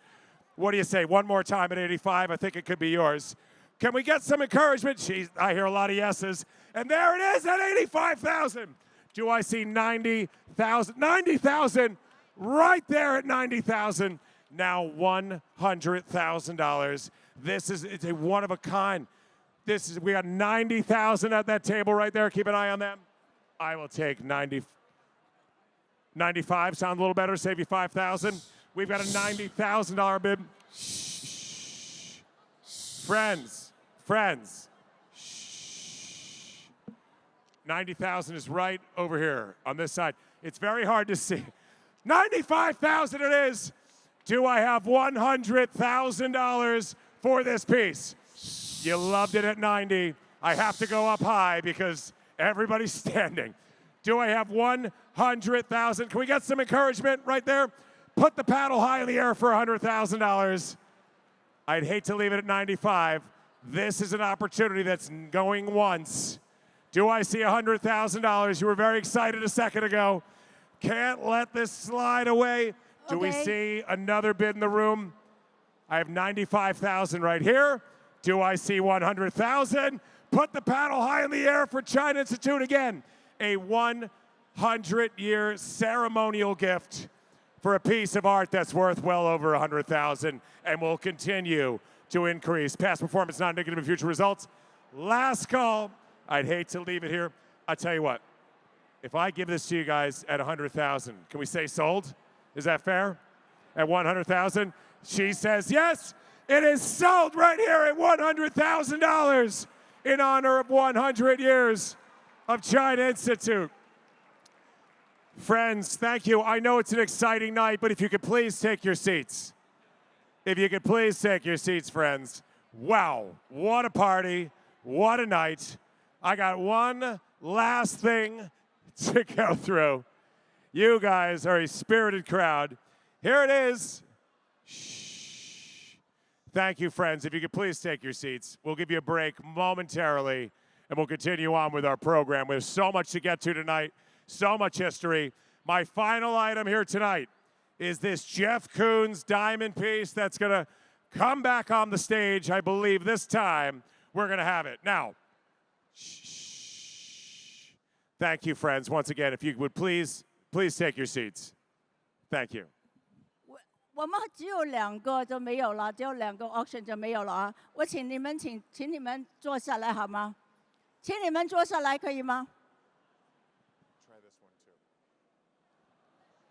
What do you say? One more time at 85. I think it could be yours. Can we get some encouragement? I hear a lot of yeses. And there it is at 85,000. Do I see 90,000? 90,000 right there at 90,000. Now $100,000. It's a one of a kind. We got 90,000 at that table right there. Keep an eye on them. I will take 90. 95 sound a little better. Save you 5,000. We've got a $90,000 bid. Shh. Friends. 90,000 is right over here on this side. It's very hard to see. 95,000 it is. Do I have $100,000 for this piece? You loved it at 90. I have to go up high because everybody's standing. Do I have 100,000? Can we get some encouragement right there? Put the paddle high in the air for $100,000. I'd hate to leave it at 95. This is an opportunity that's going once. Do I see $100,000? You were very excited a second ago. Can't let this slide away. Do we see another bid in the room? I have 95,000 right here. Do I see 100,000? Put the paddle high in the air for China Institute again. A 100-year ceremonial gift for a piece of art that's worth well over 100,000 and will continue to increase. Past performance not indicative of future results. Last call. I'd hate to leave it here. I'll tell you what. If I give this to you guys at 100,000, can we say sold? Is that fair? At 100,000? She says yes. It is sold right here at $100,000 in honor of 100 years of China Institute. Friends, thank you. I know it's an exciting night, but if you could please take your seats. If you could please take your seats, friends. Wow, what a party. What a night. I got one last thing to go through. You guys are a spirited crowd. Here it is. Shh. Thank you, friends. If you could please take your seats. We'll give you a break momentarily, and we'll continue on with our program. There's so much to get to tonight, so much history. My final item here tonight is this Jeff Koons diamond piece that's going to come back on the stage. I believe this time we're going to have it. Now, shh. Thank you, friends. Once again, if you would please take your seats. Thank you. 我们只有2个就没有了，只有2个 auction 就没有了啊！我请你们坐下来好吗？请你们坐下来可以吗 Try this one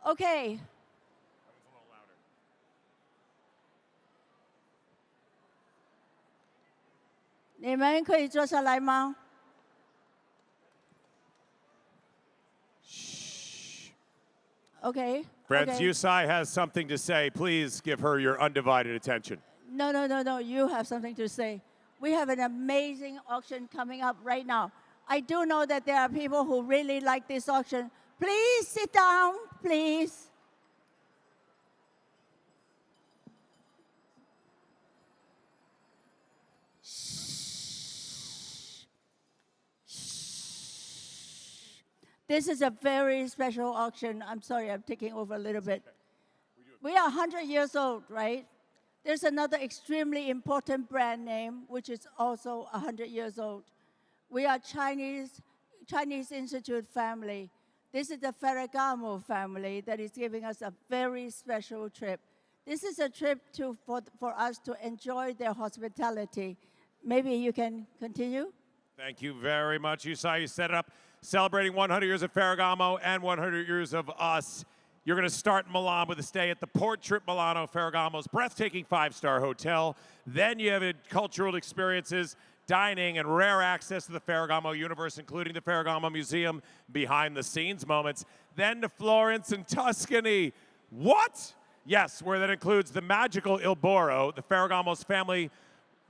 too.？OK。你们可以坐下来吗？ Okay. Friends, okay. Hsieh has something to say. Please give her your undivided attention. No. You have something to say. We have an amazing auction coming up right now. I do know that there are people who really like this auction. Please sit down, please. This is a very special auction. I'm sorry, I'm taking over a little bit. We are 100 years old, right? There's another extremely important brand name, which is also 100 years old. We are Chinese Institute family. This is the Ferragamo family that is giving us a very special trip. This is a trip for us to enjoy their hospitality. Maybe you can continue? Thank you very much, Hsieh. You set it up. Celebrating 100 years of Ferragamo and 100 years of us. You're going to start in Milan with a stay at the Portrait Milano, Ferragamo's breathtaking 5-star hotel. Then you have cultural experiences, dining, and rare access to the Ferragamo universe, including the Ferragamo Museum, behind-the-scenes moments. Then to Florence and Tuscany. What? Yes, where that includes the magical Il Boro, the Ferragamo's family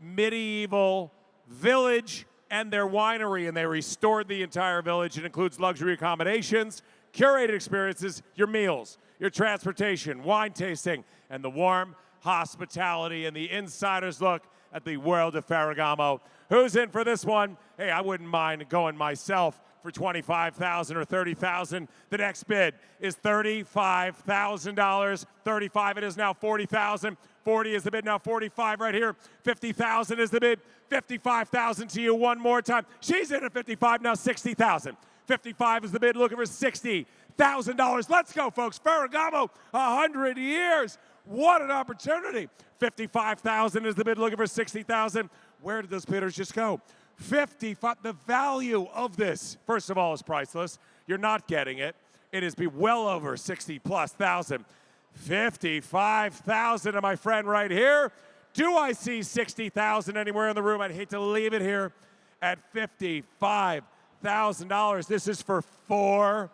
medieval village, and their winery, and they restored the entire village. It includes luxury accommodations, curated experiences, your meals, your transportation, wine tasting, and the warm hospitality, and the insider's look at the world of Ferragamo. Who's in for this one? Hey, I wouldn't mind going myself for $25,000 or $30,000. The next bid is $35,000. 35 it is now. 40,000. 40 is the bid now. 45 right here. 50,000 is the bid. 55,000 to you one more time. She's in at 55 now. 60,000. 55 is the bid. Looking for $60,000. Let's go, folks. Ferragamo, 100 years. What an opportunity. 55,000 is the bid. Looking for 60,000. Where did those bidders just go? 55. The value of this, first of all, is priceless. You're not getting it. It is be well over 60+ thousand. 55,000 to my friend right here. Do I see 60,000 anywhere in the room? I'd hate to leave it here at $55,000. This is for 4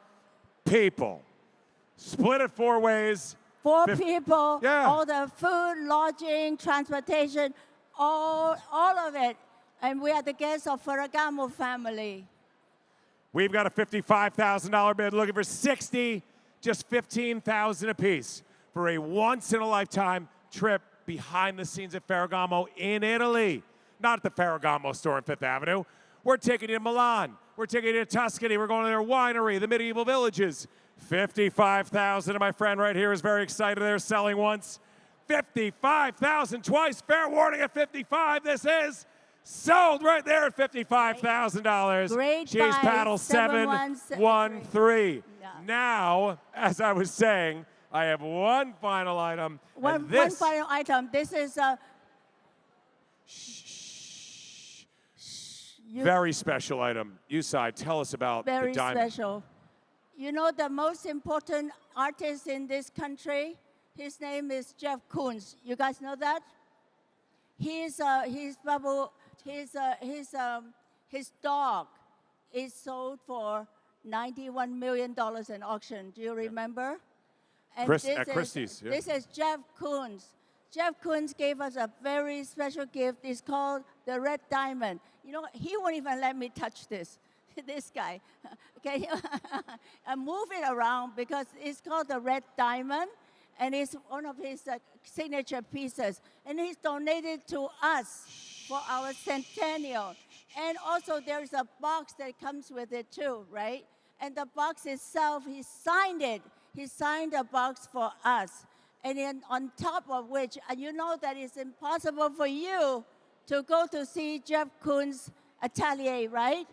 people. Split it 4 ways. 4 people, Yeah. all the food, lodging, transportation, all of it. And we are the guests of Ferragamo family. We've got a $55,000 bid looking for 60, just 15,000 apiece for a once-in-a-lifetime trip behind the scenes at Ferragamo in Italy. Not at the Ferragamo store on 5th Avenue. We're taking you to Milan. We're taking you to Tuscany. We're going to their winery, the medieval villages. 55,000, and my friend right here is very excited. They're selling once. 55,000 twice. Fair warning at 55. This is sold right there at $55,000. Great Cheese buy, paddle 713. Yeah. Now, as I was saying, I have one final item. One final item. This is very special item. Hsieh, tell us about the very diamond. special. You know the most important artist in this country? His name is Jeff Koons. You guys know that? His dog is sold for $91 million in auction. Do you remember? And at Christie's. Yeah. This is Jeff Koons. Jeff Koons gave us a very special gift. It's called the Red Diamond. You know, he won't even let me touch this. This guy. Okay, I move it around because it's called the Red Diamond, and it's one of his signature pieces. And he's donated to us for our centennial. And also there's a box that comes with it too, right? And the box itself, he signed it. He signed a box for us. And then on top of which, you know that it's impossible for you to go to see Jeff Koons' atelier, right?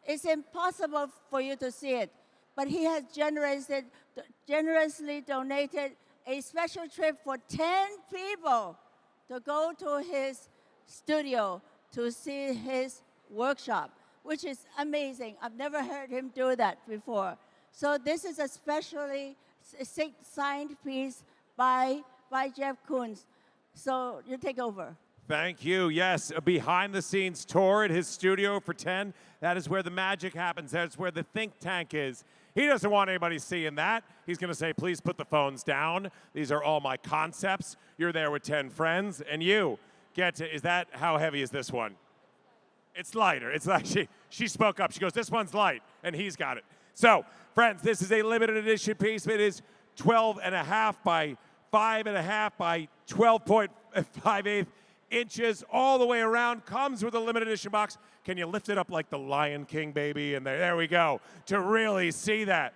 It's impossible for you to see it. But he has generously donated a special trip for 10 people to go to his studio to see his workshop, which is amazing. I've never heard him do that before. So this is a specially signed piece by Jeff Koons. So you take over. Thank you. Yes, a behind-the-scenes tour at his studio for 10. That is where the magic happens. That's where the think tank is. He doesn't want anybody seeing that. He's going to say, please put the phones down. These are all my concepts. You're there with 10 friends, and you get to, is that, how heavy is this one? It's lighter. It's like she spoke up. She goes, this one's light, and he's got it. So, friends, this is a limited edition piece. It is 12.5 by 5.5 by 12.58 inches all the way around. Comes with a limited edition box. Can you lift it up like the Lion King, baby? And there we go. To really see that,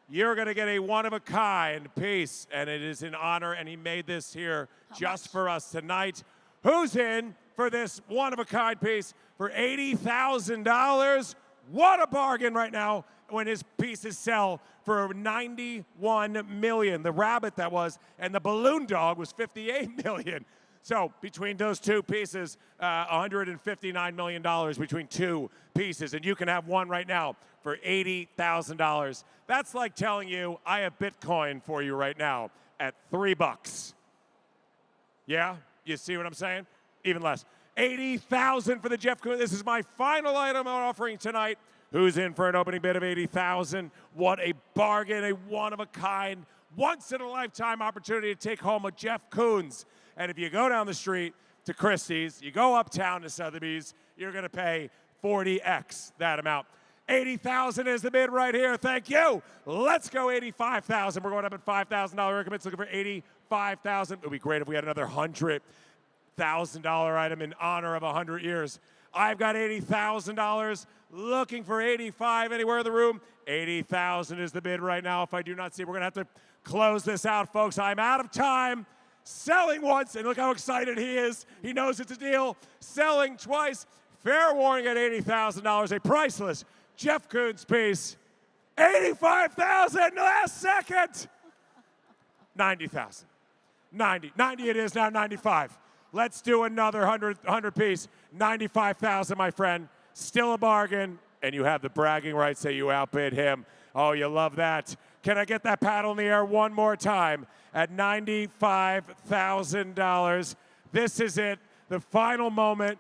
you're going to get a one-of-a-kind piece, and it is in honor, and he made this here just for us tonight. Who's in for this one-of-a-kind piece for $80,000? What a bargain right now when his pieces sell for $91 million. The rabbit that was, and the balloon dog was $58 million. So between those two pieces, $159 million between two pieces. And you can have one right now for $80,000. That's like telling you I have Bitcoin for you right now at $3. Yeah? You see what I'm saying? Even less. $80,000 for the Jeff Koons. This is my final item I'm offering tonight. Who's in for an opening bid of $80,000? What a bargain, a one-of-a-kind, once-in-a-lifetime opportunity to take home a Jeff Koons. And if you go down the street to Christie's, you go uptown to Sotheby's, you're going to pay 40x that amount. $80,000 is the bid right here. Thank you. Let's go $85,000. We're going up at $5,000 increments, looking for $85,000. It would be great if we had another $100,000 item in honor of 100 years. I've got $80,000, looking for 85 anywhere in the room. 80,000 is the bid right now. If I do not see, we're going to have to close this out, folks. I'm out of time. Selling once, and look how excited he is. He knows it's a deal. Selling twice. Fair warning at $80,000, a priceless Jeff Koons piece. $85,000 last second. 90,000. 90 it is now, 95. Let's do another 100 piece. 95,000, my friend. Still a bargain, and you have the bragging rights that you outbid him. Oh, you love that. Can I get that paddle in the air one more time at $95,000? This is it, the final moment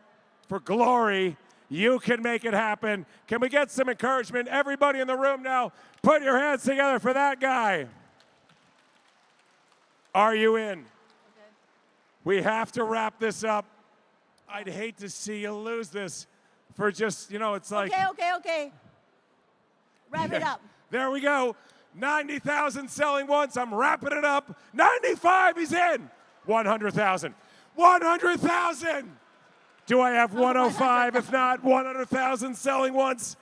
for glory. You can make it happen. Can we get some encouragement? Everybody in the room now, put your hands together for that guy. Are you in? We have to wrap this up. I'd hate to see you lose this for just, it's like... Okay. Wrap it up. There we go. 90,000 selling once. I'm wrapping it up. 95, he's in. 100,000. 100,000. Do I have 105? If not, 100,000 selling once.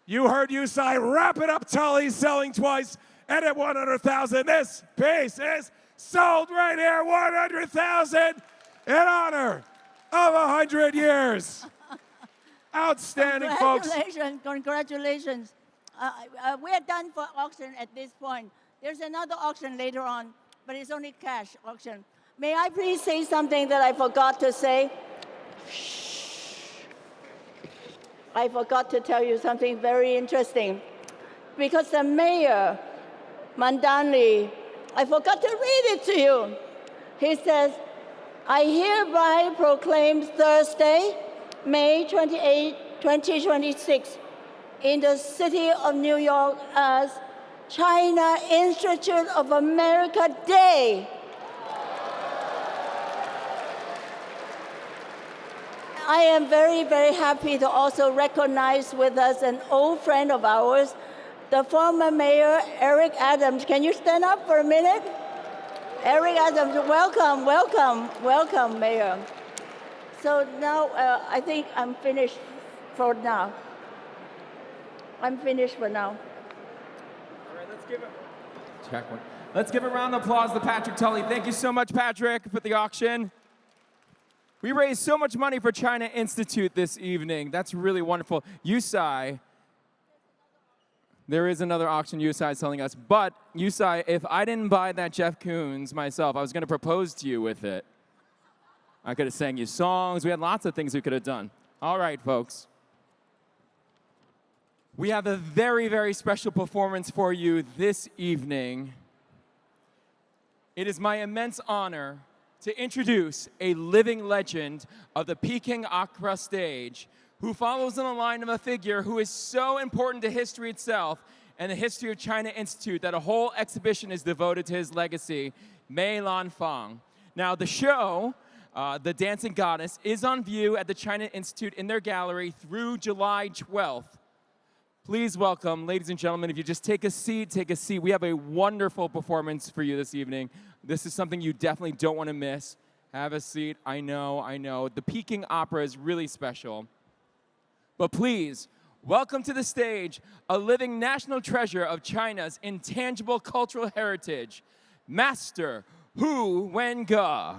You heard Hsieh. Wrap it up, Tully, selling twice. And at 100,000, this piece is sold right here. 100,000 in honor of 100 years. Outstanding, folks. Congratulations. We're done for auction at this point. There's another auction later on, but it's only cash auction. May I please say something that I forgot to say? I forgot to tell you something very interesting. Because the mayor, Mandanli, I forgot to read it to you. He says, I hereby proclaim Thursday, May 28, 2026, in the city of New York as China Institute of America Day. I am very, very happy to also recognize with us an old friend of ours, the former mayor, Eric Adams. Can you stand up for a minute? Eric Adams, welcome, Mayor. So now I think I'm finished for now. I'm finished for now. All right, let's give a round of applause to Patrick Tully. Thank you so much, Patrick, for the auction. We raised so much money for China Institute this evening. That's really wonderful. Hsieh, there is another auction Hsieh is telling us. But Hsieh, if I didn't buy that Jeff Koons myself, I was going to propose to you with it. I could have sang you songs. We had lots of things we could have done. All right, folks. We have a very, very special performance for you this evening. It is my immense honor to introduce a living legend of the Peking Opera stage who follows in the line of a figure who is so important to history itself and the history of China Institute that a whole exhibition is devoted to his legacy, Mei Lanfang. Now, the show, The Dancing Goddess, is on view at the China Institute in their gallery through July 12th. Please welcome, ladies and gentlemen, if you just take a seat, take a seat. We have a wonderful performance for you this evening. This is something you definitely don't want to miss. Have a seat. I know. The Peking Opera is really special. But please, welcome to the stage a living national treasure of China's intangible cultural heritage, Master Hu Wenge.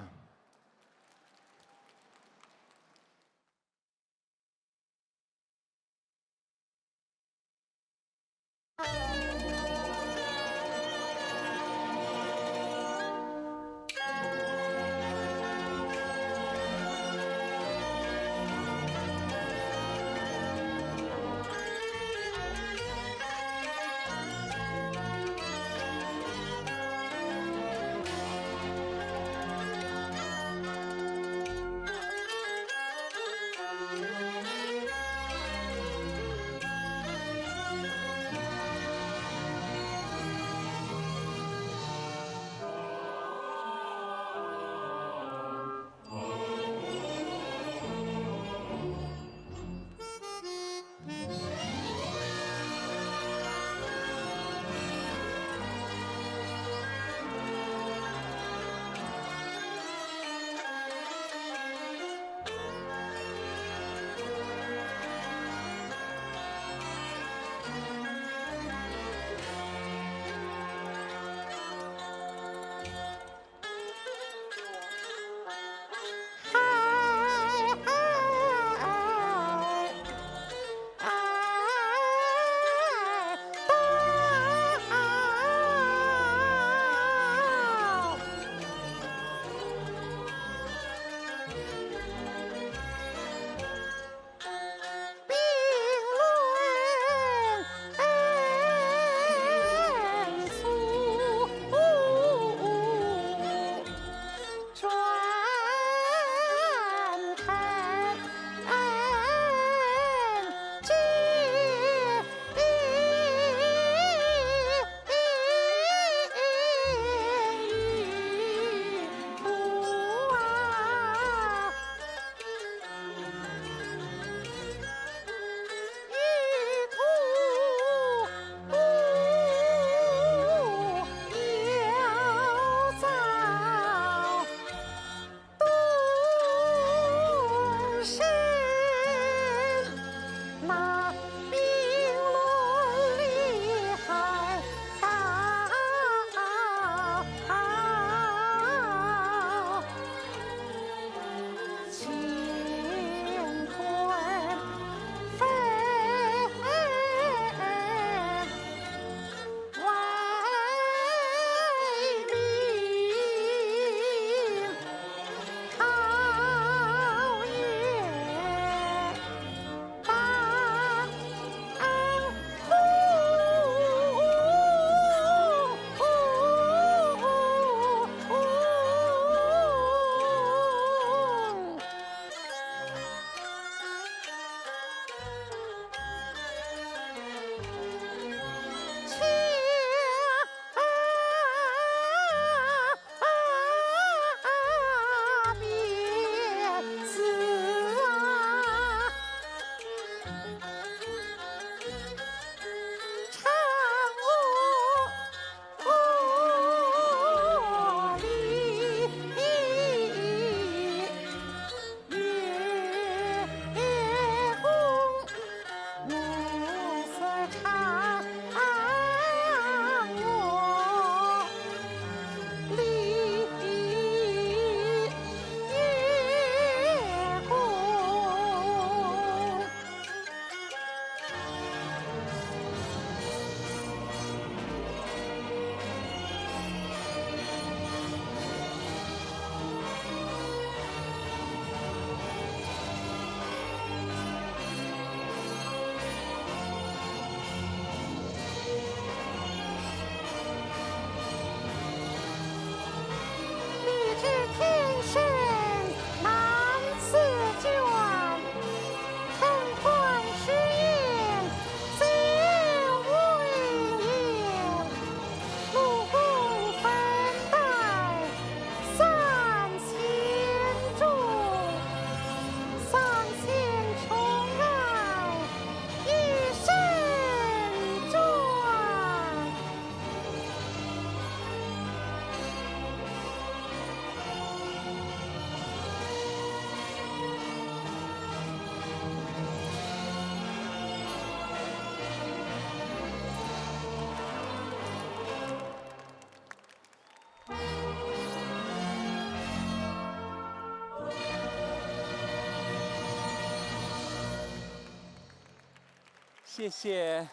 谢谢，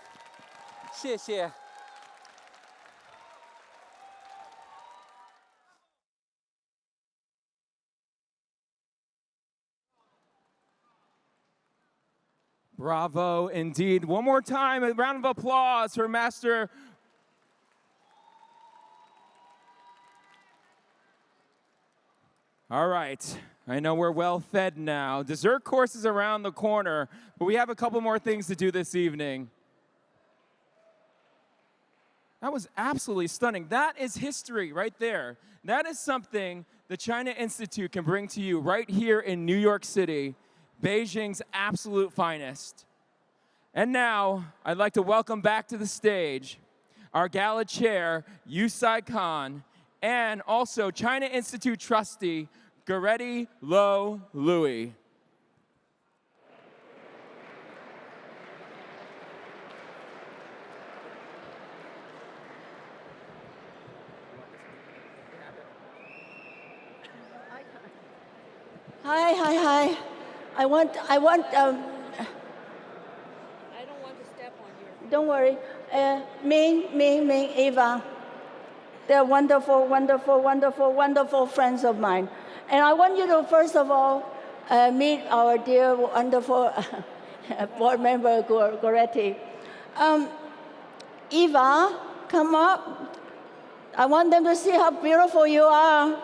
谢谢。Bravo, indeed. One more time, a round of applause for Master. All right, I know we're well fed now. Dessert course is around the corner, but we have a couple more things to do this evening. That was absolutely stunning. That is history right there. That is something the China Institute can bring to you right here in New York City, Beijing's absolute finest. And now, I'd like to welcome back to the stage our gala chair, Yusai Khan, and also China Institute trustee, Goretti Lo Louis. Hi. I want. I don't want to step on you. Don't worry. Ming, Eva. They're wonderful friends of mine. And I want you to, first of all, meet our dear, wonderful board member, Goretti. Eva, come up. I want them to see how beautiful you are.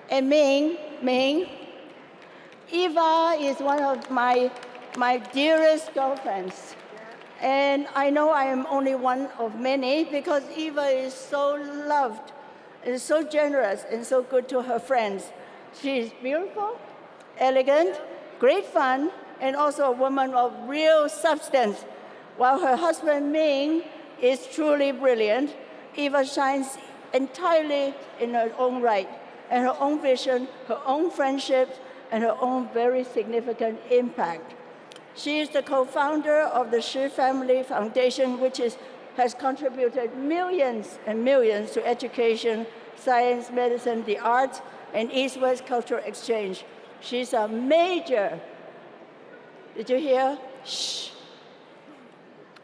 And Ming, Eva is one of my dearest girlfriends. And I know I am only one of many because Eva is so loved, and so generous, and so good to her friends. She is beautiful, elegant, great fun, and also a woman of real substance. While her husband, Ming, is truly brilliant, Eva shines entirely in her own right, and her own vision, her own friendships, and her own very significant impact. She is the co-founder of the Hsieh Family Foundation, which has contributed millions and millions to education, science, medicine, the arts, and East-West cultural exchange. She's a major, did you hear? Shh.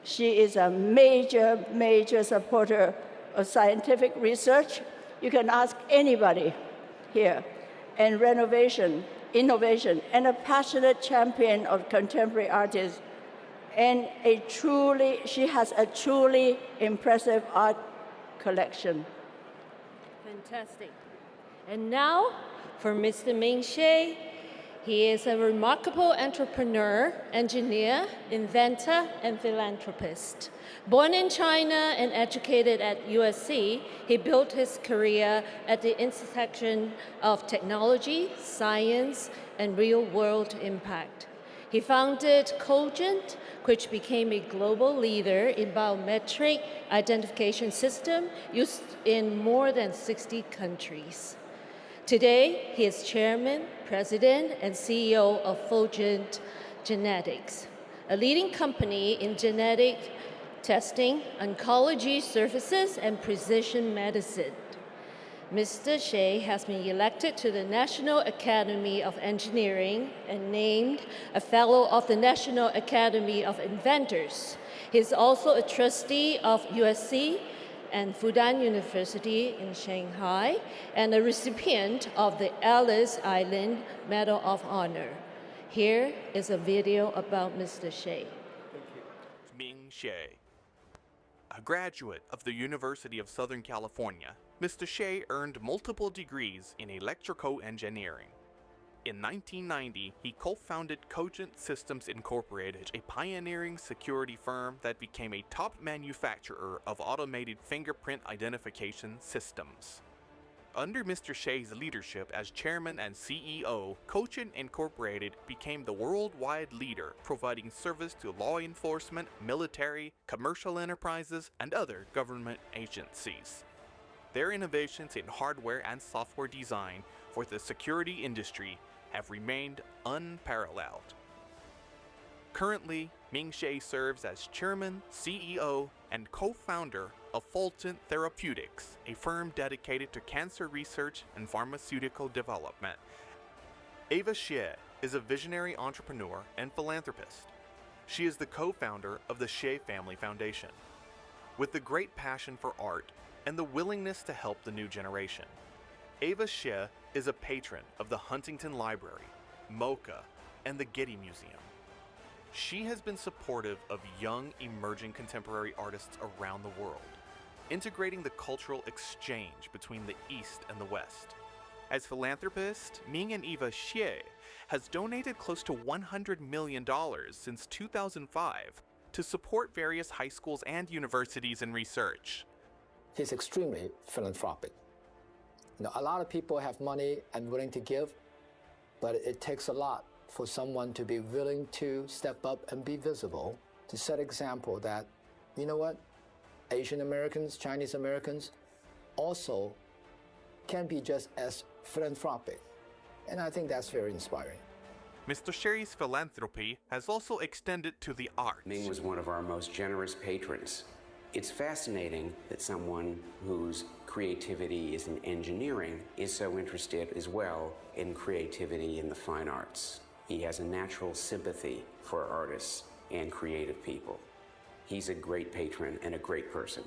She is a major supporter of scientific research. You can ask anybody here. And innovation, and a passionate champion of contemporary artists. And she has a truly impressive art collection. Fantastic. And now for Mr. Ming Hsieh. He is a remarkable entrepreneur, engineer, inventor, and philanthropist. Born in China and educated at USC, he built his career at the intersection of technology, science, and real-world impact. He founded Cogent, which became a global leader in biometric identification system used in more than 60 countries. Today, he is chairman, president, and CEO of Fulgent Genetics, a leading company in genetic testing, oncology services, and precision medicine. Mr. Hsieh has been elected to the National Academy of Engineering and named a fellow of the National Academy of Inventors. He is also a trustee of USC and Fudan University in Shanghai, and a recipient of the Ellis Island Medal of Honor. Here is a video about Mr. Hsieh. Ming Hsieh. A graduate of the University of Southern California, Mr. Hsieh earned multiple degrees in electrical engineering. In 1990, he co-founded Cogent Systems Incorporated, a pioneering security firm that became a top manufacturer of automated fingerprint identification systems. Under Mr. Hsieh's leadership as chairman and CEO, Cogent Incorporated became the worldwide leader, providing service to law enforcement, military, commercial enterprises, and other government agencies. Their innovations in hardware and software design for the security industry have remained unparalleled. Currently, Ming Hsieh serves as chairman, CEO, and co-founder of Fulgent Therapeutics, a firm dedicated to cancer research and pharmaceutical development. Eva Hsieh is a visionary entrepreneur and philanthropist. She is the co-founder of the Hsieh Family Foundation. With the great passion for art and the willingness to help the new generation, Ava Hsieh is a patron of the Huntington Library, MoCA, and the Getty Museum. She has been supportive of young, emerging contemporary artists around the world, integrating the cultural exchange between the East and the West. As philanthropist, Ming and Eva Hsieh has donated close to $100 million since 2005 to support various high schools and universities in research. He's extremely philanthropic. A lot of people have money and willing to give, but it takes a lot for someone to be willing to step up and be visible, to set example that, you know what, Asian Americans, Chinese Americans also can be just as philanthropic. And I think that's very inspiring. Mr. Hsieh's philanthropy has also extended to the arts. Ming was one of our most generous patrons. It's fascinating that someone whose creativity is in engineering is so interested as well in creativity in the fine arts. He has a natural sympathy for artists and creative people. He's a great patron and a great person.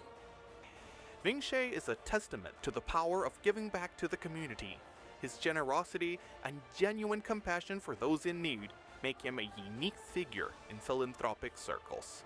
Ming Hsieh is a testament to the power of giving back to the community. His generosity and genuine compassion for those in need make him a unique figure in philanthropic circles.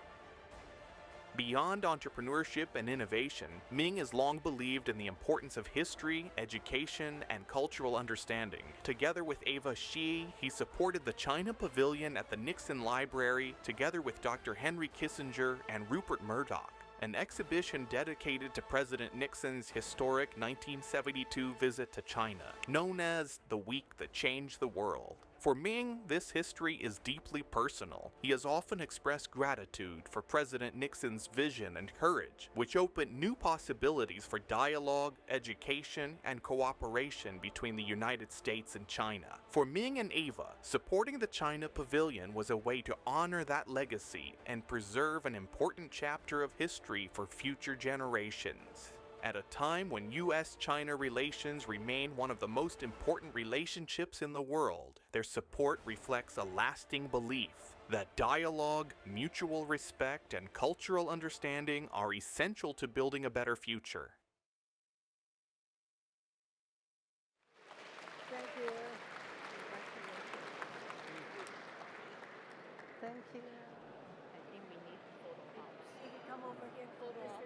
Beyond entrepreneurship and innovation, Ming has long believed in the importance of history, education, and cultural understanding. Together with Ava Hsieh, he supported the China Pavilion at the Nixon Library, together with Dr. Henry Kissinger and Rupert Murdoch, an exhibition dedicated to President Nixon's historic 1972 visit to China, known as the Week That Changed the World. For Ming, this history is deeply personal. He has often expressed gratitude for President Nixon's vision and courage, which opened new possibilities for dialogue, education, and cooperation between the United States and China. For Ming and Ava, supporting the China Pavilion was a way to honor that legacy and preserve an important chapter of history for future generations. At a time when U.S.-China relations remain one of the most important relationships in the world, their support reflects a lasting belief that dialogue, mutual respect, and cultural understanding are essential to building a better future. Thank you. Thank you. I think we need photo ops. You can come over here. Photo ops.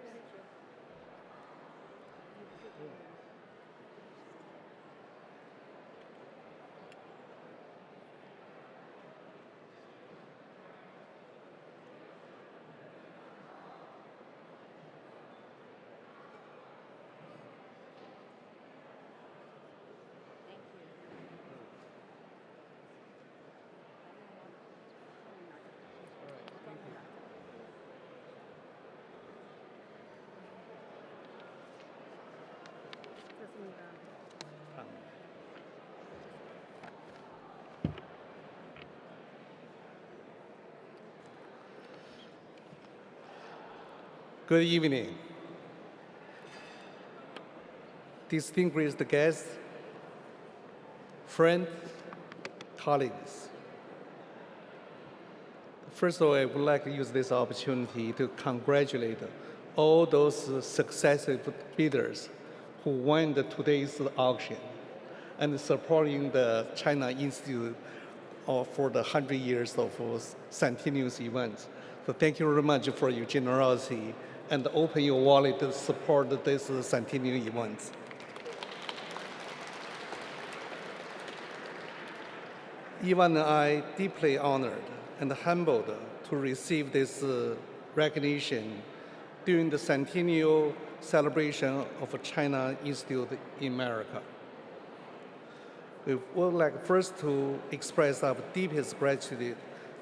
Good evening. Distinguished guests, friends, colleagues. First of all, I would like to use this opportunity to congratulate all those successive bidders who won today's auction and supporting the China Institute for the 100 years of Centennial events. So thank you very much for your generosity and open your wallet to support this Centennial events. Even I deeply honored and humbled to receive this recognition during the Centennial celebration of China Institute in America. We would like first to express our deepest gratitude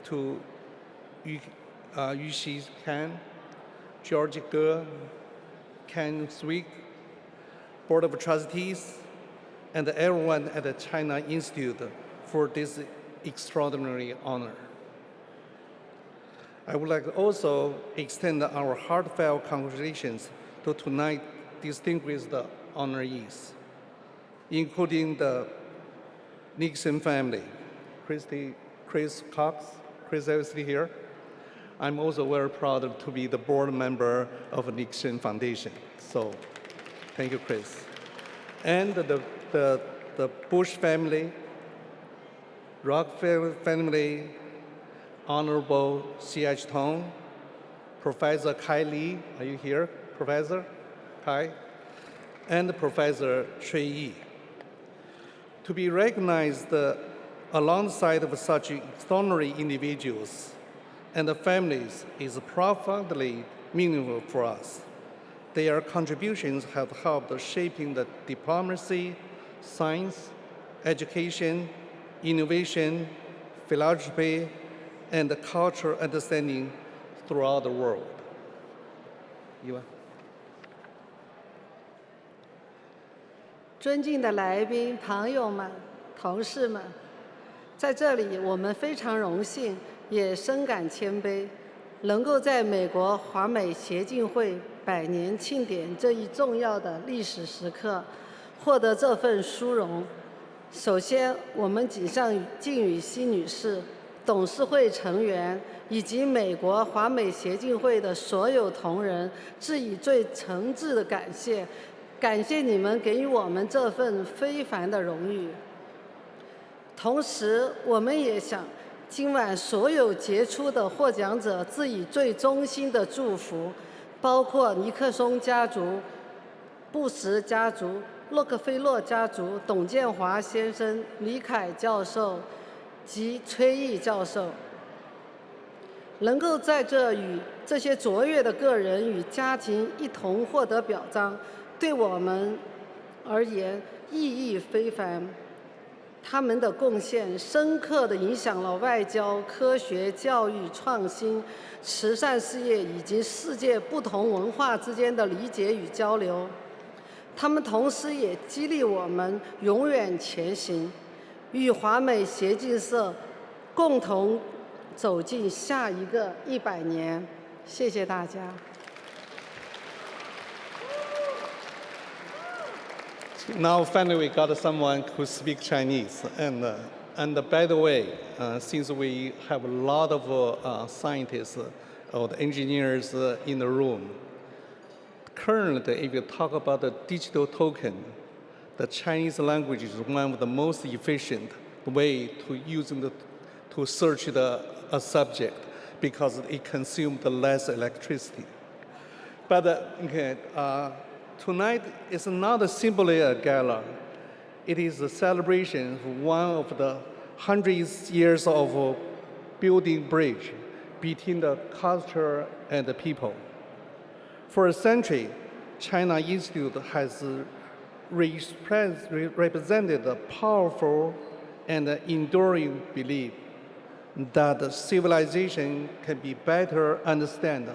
to Hsieh Kan, George Ge, Ken Swick, Board of Trustees, and everyone at the China Institute for this extraordinary honor. I would like to also extend our heartfelt congratulations to tonight's distinguished honorees, including the Nixon family, Chris Cox, Chris is here, I'm also very proud to be the board member of Nixon Foundation. So thank you, Chris. And the Bush family, Rockefeller family, Honorable Hsieh Tung, Professor Kai Li, are you here, Professor Kai? And Professor Chee. To be recognized alongside of such extraordinary individuals and the families is profoundly meaningful for us. Their contributions have helped shaping the diplomacy, science, education, innovation, philanthropy, and cultural understanding throughout the world. Yuan. 尊敬的来宾、朋友们、同事们，在这里我们非常荣幸，也深感谦卑，能够在美国华美协进会100年庆典这一重要的历史时刻，获得这份殊荣。首先，我们敬语希女士、董事会成员以及美国华美协进会的所有同仁，致以最诚挚的感谢。感谢你们给予我们这份非凡的荣誉。同时，我们也向今晚所有杰出的获奖者致以最衷心的祝福，包括尼克松家族、布什家族、洛克菲勒家族、董建华先生、李凯教授及崔毅教授。能够在这与这些卓越的个人与家庭一同获得表彰，对我们而言意义非凡。他们的贡献深刻地影响了外交、科学、教育、创新、慈善事业以及世界不同文化之间的理解与交流。他们同时也激励我们永远前行，与华美协进社共同走进下一个100年。谢谢大家。Now finally we got someone who speaks Chinese. And by the way, since we have a lot of scientists or engineers in the room, currently if you talk about the digital token, the Chinese language is one of the most efficient way to search a subject because it consumes less electricity. But tonight is not simply a gala. It is a celebration of one of the 100 years of building bridge between the culture and the people. For a century, China Institute has represented a powerful and enduring belief that civilization can be better understand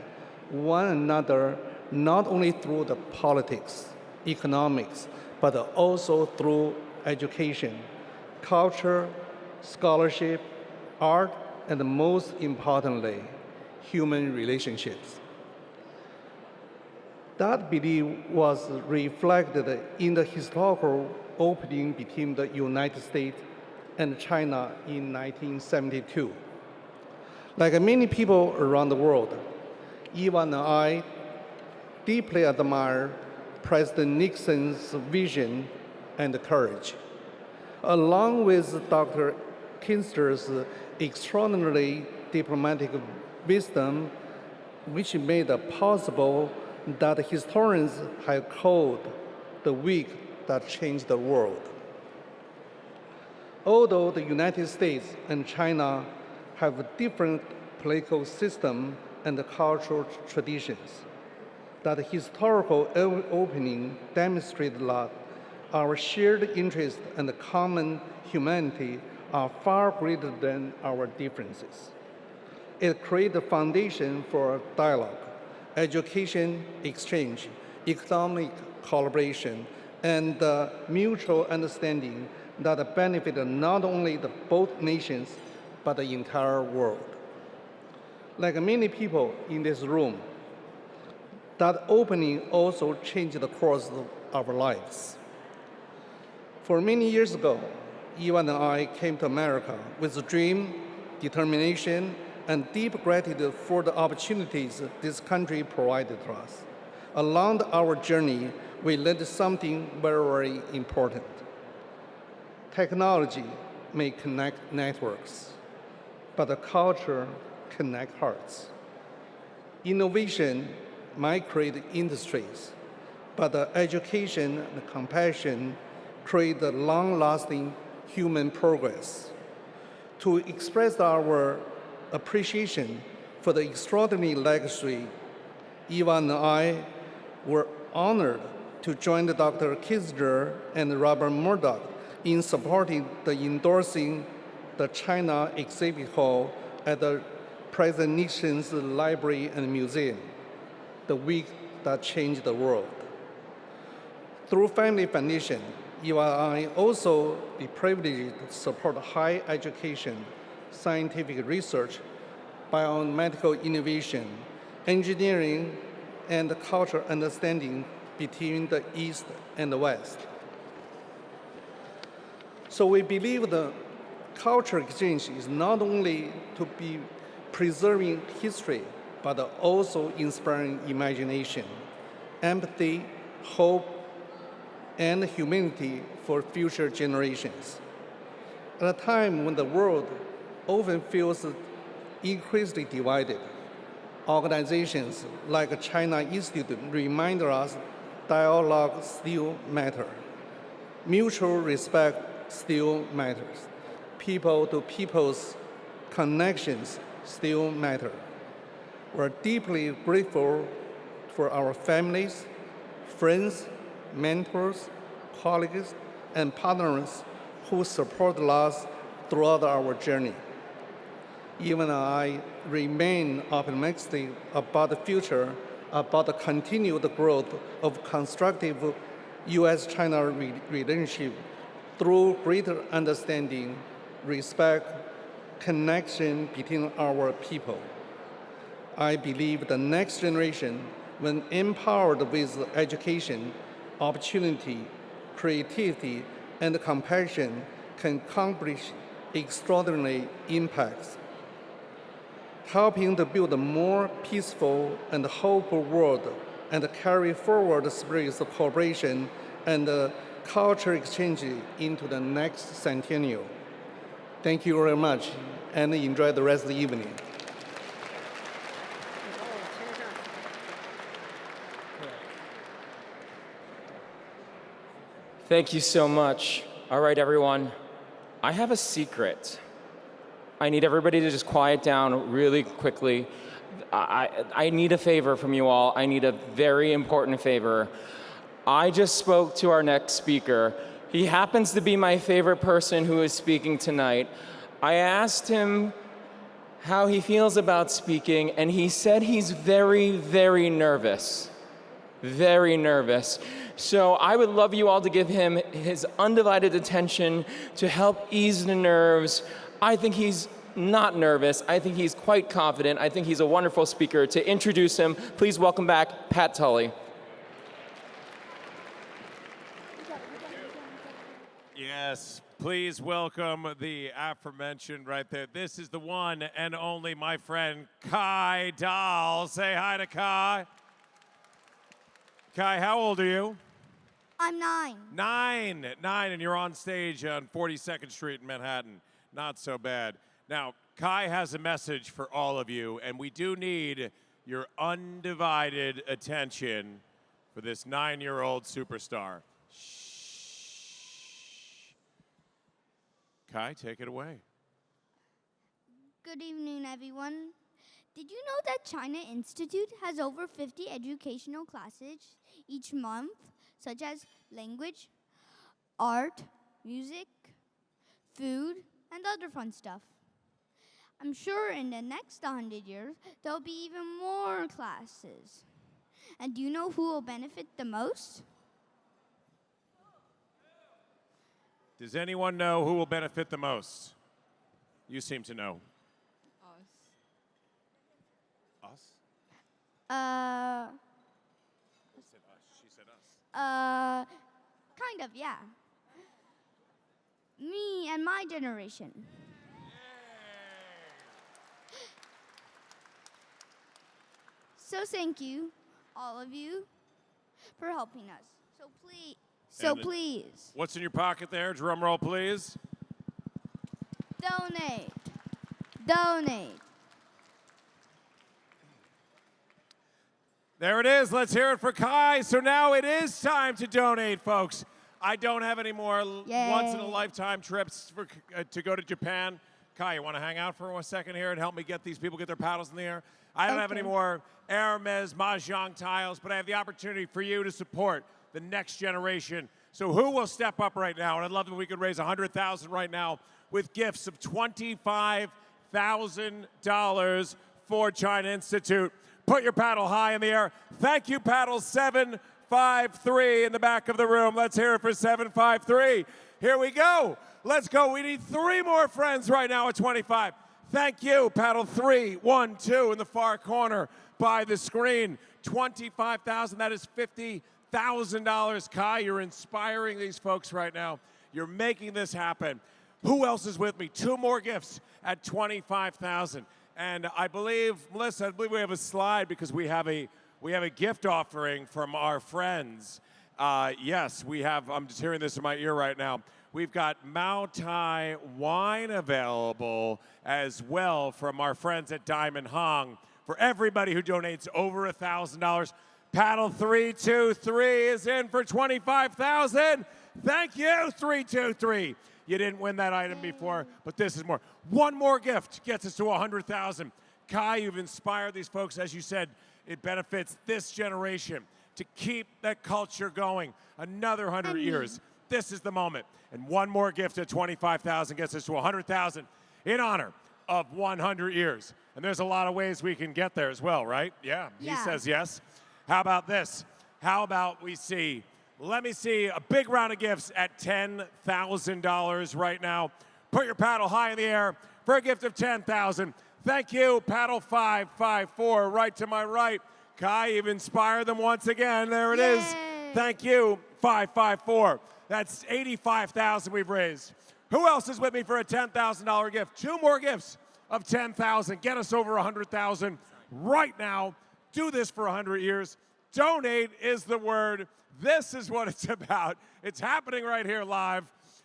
one another not only through the politics, economics, but also through education, culture, scholarship, art, and most importantly, human relationships. That belief was reflected in the historical opening between the United States and China in 1972. Like many people around the world, Ivan and I deeply admire President Nixon's vision and courage, along with Dr. Kinster's extraordinary diplomatic wisdom, which made it possible that historians have called the week that changed the world. Although the United States and China have different political systems and cultural traditions, that historical opening demonstrated that our shared interests and common humanity are far greater than our differences. It created a foundation for dialogue, education exchange, economic collaboration, and mutual understanding that benefited not only both nations, but the entire world. Like many people in this room, that opening also changed the course of our lives. For many years ago, Ivan and I came to America with a dream, determination, and deep gratitude for the opportunities this country provided to us. Along our journey, we learned something very, very important. Technology may connect networks, but the culture connects hearts. Innovation might create industries, but the education and compassion create the long-lasting human progress. To express our appreciation for the extraordinary legacy, Eva and I were honored to join Dr. Kissinger and Robert Murdoch in supporting the endorsing the China Exhibit Hall at the President Nixon's Library and Museum, the week that changed the world. Through Family Foundation, Eva and I also be privileged to support higher education, scientific research, biomedical innovation, engineering, and cultural understanding between the East and the West. So we believe the cultural exchange is not only to be preserving history, but also inspiring imagination, empathy, hope, and humanity for future generations. At a time when the world often feels increasingly divided, organizations like China Institute remind us dialogue still matters. Mutual respect still matters. People to people's connections still matter. We're deeply grateful for our families, friends, mentors, colleagues, and partners who support us throughout our journey. Even I remain optimistic about the future, about the continued growth of constructive U.S.-China relationship through greater understanding, respect, connection between our people. I believe the next generation, when empowered with education, opportunity, creativity, and compassion, can accomplish extraordinary impacts, helping to build a more peaceful and hopeful world and carry forward the spirits of cooperation and cultural exchange into the next centennial. Thank you very much, and enjoy the rest of the evening. Thank you so much. All right, everyone. I have a secret. I need everybody to just quiet down really quickly. I need a favor from you all. I need a very important favor. I just spoke to our next speaker. He happens to be my favorite person who is speaking tonight. I asked him how he feels about speaking, and he said he's very, very nervous. Very nervous. So I would love you all to give him his undivided attention to help ease the nerves. I think he's not nervous. I think he's quite confident. I think he's a wonderful speaker. To introduce him, please welcome back Pat Tully. Yes, please welcome the aforementioned right there. This is the one and only my friend Kai Dahl. Say hi to Kai. Kai, how old are you? I'm 9. 9, and you're on stage on 42nd Street in Manhattan. Not so bad. Now, Kai has a message for all of you, and we do need your undivided attention for this 9-year-old superstar. Shh. Kai, take it away. Good evening, everyone. Did you know that China Institute has over 50 educational classes each month, such as language, art, music, food, and other fun stuff? I'm sure in the next 100 years, there'll be even more classes. And do you know who will benefit the most? Does anyone know who will benefit the most? You seem to know. Us? Who said us? She said us. Kind of, yeah. Me and my generation. So thank you, all of you, for helping us. Please. What's in your pocket there? Drum roll, please. Donate. Donate. There it is. Let's hear it for Kai. So now it is time to donate, folks. I don't have any more once-in-a-lifetime trips to go to Japan. Kai, you want to hang out for a second here and help me get these people get their paddles in the air? I don't have any more Hermes Mahjong tiles, but I have the opportunity for you to support the next generation. So who will step up right now? And I'd love if we could raise $100,000 right now with gifts of $25,000 for China Institute. Put your paddle high in the air. Thank you, paddle 753 in the back of the room. Let's hear it for 753. Here we go. Let's go. We need 3 more friends right now at 25. Thank you, paddle 312 in the far corner by the screen. 25,000. That is $50,000. Kai, you're inspiring these folks right now. You're making this happen. Who else is with me? 2 more gifts at 25,000. And I believe, Melissa, we have a slide because we have a gift offering from our friends. Yes, we have. I'm just hearing this in my ear right now. We've got Mao Tai wine available as well from our friends at Diamond Hong for everybody who donates over $1,000. Paddle 323 is in for 25,000. Thank you, 323. You didn't win that item before, but this is more. One more gift gets us to 100,000. Kai, you've inspired these folks. As you said, it benefits this generation to keep that culture going another 100 years. This is the moment. And one more gift at 25,000 gets us to 100,000 in honor of 100 years. And there's a lot of ways we can get there as well, right? Yeah, he says yes. How about this? How about we see, let me see a big round of gifts at $10,000 right now. Put your paddle high in the air for a gift of 10,000. Thank you, paddle 554 right to my right. Kai, you've inspired them once again. There it is. Thank you, 554. That's 85,000 we've raised. Who else is with me for a $10,000 gift? 2 more gifts of 10,000. Get us over 100,000 right now. Do this for 100 years. Donate is the word. This is what it's about. It's happening right here live.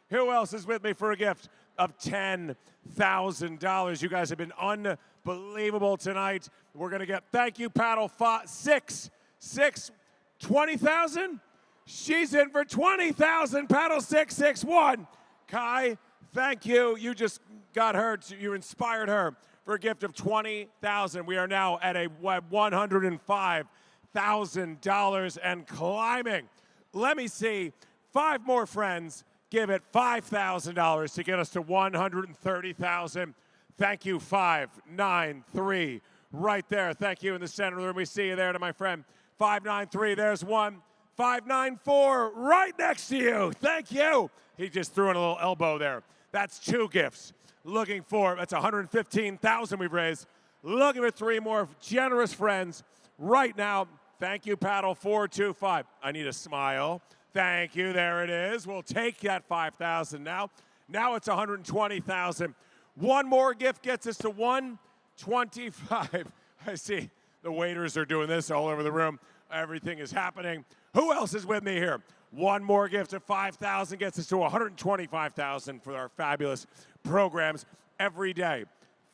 Who else is with me for a gift of $10,000? You guys have been unbelievable tonight. We're going to get, thank you, paddle 20,000? She's in for 20,000, paddle 661. Kai, thank you. You just got her, you inspired her for a gift of 20,000. We are now at a $105,000 and climbing. Let me see, 5 more friends. Give it $5,000 to get us to 130,000. Thank you, 593 right there. Thank you in the center of the room. We see you there to my friend. 593, there's one. 594 right next to you. Thank you. He just threw in a little elbow there. That's 2 gifts. Looking for, that's 115,000 we've raised. Looking for 3 more generous friends right now. Thank you, paddle 425. I need a smile. Thank you, there it is. We'll take that 5,000 now. Now it's 120,000. One more gift gets us to 125. I see the waiters are doing this all over the room. Everything is happening. Who else is with me here? One more gift of 5,000 gets us to 125,000 for our fabulous programs every day.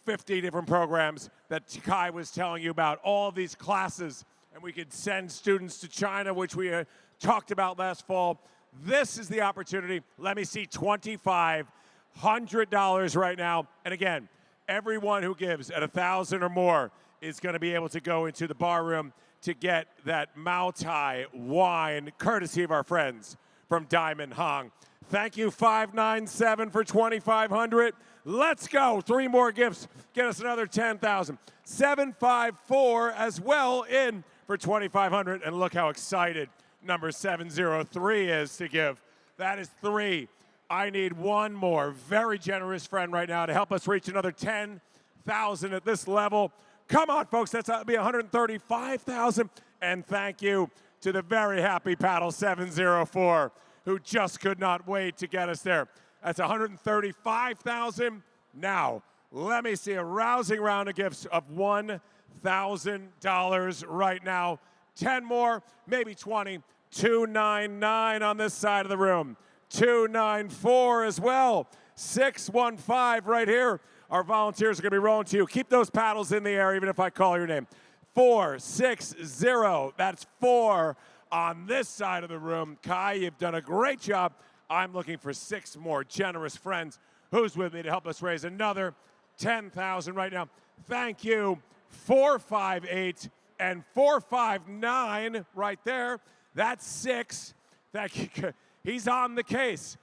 50 different programs that Kai was telling you about, all these classes, and we could send students to China, which we talked about last fall. This is the opportunity. Let me see, $2,500 right now. And again, everyone who gives at 1,000 or more is going to be able to go into the bar room to get that Mao Tai wine, courtesy of our friends from Diamond Hong. Thank you, 597 for 2,500. Let's go. 3 more gifts. Get us another 10,000. 754 as well in for 2,500. And look how excited number 703 is to give. That is 3. I need one more very generous friend right now to help us reach another 10,000 at this level. Come on, folks, that's be 135,000. And thank you to the very happy paddle 704 who just could not wait to get us there. That's 135,000. Now, let me see a rousing round of gifts of $1,000. $1,000 right now. 10 more, maybe 20. 299 on this side of the room. 294 as well. 615 right here. Our volunteers are going to be rolling to you. Keep those paddles in the air even if I call your name. 460. That's 4 on this side of the room. Kai, you've done a great job. I'm looking for 6 more generous friends. Who's with me to help us raise another 10,000 right now? Thank you. 458 and 459 right there. That's 6. Thank you. He's on the case.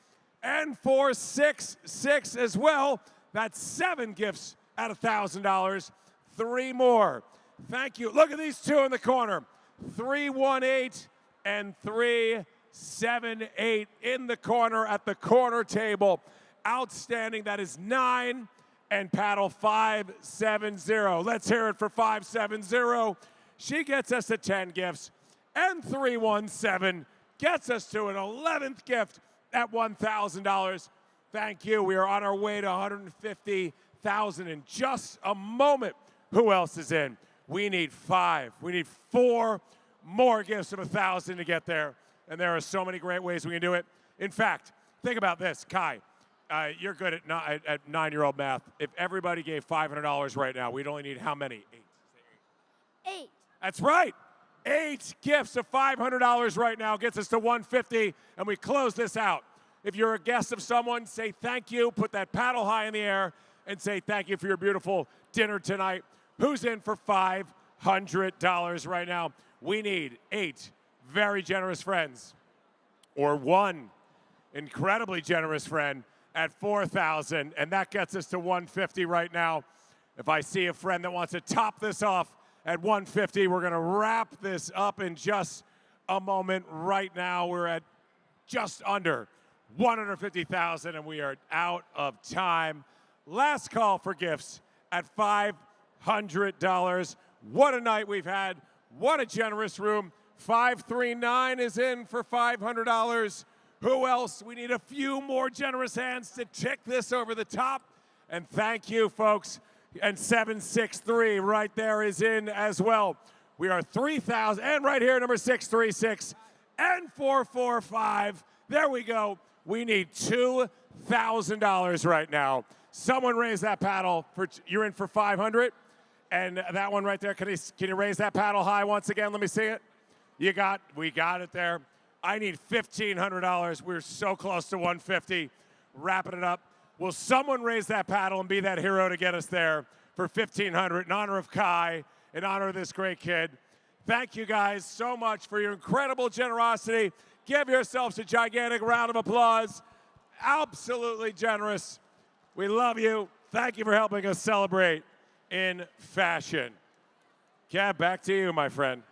And 466 as well. That's 7 gifts at $1,000. 3 more. Thank you. Look at these 2 in the corner. 318 and 378 in the corner at the corner table. Outstanding. That is 9 and paddle 570. Let's hear it for 570. She gets us to 10 gifts. And 317 gets us to an 11th gift at $1,000. Thank you. We are on our way to 150,000 in just a moment. Who else is in? We need 5. We need 4 more gifts of 1,000 to get there. And there are so many great ways we can do it. In fact, think about this, Kai. You're good at 9-year-old math. If everybody gave $500 right now, we'd only need how many? 8. 8. That's right. 8 gifts of $500 right now gets us to 150, and we close this out. If you're a guest of someone, say thank you, put that paddle high in the air, and say thank you for your beautiful dinner tonight. Who's in for $500 right now? We need 8 very generous friends, or 1 incredibly generous friend at 4,000, and that gets us to 150 right now. If I see a friend that wants to top this off at 150, we're going to wrap this up in just a moment. Right now, we're at just under 150,000, and we are out of time. Last call for gifts at $500. What a night we've had. What a generous room. 539 is in for $500. Who else? We need a few more generous hands to tick this over the top. And thank you, folks. And 763 right there is in as well. We are 3,000. And right here, number 636 and 445. There we go. We need $2,000 right now. Someone raise that paddle. You're in for 500. And that one right there, can you raise that paddle high once again? Let me see it. We got it there. I need $1,500. We're so close to 150. Wrapping it up. Will someone raise that paddle and be that hero to get us there for $1,500 in honor of Kai, in honor of this great kid? Thank you guys so much for your incredible generosity. Give yourselves a gigantic round of applause. Absolutely generous. We love you. Thank you for helping us celebrate in fashion. Kev, back to you, my friend.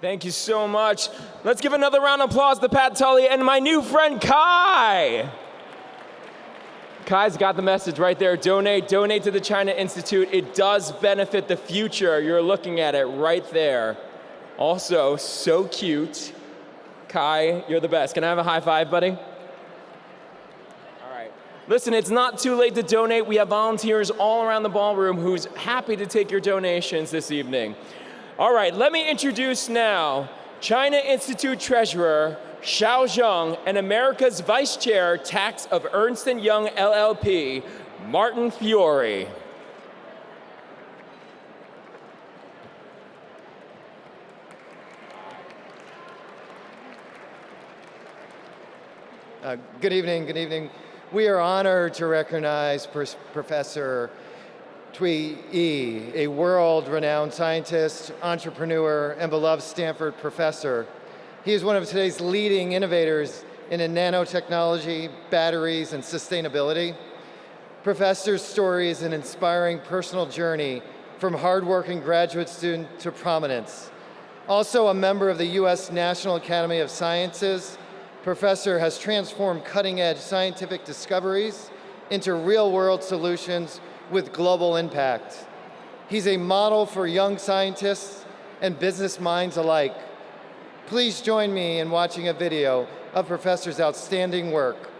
Thank you so much. Let's give another round of applause to Pat Tully and my new friend, Kai. Kai's got the message right there. Donate to the China Institute. It does benefit the future. You're looking at it right there. Also, so cute. Kai, you're the best. Can I have a high five, buddy? All right. Listen, it's not too late to donate. We have volunteers all around the ballroom who's happy to take your donations this evening. All right, let me introduce now China Institute Treasurer Xiao Zheng and America's Vice Chair, Tax of Ernst & Young LLP, Martin Fiore. Good evening. We are honored to recognize Professor Chee, a world-renowned scientist, entrepreneur, and beloved Stanford professor. He is one of today's leading innovators in nanotechnology, batteries, and sustainability. Professor's story is an inspiring personal journey from hardworking graduate student to prominence. Also a member of the U.S. National Academy of Sciences, Professor has transformed cutting-edge scientific discoveries into real-world solutions with global impact. He's a model for young scientists and business minds alike. Please join me in watching a video of Professor's outstanding work.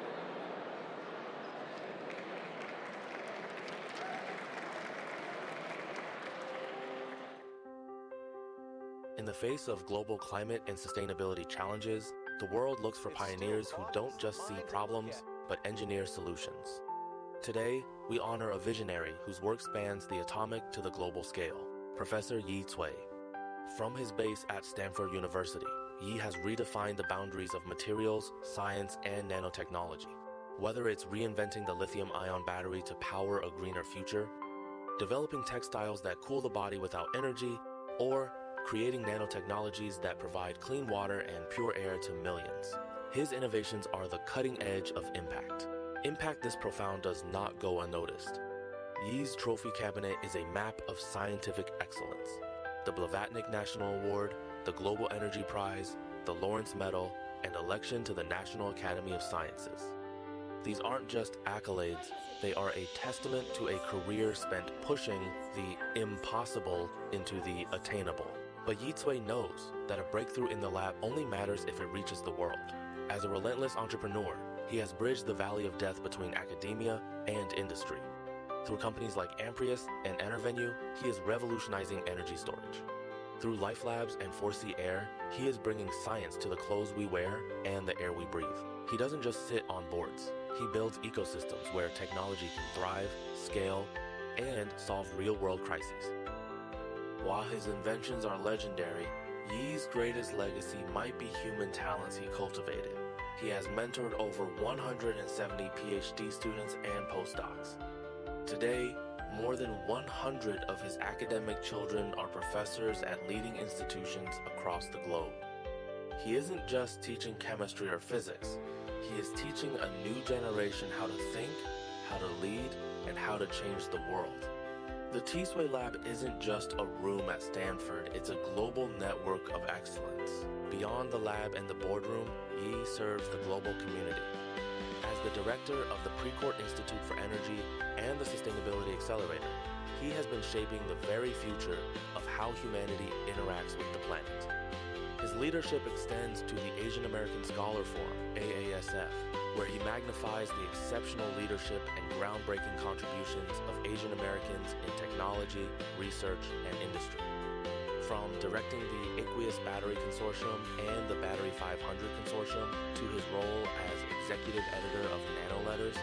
In the face of global climate and sustainability challenges, the world looks for pioneers who don't just see problems, but engineer solutions. Today, we honor a visionary whose work spans the atomic to the global scale, Professor Hsieh. From his base at Stanford University, Yi has redefined the boundaries of materials, science, and nanotechnology. Whether it's reinventing the lithium-ion battery to power a greener future, developing textiles that cool the body without energy, or creating nanotechnologies that provide clean water and pure air to millions. His innovations are the cutting edge of impact. Impact this profound does not go unnoticed. Yi's trophy cabinet is a map of scientific excellence. The Blavatnik National Award, the Global Energy Prize, the Lawrence Medal, and election to the National Academy of Sciences. These aren't just accolades, they are a testament to a career spent pushing the impossible into the attainable. But Hsieh knows that a breakthrough in the lab only matters if it reaches the world. As a relentless entrepreneur, he has bridged the valley of death between academia and industry. Through companies like Amprius and Enervenue, he is revolutionizing energy storage. Through Life Labs and 4C Air, he is bringing science to the clothes we wear and the air we breathe. He doesn't just sit on boards. He builds ecosystems where technology can thrive, scale, and solve real-world crises. While his inventions are legendary, Yi's greatest legacy might be human talents he cultivated. He has mentored over 170 PhD students and postdocs. Today, more than 100 of his academic children are professors at leading institutions across the globe. He isn't just teaching chemistry or physics. He is teaching a new generation how to think, how to lead, and how to change the world. The Hsieh Lab isn't just a room at Stanford, it's a global network of excellence. Beyond the lab and the boardroom, Yi serves the global community. As the director of the Precourt Institute for Energy and the Sustainability Accelerator, he has been shaping the very future of how humanity interacts with the planet. His leadership extends to the Asian American Scholar Forum, AASF, where he magnifies the exceptional leadership and groundbreaking contributions of Asian Americans in technology, research, and industry. From directing the Aqueous Battery Consortium and the Battery 500 Consortium to his role as executive editor of Nanoletters,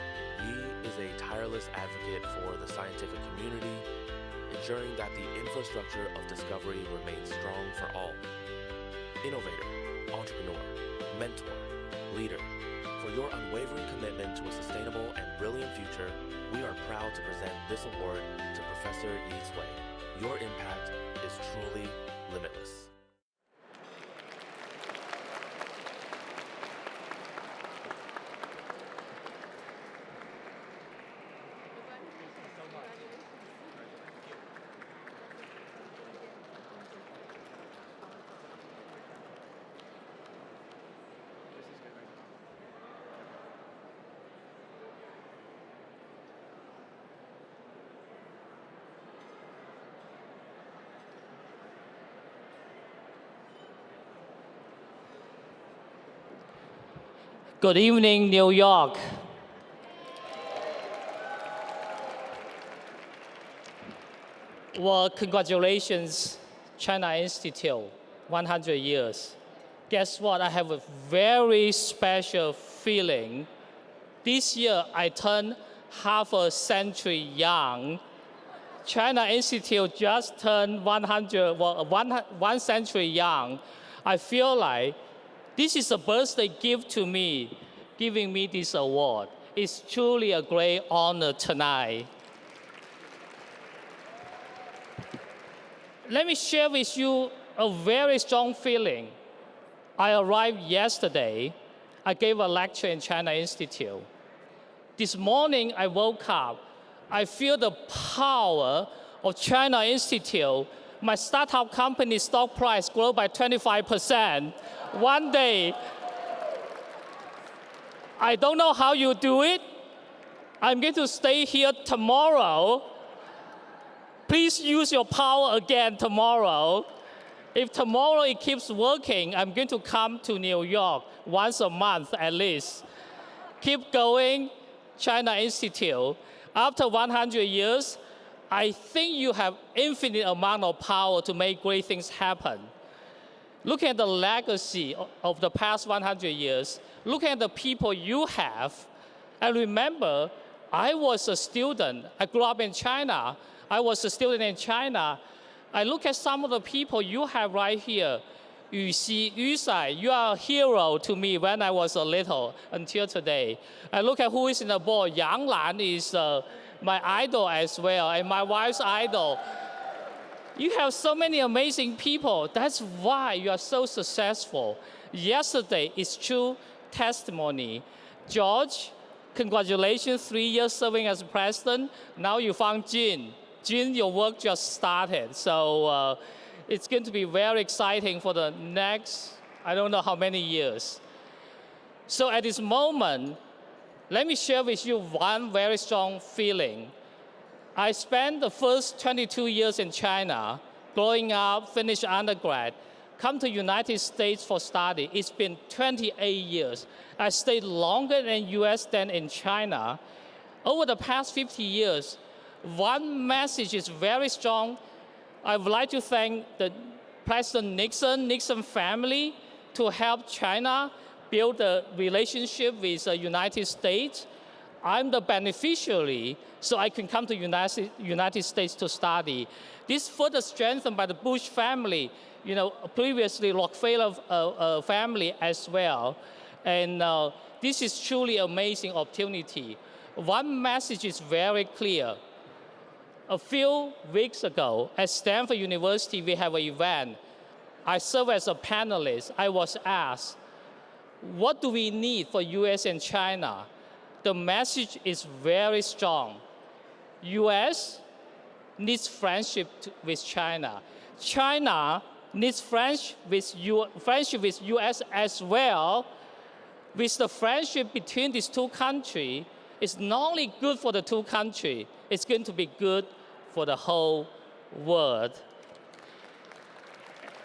Yi is a tireless advocate for the scientific community, ensuring that the infrastructure of discovery remains strong for all. Innovator, entrepreneur, mentor, leader. For your unwavering commitment to a sustainable and brilliant future, we are proud to present this award to Professor Hsieh. Your impact is truly limitless. Good evening, New York. Well, congratulations, China Institute, 100 years. Guess what? I have a very special feeling. This year, I turned half a century young. China Institute just turned 1 century young. I feel like this is a birthday gift to me, giving me this award. It's truly a great honor tonight. Let me share with you a very strong feeling. I arrived yesterday. I gave a lecture in China Institute. This morning, I woke up. I feel the power of China Institute. My startup company stock price grew by 25%. One day, I don't know how you do it. I'm going to stay here tomorrow. Please use your power again tomorrow. If tomorrow it keeps working, I'm going to come to New York once a month at least. Keep going, China Institute. After 100 years, I think you have infinite amount of power to make great things happen. Look at the legacy of the past 100 years. Look at the people you have. And remember, I was a student. I grew up in China. I was a student in China. I look at some of the people you have right here. Hsieh, you are a hero to me when I was a little until today. I look at who is in the board. Yang Lan is my idol as well, and my wife's idol. You have so many amazing people. That's why you are so successful. Yesterday is true testimony. George, congratulations, 3 years serving as president. Now you found Jin. Jin, your work just started. So it's going to be very exciting for the next, I don't know how many years. So at this moment, let me share with you one very strong feeling. I spent the first 22 years in China, growing up, finished undergrad, come to United States for study. It's been 28 years. I stayed longer in US than in China. Over the past 50 years, one message is very strong. I would like to thank the President Nixon family to help China build a relationship with the United States. I'm the beneficiary, so I can come to United States to study. This further strengthened by the Bush family, previously Rockefeller family as well. And this is truly amazing opportunity. One message is very clear. A few weeks ago at Stanford University, we have an event. I serve as a panelist. I was asked, what do we need for US and China? The message is very strong. US needs friendship with China. China needs friendship with US as well. With the friendship between these two countries, it's not only good for the two countries, it's going to be good for the whole world.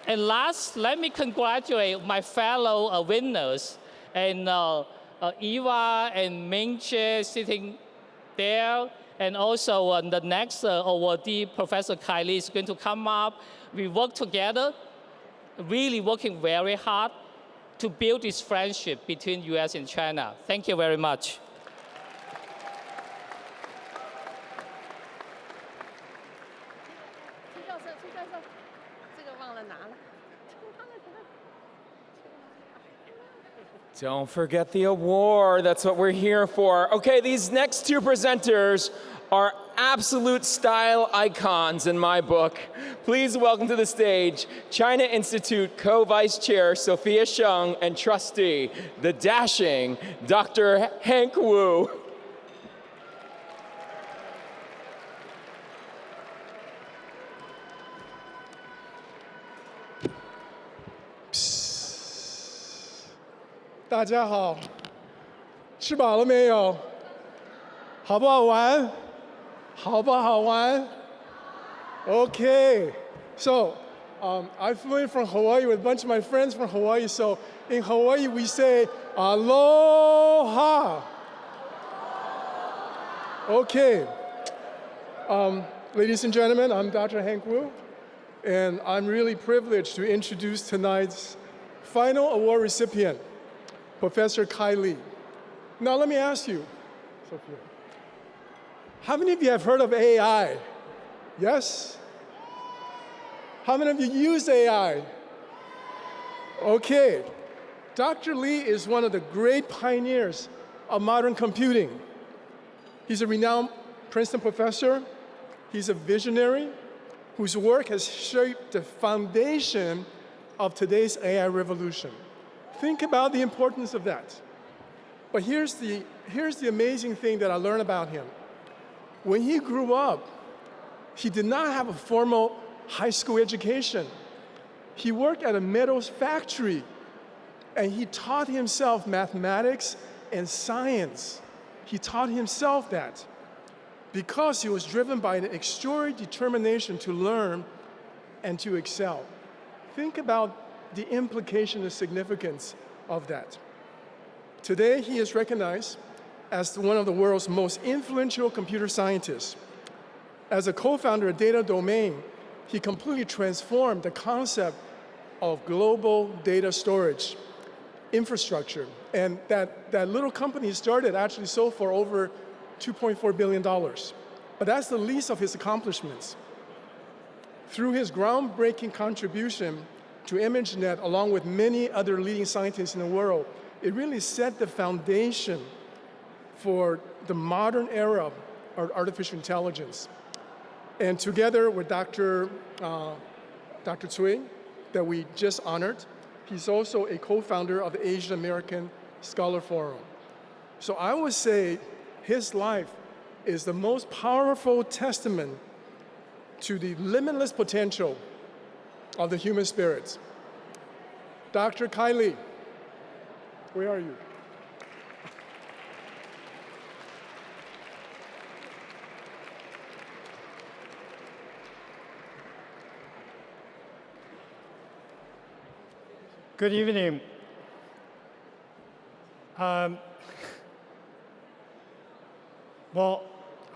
And last, let me congratulate my fellow winners, and Eva and Ming sitting there, and also the next awardee, Professor Kylie, is going to come up. We work together, really working very hard to build this friendship between US and China. Thank you very much. Don't forget the award. That's what we're here for. Okay, these next two presenters are absolute style icons in my book. Please welcome to the stage China Institute Co-Vice Chair Sophia Sheng and Trustee, the dashing Dr. Hank Wu. Psst. 大家好，吃饱了没有？好不好玩？好不好玩？ Okay, so I flew in from Hawaii with a bunch of my friends from Hawaii. So in Hawaii we say aloha. Okay, ladies and gentlemen, I'm Dr. Hank Wu, and I'm really privileged to introduce tonight's final award recipient, Professor Kylie. Now let me ask you, Sophia, how many of you have heard of AI? Yes? How many of you use AI? Okay. Dr. Lee is one of the great pioneers of modern computing. He's a renowned Princeton professor. He's a visionary whose work has shaped the foundation of today's AI revolution. Think about the importance of that. But here's the amazing thing that I learned about him. When he grew up, he did not have a formal high school education. He worked at a metals factory, and he taught himself mathematics and science. He taught himself that because he was driven by an extraordinary determination to learn and to excel. Think about the implication and significance of that. Today, he is recognized as one of the world's most influential computer scientists. As a co-founder of Data Domain, he completely transformed the concept of global data storage infrastructure. And that little company he started actually sold for over $2.4 billion. But that's the least of his accomplishments. Through his groundbreaking contribution to ImageNet, along with many other leading scientists in the world, it really set the foundation for the modern era of artificial intelligence. And together with Dr. Chee, that we just honored, he's also a co-founder of the Asian American Scholar Forum. So I would say his life is the most powerful testament to the limitless potential of the human spirit. Dr. Kylie, where are you? Good evening. Well,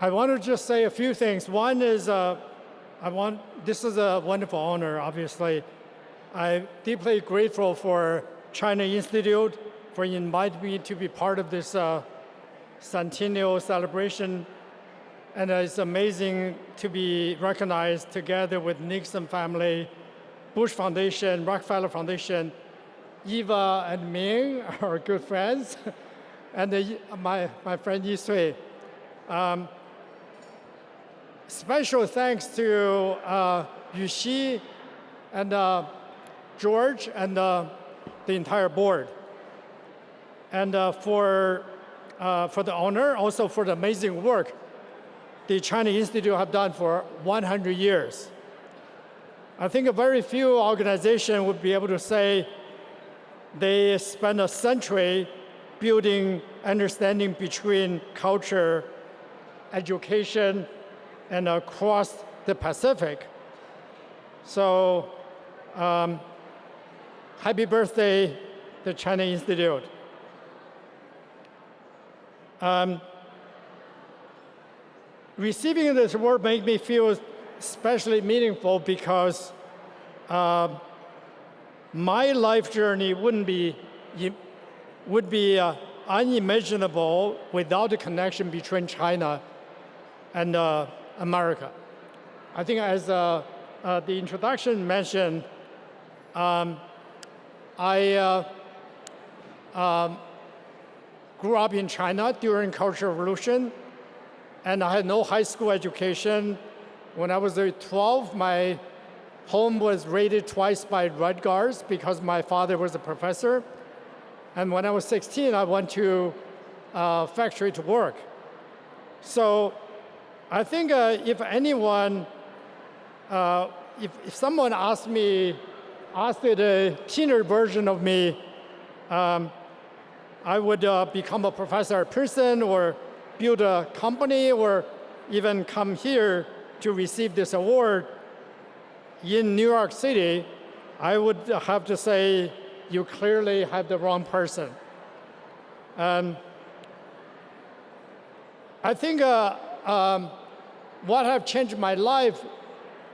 I want to just say a few things. One is, this is a wonderful honor, obviously. I'm deeply grateful for China Institute for inviting me to be part of this centennial celebration. And it's amazing to be recognized together with Nixon family, Bush Foundation, Rockefeller Foundation. Eva and Ming are good friends, and my friend Hsieh. Special thanks to Hsieh and George and the entire board. And for the honor, also for the amazing work the China Institute have done for 100 years. I think very few organizations would be able to say they spent a century building understanding between culture, education, and across the Pacific. So, happy birthday, the China Institute. Receiving this award made me feel especially meaningful because my life journey would be unimaginable without the connection between China and America. I think as the introduction mentioned, I grew up in China during Cultural Revolution, and I had no high school education. When I was 12, my home was raided twice by Red Guards because my father was a professor. And when I was 16, I went to factory to work. So I think if anyone, if someone asked the teenager version of me, I would become a professor at Princeton or build a company or even come here to receive this award in New York City, I would have to say you clearly have the wrong person. I think what have changed my life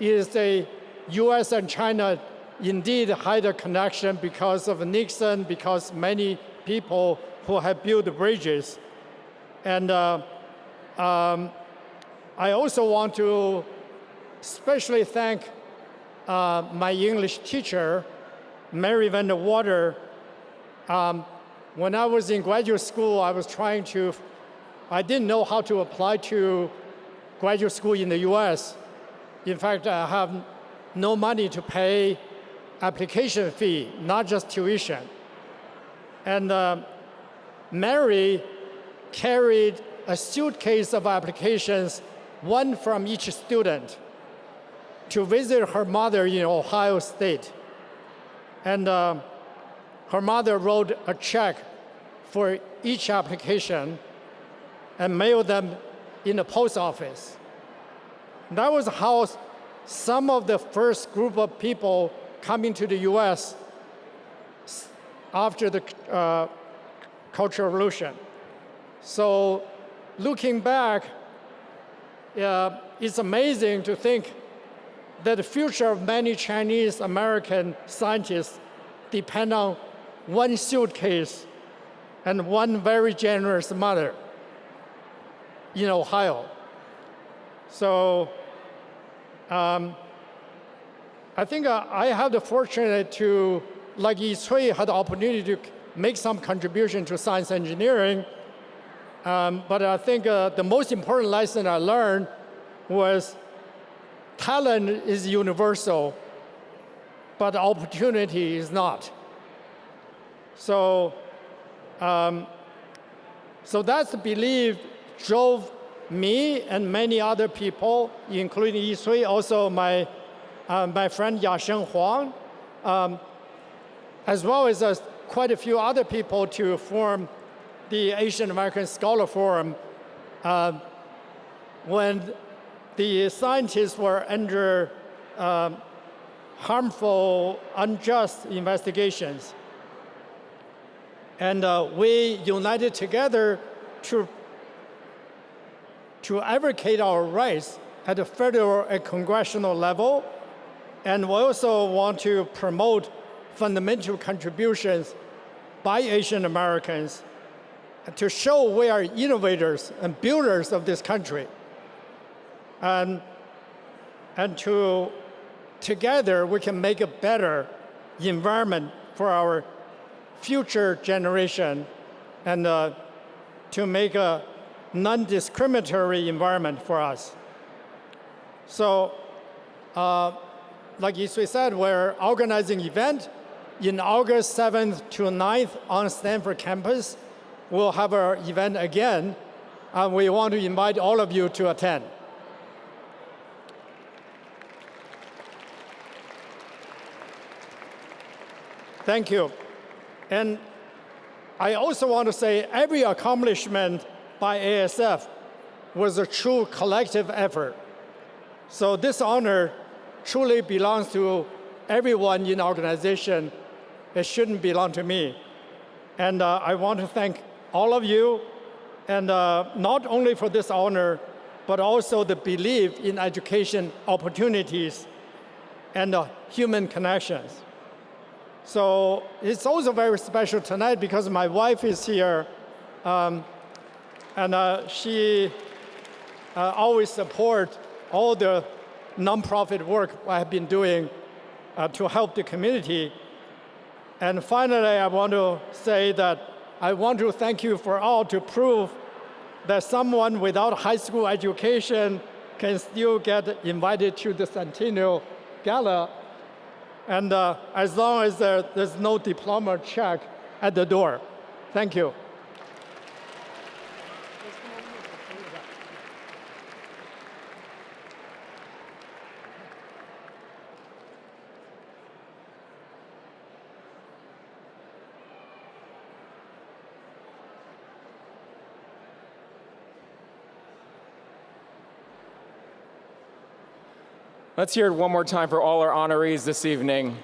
is the US and China indeed had a connection because of Nixon, because many people who have built the bridges. And I also want to especially thank my English teacher, Mary Van der Water. When I was in graduate school, I didn't know how to apply to graduate school in the US. In fact, I have no money to pay application fee, not just tuition. And Mary carried a suitcase of applications, one from each student, to visit her mother in Ohio State. And her mother wrote a check for each application and mailed them in the post office. That was how some of the first group of people coming to the US after the Cultural Revolution. So looking back, it's amazing to think that the future of many Chinese American scientists depend on one suitcase and one very generous mother in Ohio. So I think I had the fortune to, like Hsieh, had the opportunity to make some contribution to science engineering. But I think the most important lesson I learned was talent is universal, but opportunity is not. So, so that's the belief drove me and many other people, including Hsieh, also my friend Yasheng Huang, as well as quite a few other people to form the Asian American Scholar Forum when the scientists were under harmful, unjust investigations. And we united together to advocate our rights at the federal and congressional level. And we also want to promote fundamental contributions by Asian Americans to show we are innovators and builders of this country. And together we can make a better environment for our future generation and to make a non-discriminatory environment for us. So, like Hsieh said, we're organizing an event in August 7th to 9th on Stanford campus. We'll have our event again, and we want to invite all of you to attend. Thank you. And I also want to say every accomplishment by ASF was a true collective effort. So this honor truly belongs to everyone in the organization. It shouldn't belong to me. And I want to thank all of you, and not only for this honor, but also the belief in education opportunities and human connections. So it's also very special tonight because my wife is here, and she always supports all the nonprofit work I've been doing to help the community. And finally, I want to say that I want to thank you for all to prove that someone without high school education can still get invited to the Centennial Gala, and as long as there's no diploma check at the door. Thank you. Let's hear it one more time for all our honorees this evening.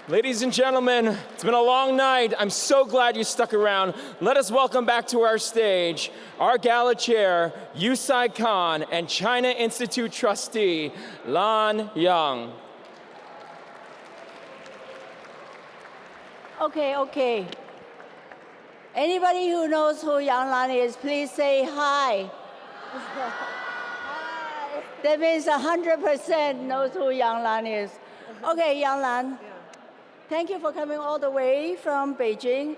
Ladies and gentlemen, it's been a long night. I'm so glad you stuck around. Let us welcome back to our stage our gala chair, Hsieh Khan, and China Institute trustee, Lan Yang. Okay. Anybody who knows who Yang Lan is, please say hi. That means 100% knows who Yang Lan is. Okay, Yang Lan, thank you for coming all the way from Beijing.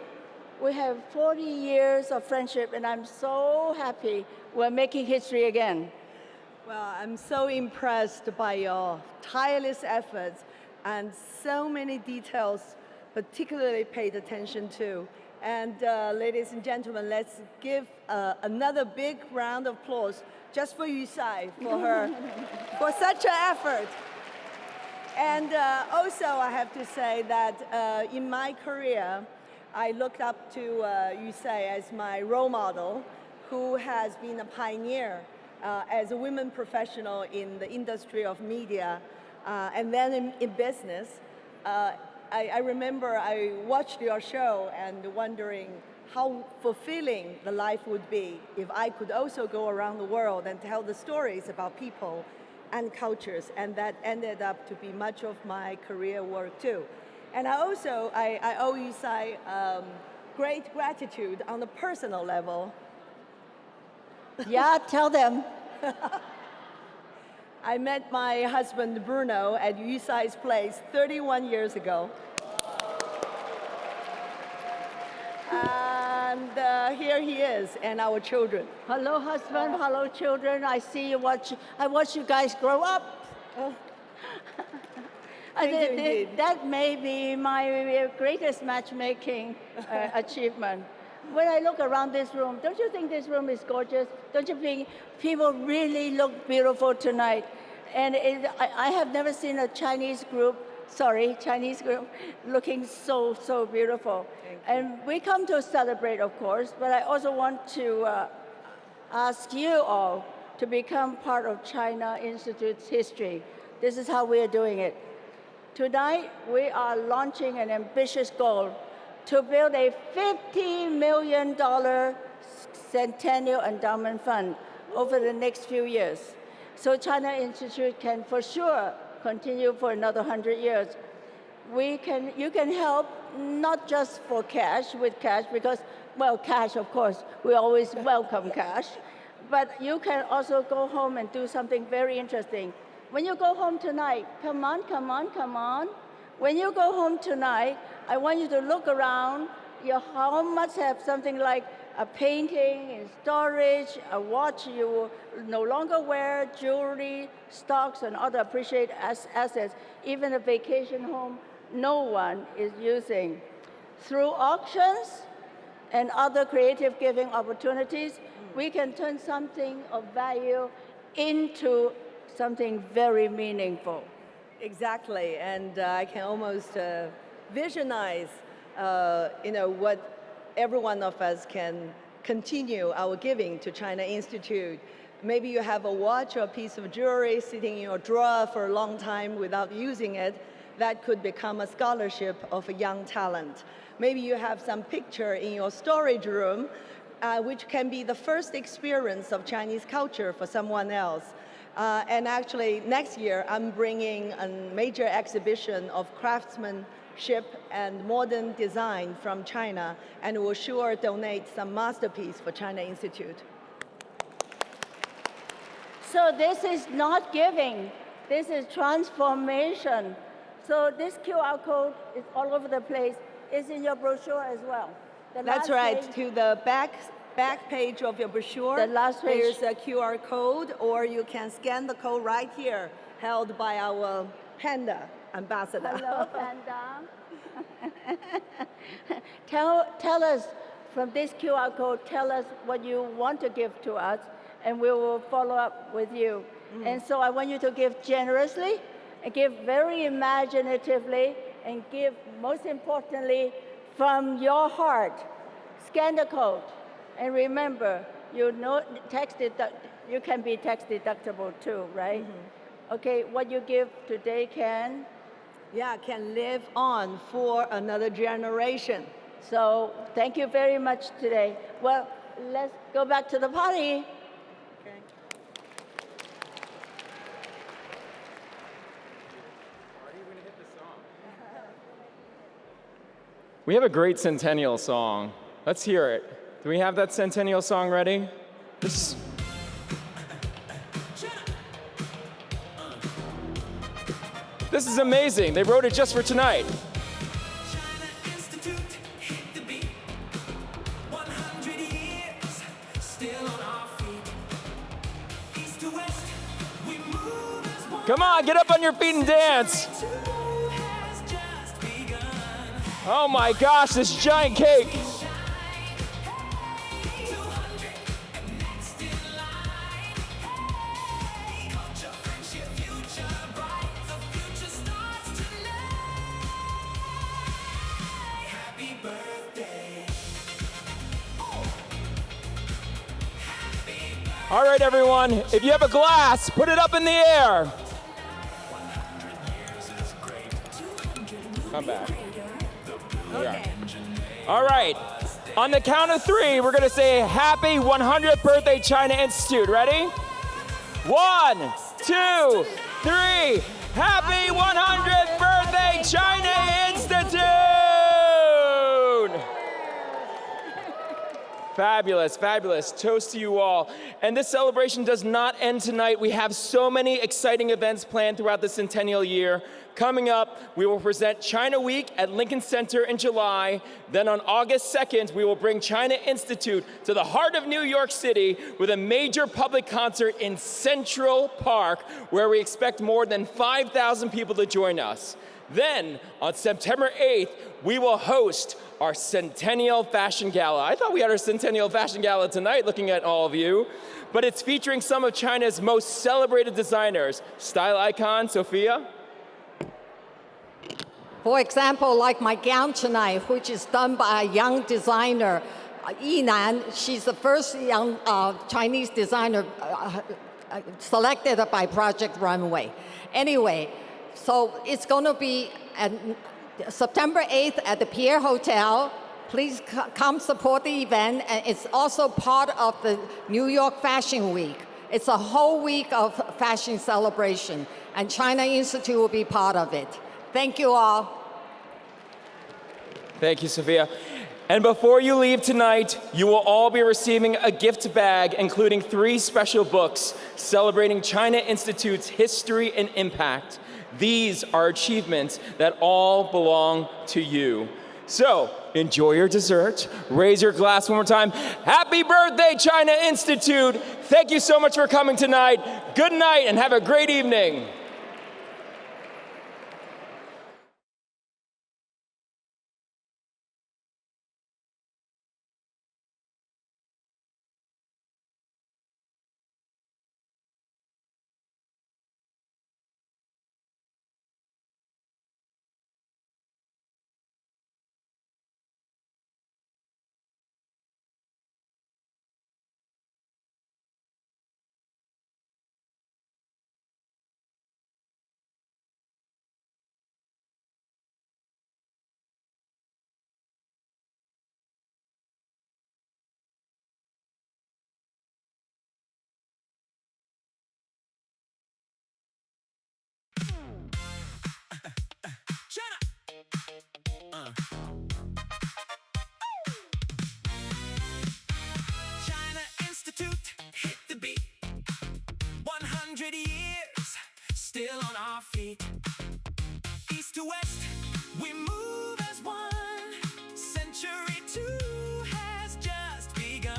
We have 40 years of friendship, and I'm so happy we're making history again. Well, I'm so impressed by your tireless efforts and so many details particularly paid attention to. And ladies and gentlemen, let's give another big round of applause just for Hsieh, for her, for such an effort. And also, I have to say that in my career, I looked up to Hsieh as my role model, who has been a pioneer as a women professional in the industry of media, and then in business. I remember I watched your show and wondering how fulfilling the life would be if I could also go around the world and tell the stories about people and cultures, and that ended up to be much of my career work too. And I owe Hsieh great gratitude on the personal level. Yeah, tell them. I met my husband Bruno at Hsieh's place 31 years ago. And here he is, and our children. Hello, husband. Hello, children. I see you watch. I watch you guys grow up. Thank you indeed. That may be my greatest matchmaking achievement. When I look around this room, don't you think this room is gorgeous? Don't you think people really look beautiful tonight? And I have never seen a Chinese group looking so beautiful. And we come to celebrate, of course, but I also want to ask you all to become part of China Institute's history. This is how we are doing it. Tonight, we are launching an ambitious goal to build a $50 million Centennial Endowment Fund over the next few years. So China Institute can for sure continue for another 100 years. You can help not just for cash, because, well, cash, of course, we always welcome cash, but you can also go home and do something very interesting. When you go home tonight, come on. When you go home tonight, I want you to look around. Your home must have something like a painting in storage, a watch you will no longer wear, jewelry, stocks, and other appreciated assets, even a vacation home no one is using. Through auctions and other creative giving opportunities, we can turn something of value into something very meaningful. Exactly, and I can almost visualize, what every one of us can continue our giving to China Institute. Maybe you have a watch or a piece of jewelry sitting in your drawer for a long time without using it. That could become a scholarship of a young talent. Maybe you have some picture in your storage room, which can be the first experience of Chinese culture for someone else. And actually, next year, I'm bringing a major exhibition of craftsmanship and modern design from China, and will sure donate some masterpiece for China Institute. So this is not giving, this is transformation. So this QR code is all over the place. It's in your brochure as well. That's right, to the back page of your brochure, the last page. There's a QR code, or you can scan the code right here, held by our Panda ambassador. Hello, Panda. Tell us, from this QR code, tell us what you want to give to us, and we will follow up with you. And so I want you to give generously, and give very imaginatively, and give, most importantly, from your heart. Scan the code. And remember, you can be tax deductible too, right? Okay, what you give today can live on for another generation. So thank you very much today. Well, let's go back to the party. Okay. We have a great Centennial song. Let's hear it. Do we have that Centennial song ready? This is amazing. They wrote it just for tonight. Come on, get up on your feet and dance. Oh my gosh, this giant cake. All right, everyone, if you have a glass, put it up in the air. Come back. Okay. All right, on the count of 3, we're gonna say happy 100th birthday China Institute. Ready? 1, 2, 3. Happy 100th birthday, China Institute! Fabulous, fabulous. Toast to you all. And this celebration does not end tonight. We have so many exciting events planned throughout the centennial year. Coming up, we will present China Week at Lincoln Center in July. Then on August 2nd, we will bring China Institute to the heart of New York City with a major public concert in Central Park, where we expect more than 5,000 people to join us. Then, on September 8th, we will host our Centennial Fashion Gala. I thought we had our Centennial Fashion Gala tonight, looking at all of you. But it's featuring some of China's most celebrated designers. Style icon, Sophia. For example, like my gown tonight, which is done by a young designer, Yinan. She's the first young Chinese designer selected by Project Runway. Anyway, so it's going to be September 8th at the Pierre Hotel. Please come support the event. And it's also part of the New York Fashion Week. It's a whole week of fashion celebration, and China Institute will be part of it. Thank you all. Thank you, Sophia. And before you leave tonight, you will all be receiving a gift bag, including 3 special books celebrating China Institute's history and impact. These are achievements that all belong to you. So, enjoy your dessert, raise your glass one more time. Happy birthday, China Institute! Thank you so much for coming tonight. Good night and have a great evening. China Institute, hit the beat. 100 years, still on our feet. East to west, we move as one. Century 2 has just begun.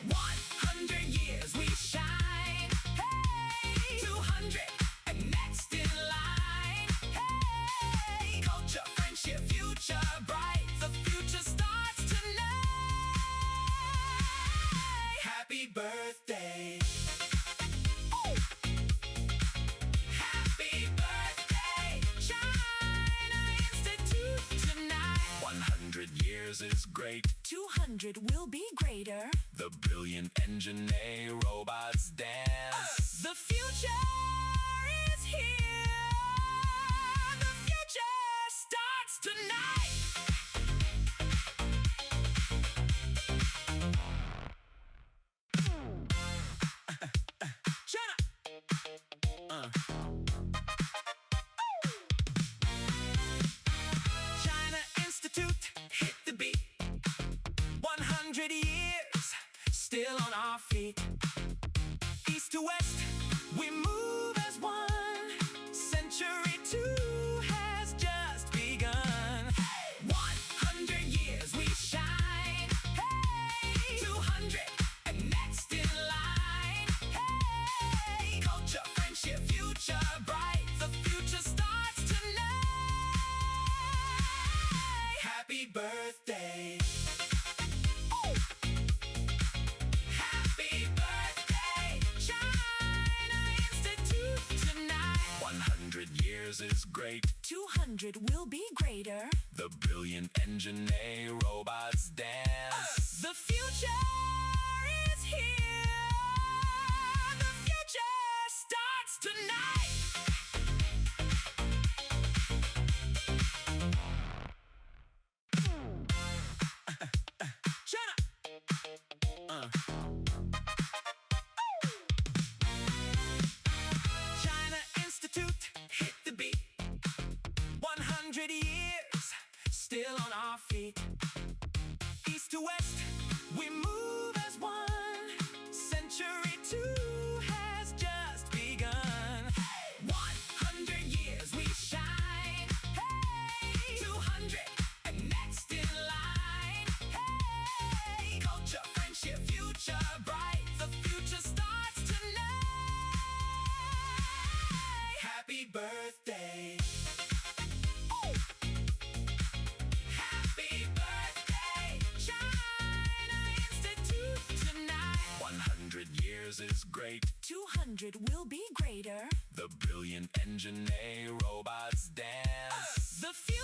100 years we shine. Hey, 200 and next in line. Hey, culture, friendship, future bright. The future starts tonight. Happy birthday. Happy birthday, China Institute tonight. 100 years is great. 200 will be greater. The brilliant engine A robots dance. The future is here. The future starts tonight. China Institute, hit the beat. 100 years, still on our feet. East to west, we move as one. Century 2 has just begun. 100 years we shine. Hey, 200 and next in line. Hey, culture, friendship, future bright. The future starts tonight. Happy birthday. Happy birthday, China Institute tonight. 100 years is great. 200 will be greater. The brilliant engine A robots dance. The future is here. The future starts tonight. China. 200 years, still on our feet. East to west, we move as one. Century 2 has just begun. 100 years we shine. Hey, 200 and next in line. Hey, culture, friendship, future bright. The future starts tonight. Happy birthday. Happy birthday, China Institute tonight. 100 years is great. 200 will be greater. The brilliant engineer robots dance. The future